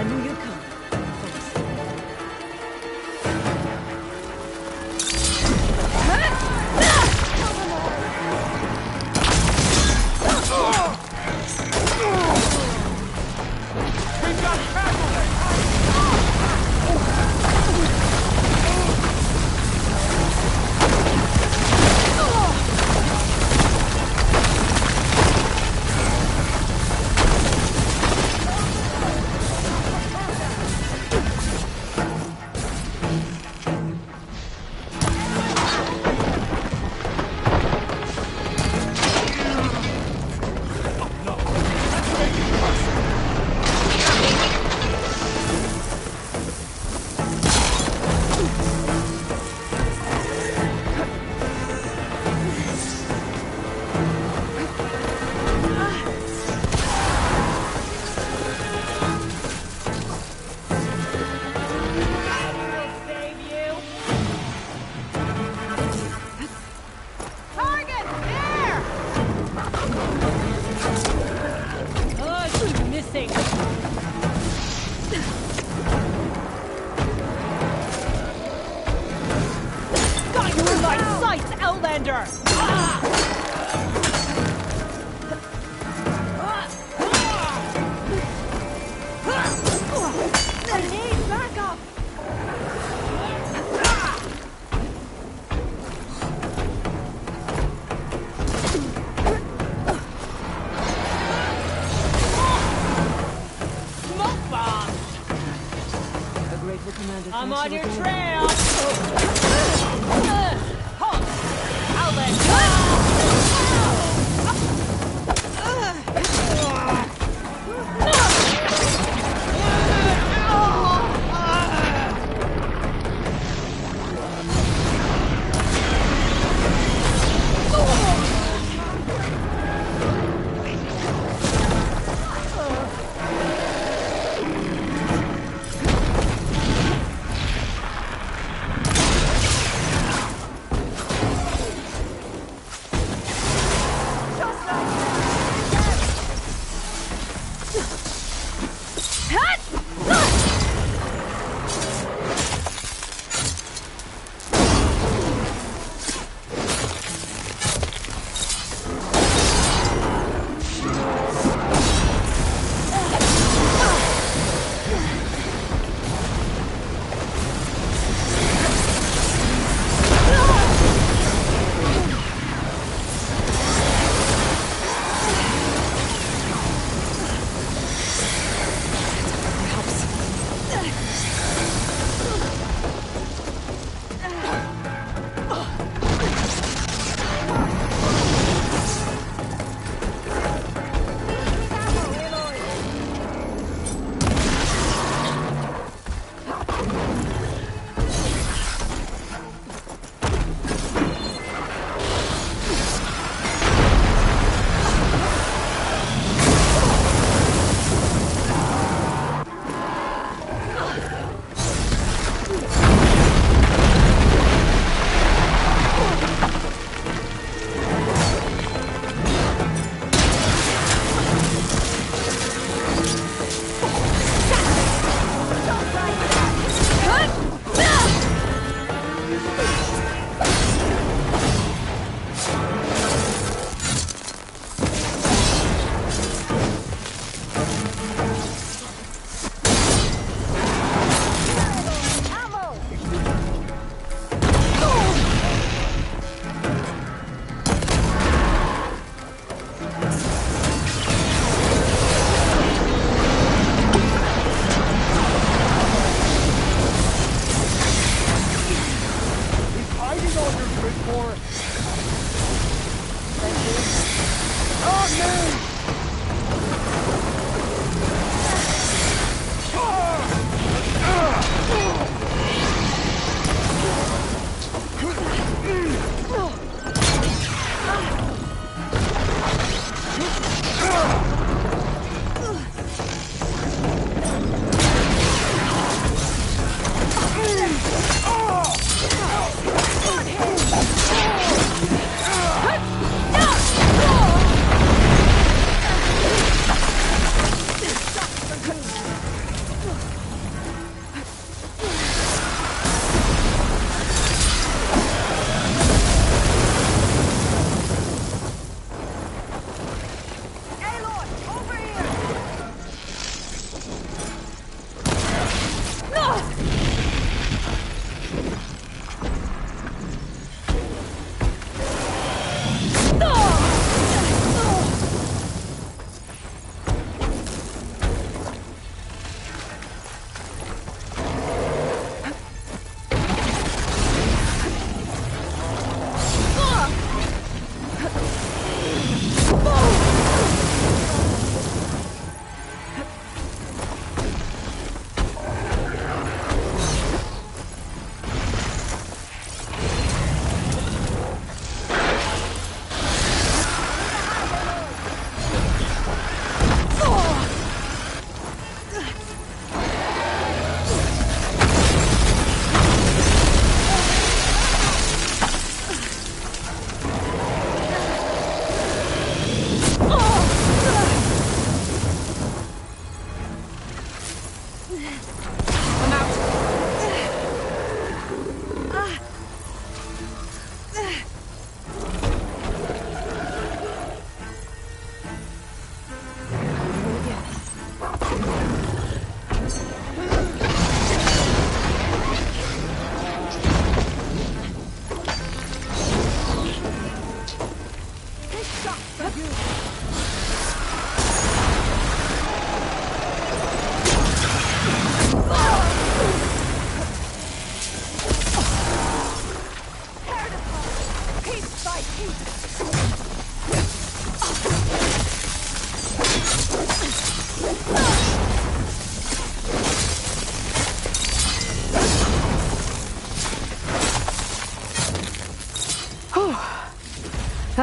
I knew you'd come. I'm on your trail! Halt! Outlet!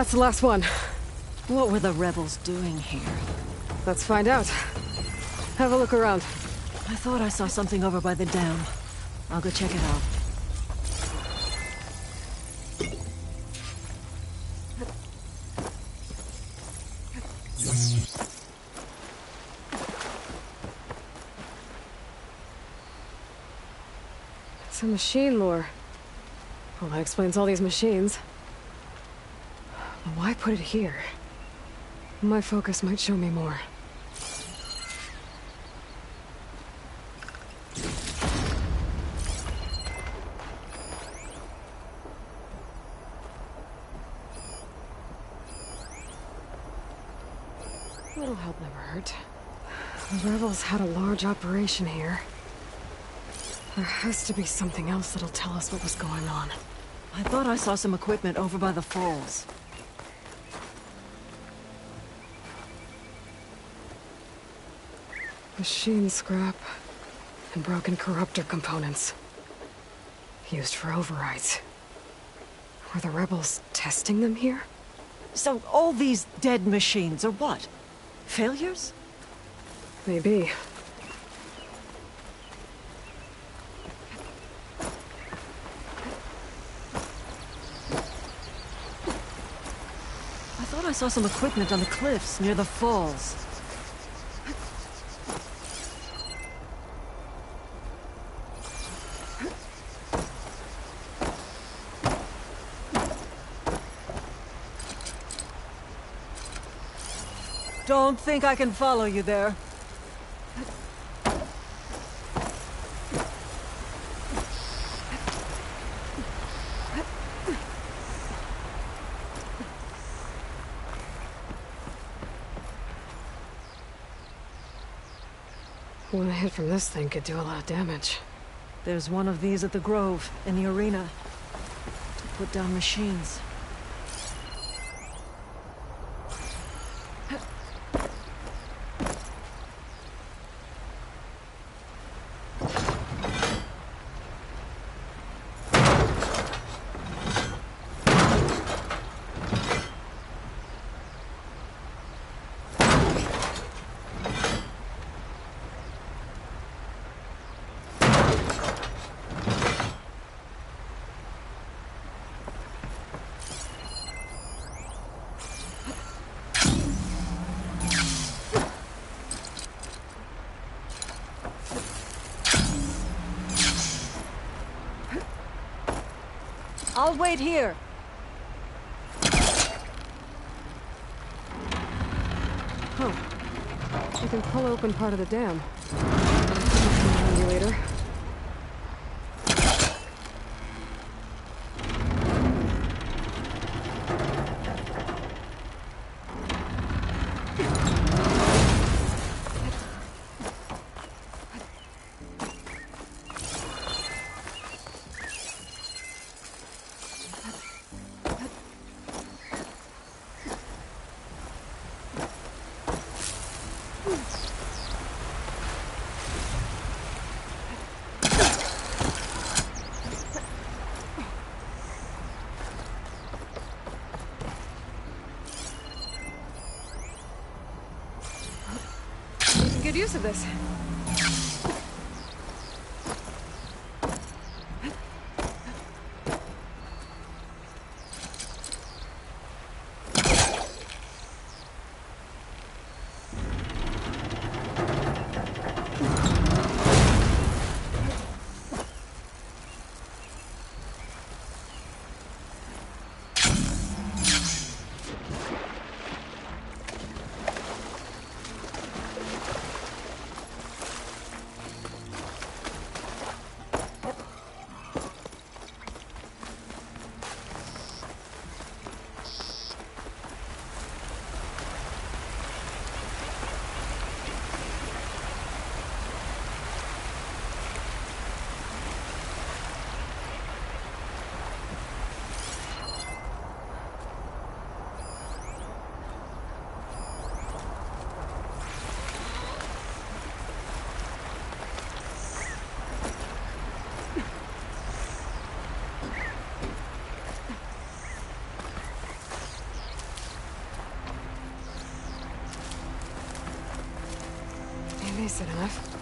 That's the last one. What were the rebels doing here? Let's find out. Have a look around. I thought I saw something over by the dam. I'll go check it out. It's a machine lore. Well, that explains all these machines. But why put it here? My focus might show me more. A little help never hurt. The rebels had a large operation here. There has to be something else that'll tell us what was going on. I thought I saw some equipment over by the falls. Machine scrap and broken corruptor components. Used for overrides. Were the rebels testing them here? So all these dead machines are what? Failures? Maybe. I thought I saw some equipment on the cliffs near the falls. Don't think I can follow you there. One hit from this thing could do a lot of damage. There's one of these at the Grove, in the arena. To put down machines. I'll wait here. Huh. We can pull open part of the dam. See you later. Good use of this. Decent enough.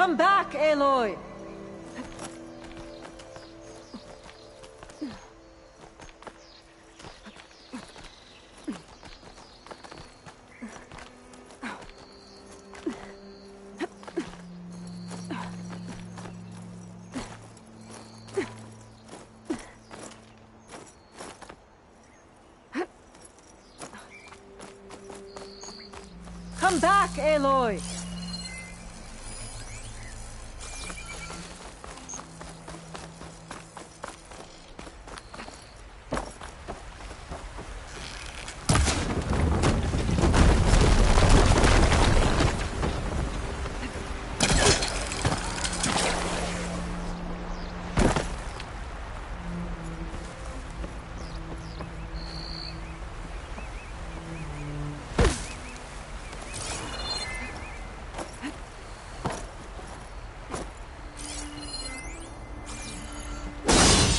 Come back, Aloy! Come back, Aloy!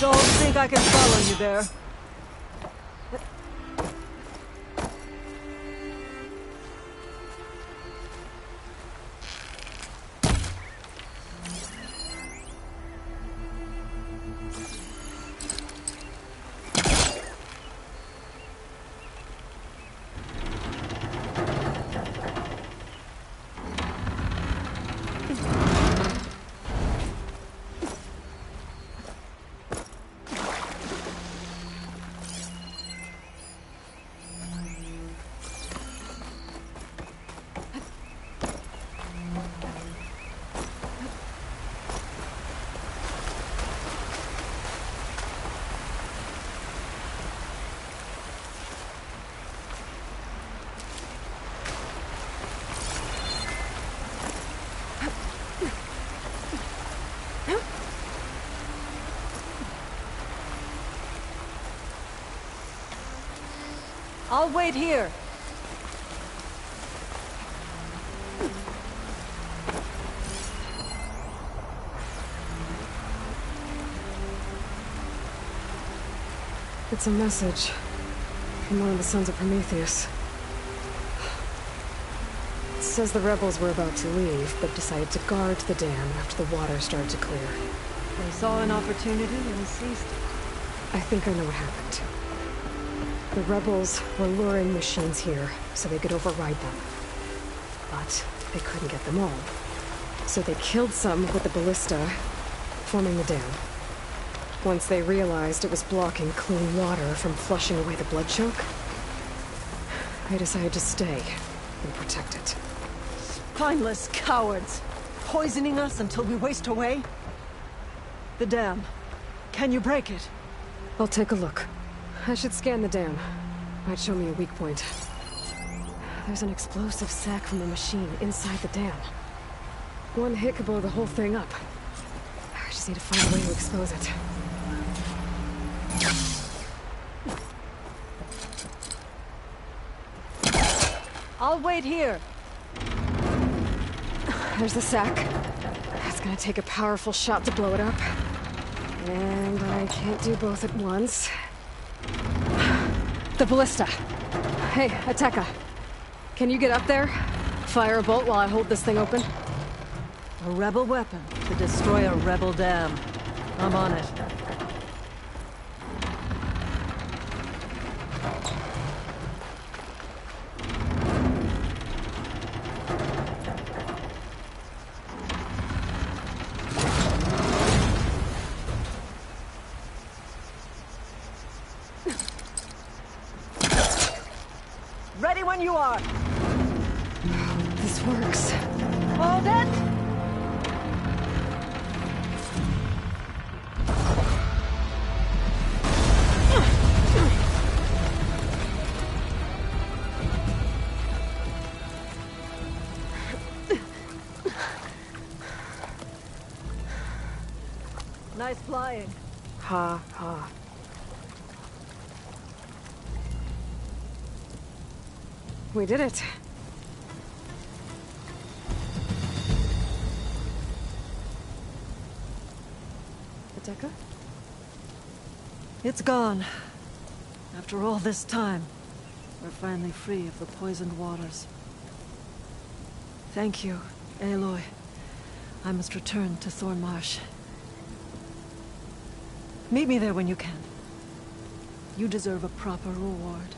Don't think I can follow you there. I'll wait here. It's a message from one of the sons of Prometheus. It says the rebels were about to leave, but decided to guard the dam after the water started to clear. They saw an opportunity and seized it. I think I know what happened. The rebels were luring machines here so they could override them. But they couldn't get them all. So they killed some with the ballista, forming the dam. Once they realized it was blocking clean water from flushing away the blood choke, they decided to stay and protect it. Spineless cowards! Poisoning us until we waste away? The dam. Can you break it? I'll take a look. I should scan the dam. Might show me a weak point. There's an explosive sac from a machine inside the dam. One hit could blow the whole thing up. I just need to find a way to expose it. I'll wait here. There's the sack. It's gonna take a powerful shot to blow it up. And I can't do both at once. The ballista. Hey, Aether. Can you get up there? Fire a bolt while I hold this thing open? A rebel weapon to destroy a rebel dam. I'm on it. Ready when you are. This works. Hold it! Nice flying. Ha ha. We did it. Aether? It's gone. After all this time, we're finally free of the poisoned waters. Thank you, Aloy. I must return to Thornmarsh. Meet me there when you can. You deserve a proper reward.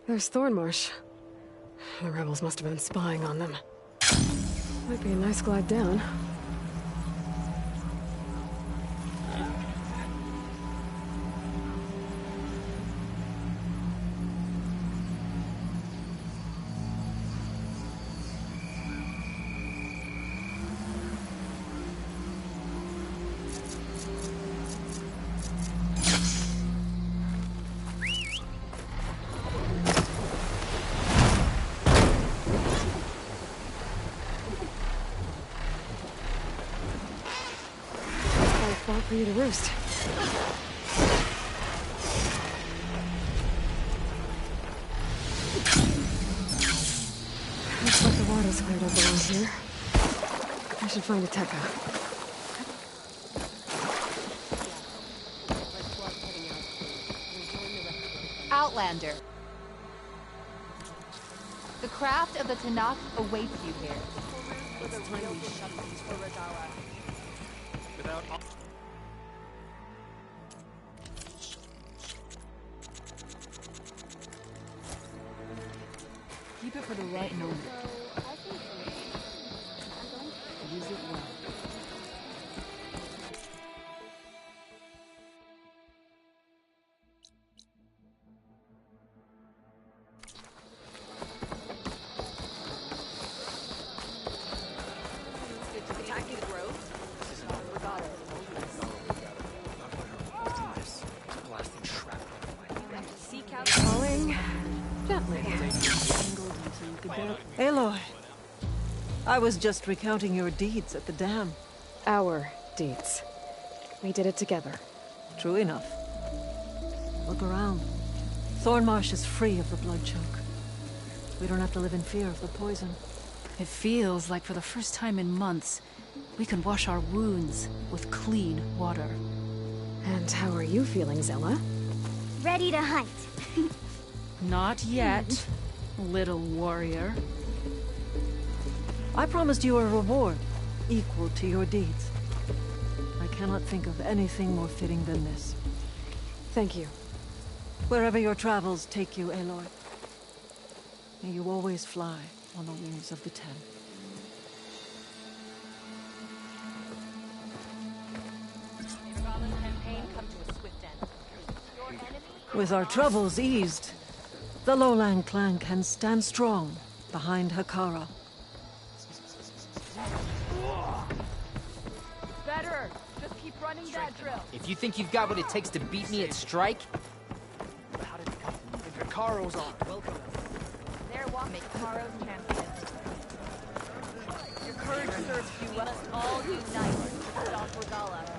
There's Thornmarsh. The rebels must have been spying on them. Might be a nice glide down. For you to roost. Looks like the water's cleared up around here. I should find Aether. Outlander. The craft of the Tanakh awaits you here. It's time we shut these for Regala. Without... Keep it for the right moment. Use it well. I was just recounting your deeds at the dam. Our deeds. We did it together. True enough. Look around. Thornmarsh is free of the blood choke. We don't have to live in fear of the poison. It feels like for the first time in months, we can wash our wounds with clean water. And how are you feeling, Zella? Ready to hunt. Not yet, little warrior. I promised you a reward equal to your deeds. I cannot think of anything more fitting than this. Thank you. Wherever your travels take you, Aloy, may you always fly on the wings of the Ten. With our troubles eased, the Lowland clan can stand strong behind Hekara. Better. Just keep running that drill. If you think you've got what it takes to beat me at Strike... How did it come? The Hekaro's on. Welcome. They're walking Hekaro's champion. Your courage serves you. We must all unite to stop Regala.